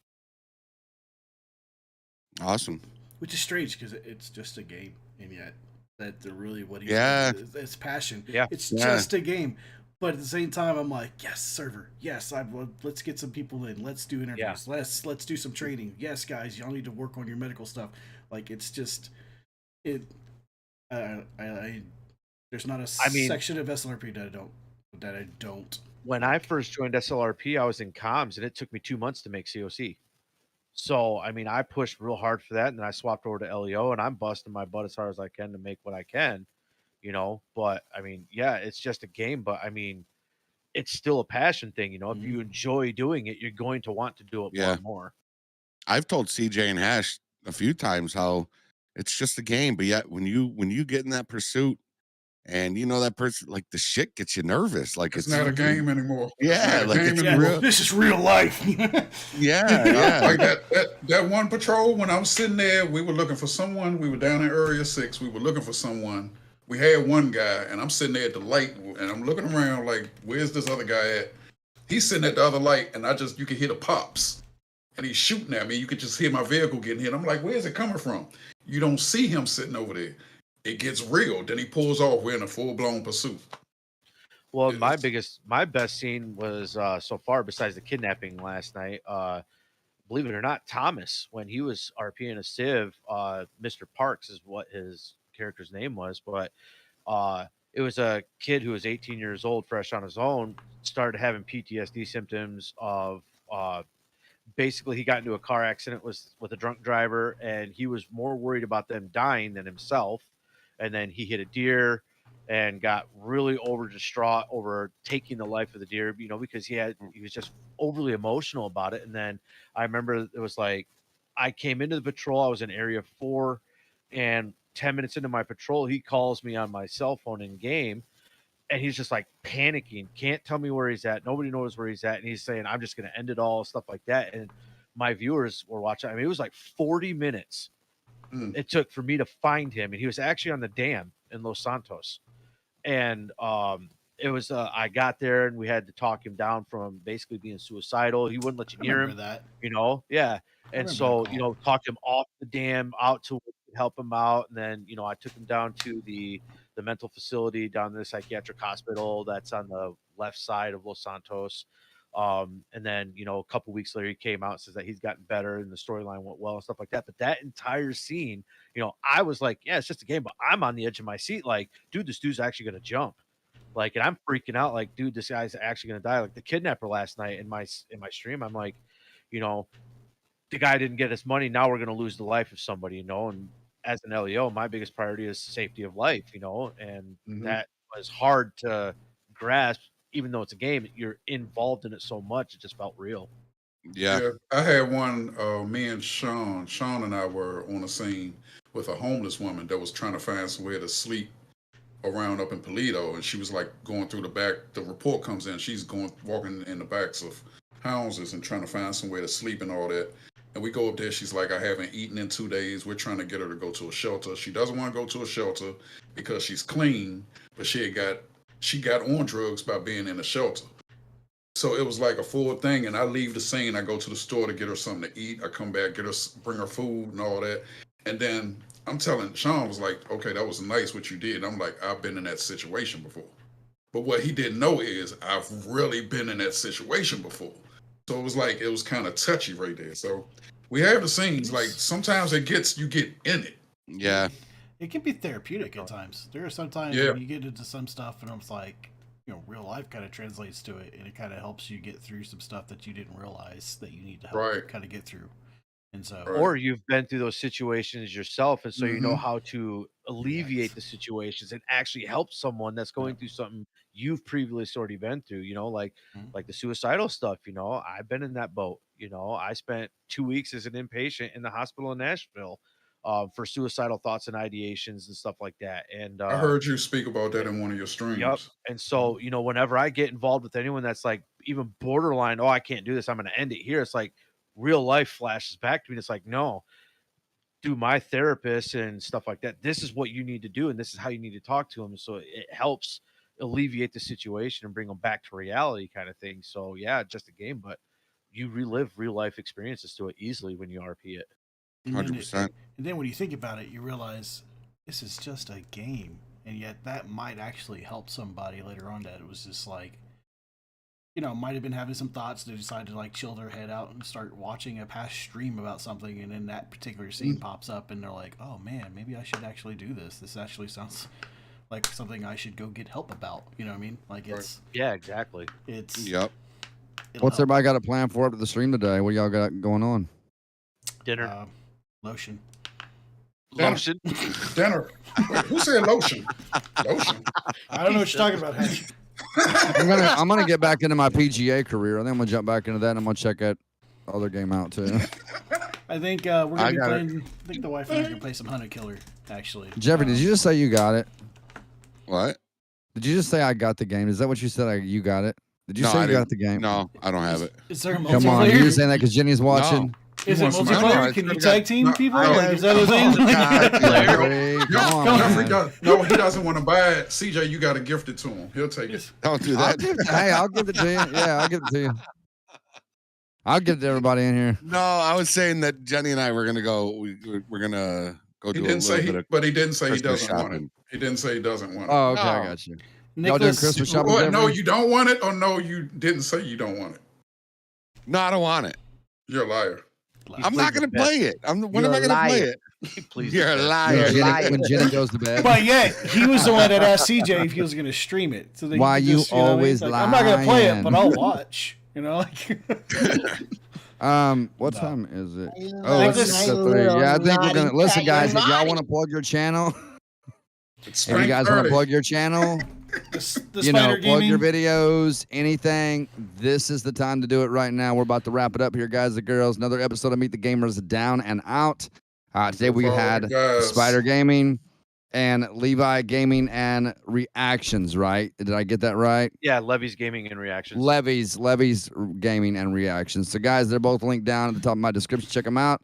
Awesome. Which is strange because it's just a game, and yet that's really what he's Yeah. it's passion. Yeah. It's just a game, but at the same time, I'm like, yes, server, yes, let's get some people in, let's do interviews, let's do some training. Yes, guys, y'all need to work on your medical stuff. Like it's just it. There's not a section of SLRP that I don't. When I first joined SLRP, I was in comms, and it took me 2 months to make COC. So, I mean, I pushed real hard for that, and then I swapped over to LEO, and I'm busting my butt as hard as I can to make what I can, But I mean, yeah, it's just a game, but I mean, it's still a passion thing, If you enjoy doing it, you're going to want to do it more Yeah. and more. I've told CJ and Hash a few times how it's just a game, but yet when you get in that pursuit and that person, like, the shit gets you nervous. Like It's not a game anymore. Yeah, like it's anymore. real. This is real life. Yeah. Like that one patrol, when I was sitting there, we were looking for someone. We were down in Area 6. We were looking for someone. We had one guy, and I'm sitting there at the light, and I'm looking around like, where's this other guy at? He's sitting at the other light, and you can hear the pops. And he's shooting at me. You could just hear my vehicle getting hit. I'm like, where's it coming from? You don't see him sitting over there. It gets real. Then he pulls off. We're in a full-blown pursuit. Well, my best scene was so far, besides the kidnapping last night. Believe it or not, Thomas, when he was RPing a Civ, Mr. Parks is what his character's name was, but it was a kid who was 18 years old, fresh on his own, started having PTSD symptoms of basically he got into a car accident with a drunk driver, and he was more worried about them dying than himself. And then he hit a deer and got really over distraught over taking the life of the deer, because he was just overly emotional about it. And then I remember it was like, I came into the patrol, I was in area 4, and 10 minutes into my patrol, he calls me on my cell phone in game, and he's just like panicking, can't tell me where he's at, nobody knows where he's at, and he's saying, I'm just going to end it all, stuff like that. And my viewers were watching. I mean, it was like 40 minutes it took for me to find him, and he was actually on the dam in Los Santos. And it was I got there, and we had to talk him down from basically being suicidal. He wouldn't let you near him. That. Yeah. And so talked him off the dam out to help him out, and then I took him down to the mental facility down in the psychiatric hospital that's on the left side of Los Santos. And then a couple weeks later, he came out and says that he's gotten better and the storyline went well and stuff like that. But that entire scene, I was like, yeah, it's just a game, but I'm on the edge of my seat, like, dude, this dude's actually gonna jump. Like, and I'm freaking out, like, dude, this guy's actually gonna die. Like the kidnapper last night in my stream, I'm like, the guy didn't get his money. Now we're gonna lose the life of somebody, and as an LEO, my biggest priority is safety of life, and that was hard to grasp. Even though it's a game, you're involved in it so much, it just felt real. Yeah. I had one. Me and Sean and I were on a scene with a homeless woman that was trying to find somewhere to sleep around up in Polito, and she was like going through the back. The report comes in. She's walking in the backs of houses and trying to find somewhere to sleep and all that. And we go up there. She's like, I haven't eaten in 2 days. We're trying to get her to go to a shelter. She doesn't want to go to a shelter because she's clean, but she got on drugs by being in a shelter. So it was like a full thing. And I leave the scene. I go to the store to get her something to eat. I come back, bring her food and all that. And then I'm telling Sean was like, okay, that was nice what you did. I'm like, I've been in that situation before. But what he didn't know is I've really been in that situation before. So it was kind of touchy right there. So we have the scenes. Like sometimes you get in it. Yeah. It can be therapeutic at times. There are some times when you get into some stuff and it's like, real life kind of translates to it, and it kind of helps you get through some stuff that you didn't realize that you need to help kind of get through. And so, or you've been through those situations yourself, and so you know how to alleviate the situations and actually help someone that's going through something you've previously already been through. Like the suicidal stuff. I've been in that boat. I spent 2 weeks as an inpatient in the hospital in Nashville for suicidal thoughts and ideations and stuff like that. And I heard you speak about that in one of your streams. Yep. And so, whenever I get involved with anyone that's like even borderline, oh, I can't do this, I'm going to end it here. It's like real life flashes back to me. It's like, no, through my therapist and stuff like that, this is what you need to do. And this is how you need to talk to them. So it helps alleviate the situation and bring them back to reality kind of thing. So yeah, just a game, but you relive real life experiences to it easily when you RP it. 100%. And then when you think about it, you realize this is just a game, and yet that might actually help somebody later on. That it was just like, might have been having some thoughts. They decided to like chill their head out and start watching a past stream about something, and then that particular scene pops up, and they're like, "Oh man, maybe I should actually do this. This actually sounds like something I should go get help about." You know what I mean? Like it's exactly. It's What's everybody got a plan for up to the stream today? What y'all got going on? Dinner. Lotion. Lotion. Dinner. Wait, who said lotion? Lotion. I don't know what you're talking about, Hatch. I'm gonna get back into my PGA career. I think I'm gonna jump back into that, and I'm gonna check that other game out too. I think we're gonna be playing. I think the wife and I are gonna play some Hunter Killer. Actually, Jeffrey, did you just say you got it? What? Did you just say I got the game? Is that what you said? You got it? Did you say you got the game? No, I don't have it. Is there a multiplayer? Come on, you're saying that because Jenny's watching. No. Is it multiplayer? Can you tag team people? Is that what No, he doesn't want to buy it. CJ, you got to gift it to him. He'll take it. Don't do that. I'll give it to you. Yeah, I'll give it to you. I'll give it to everybody in here. No, I was saying that Jenny and I were gonna go. We're gonna go do a little bit of. But he didn't say he Christmas doesn't want shopping. it. He didn't say he doesn't want it. Oh, okay, I got you. Y'all doing Christmas shopping? What? No, you don't want it, or no, you didn't say you don't want it. No, I don't want it. You're a liar. I'm not gonna play it. When am I gonna play it? Please, you're a liar. When Jenny goes to bed. But yet he was the one that asked CJ if he was going to stream it. So why you just, always lie? I'm not going to play it, but I'll watch. What time is it? Oh, it's 3. Yeah, I think we're gonna listen, guys. If y'all want to plug your channel, if you guys want to plug your channel, plug your videos, anything. This is the time to do it right now. We're about to wrap it up here, guys and girls. Another episode of Meet the Gamers down and out. Today we had Spider Gaming and Levi Gaming and Reactions, right? Did I get that right? Yeah, Levy's Gaming and Reactions. Levy's Gaming and Reactions. So, guys, they're both linked down at the top of my description. Check them out.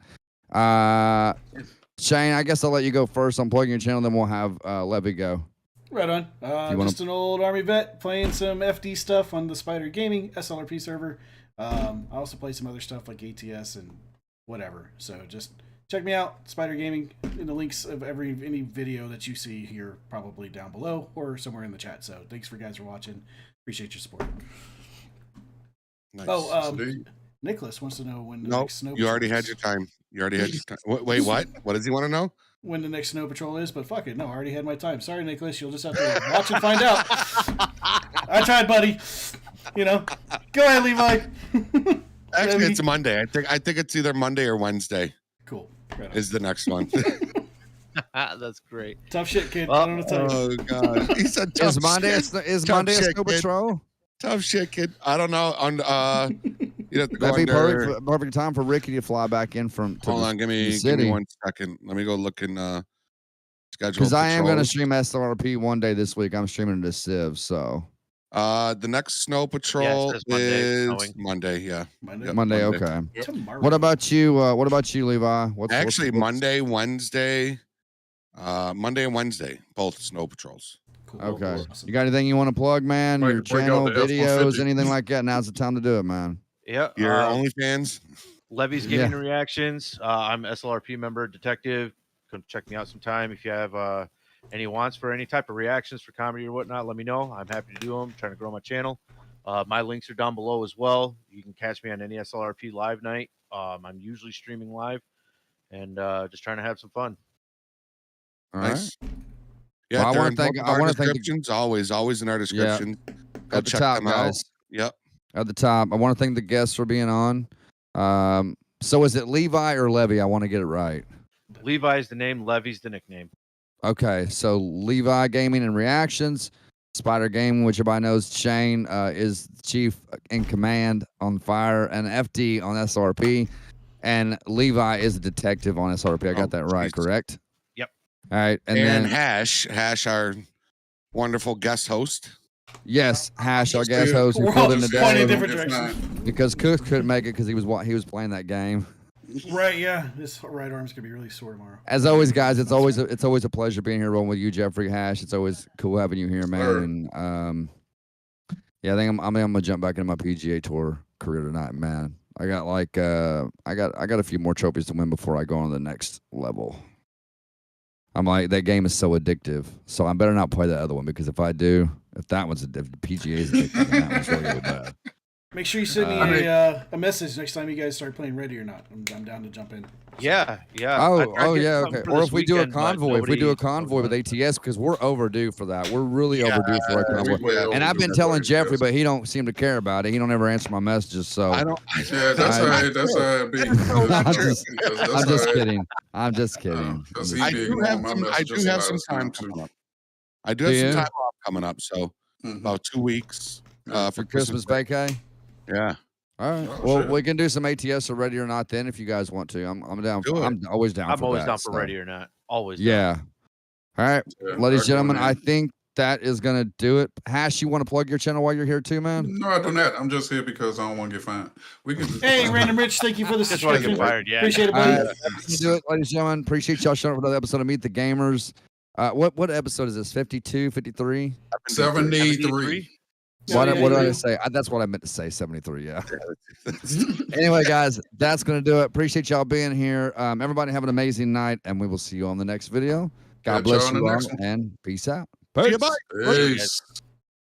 Shane, I guess I'll let you go first on plugging your channel, then we'll have Levy go. Right on. Just an old Army vet playing some FD stuff on the Spider Gaming SLRP server. I also play some other stuff like ATS and whatever. So just check me out, Spider Gaming, in the links of any video that you see here, probably down below or somewhere in the chat. So thanks for guys for watching. Appreciate your support. Nice. Nicholas wants to know when the nope, next snow. You already had your time. You already had your time. Wait, what? What does he want to know? When the next snow patrol is, but fuck it, no, I already had my time. Sorry, Nicholas, you'll just have to watch and find out. I tried, buddy. Go ahead, Levi. Actually, it's Monday. I think it's either Monday or Wednesday. Cool. Right is the next one. That's great. Tough shit, kid. I don't know what to tell you. Oh god, he said tough is Monday. Shit. Is Monday a snow patrol? Tough shit, kid. I don't know. On You'd have to go That'd be under. perfect time for Ricky to fly back in from. Hold on, give me 1 second. Let me go look in schedule. Because I am going to stream SLRP one day this week. I'm streaming to Civ, so. The next snow patrol is Monday. Yeah, Monday. Okay. Yep. Tomorrow. What about you? Levi? What's Monday, Wednesday, Monday and Wednesday, both snow patrols. Cool. Okay. You got anything you want to plug, man? Your channel, videos, anything like that? Now's the time to do it, man. Yeah. Your OnlyFans. Levy's Gaming and Reactions. I'm SLRP member, detective. Come check me out sometime. If you have any wants for any type of reactions for comedy or whatnot, let me know. I'm happy to do them. I'm trying to grow my channel. My links are down below as well. You can catch me on any SLRP live night. I'm usually streaming live and just trying to have some fun. All nice. Right. Yeah, well, I want to thank. Descriptions always in our description. At the top, guys. Yep. At the top. I want to thank the guests for being on. So is it Levi or Levy? I want to get it right. Levi is the name. Levy's the nickname. Okay, so Levi Gaming and Reactions, Spider Gaming, which everybody knows. Shane is chief in command on Fire, and FD on SRP, and Levi is a detective on SRP. I got that right, correct? Yep. All right, and then Hash, our wonderful guest host. Yes, Hash, our guest host, who pulled in today because Cook couldn't make it because he was playing that game. Right, yeah. This right arm's gonna be really sore tomorrow. As always, guys, it's always a pleasure being here rolling with you, Jeffrey, Hash. It's always cool having you here, man. And yeah, I think I'm gonna jump back into my PGA Tour career tonight, man. I got I got a few more trophies to win before I go on to the next level. I'm like, that game is so addictive, so I better not play that other one, because if the PGA is addictive, then that one's really bad. Make sure you send me a message next time you guys start playing Ready or Not. I'm down to jump in. Yeah. Oh, yeah. Okay. Or if we do a convoy, with ATS, because we're overdue for that. We're really overdue for a convoy. And I've been telling Jeffrey, but he don't seem to care about it. He don't ever answer my messages. So I don't. Yeah, that's all right. That's all right. I'm just kidding. I'm just kidding. I do have some time coming up. I do have some time off coming up. So about 2 weeks for Christmas vacay. Yeah. All right. Well, we can do some ATS or Ready or Not then if you guys want to. I'm down. I'm always down. I'm always down for Ready or Not. Always. Yeah. All right, ladies and gentlemen, I think that is gonna do it. Hash, you want to plug your channel while you're here too, man? No, I do not. I'm just here because I don't want to get fined. We can. Hey, Random Rich, thank you for the subscription. Yeah. Appreciate it, buddy. Do it, ladies and gentlemen. Appreciate y'all showing up for another episode of Meet the Gamers. What episode is this? 52, 53? 73. What did I say? That's what I meant to say. 73. Yeah. Anyway, guys, that's gonna do it. Appreciate y'all being here. Everybody have an amazing night, and we will see you on the next video. God bless you all, and peace out. Peace. Peace.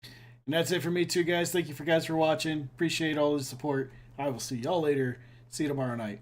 And that's it for me too, guys. Thank you guys for watching. Appreciate all the support. I will see y'all later. See you tomorrow night.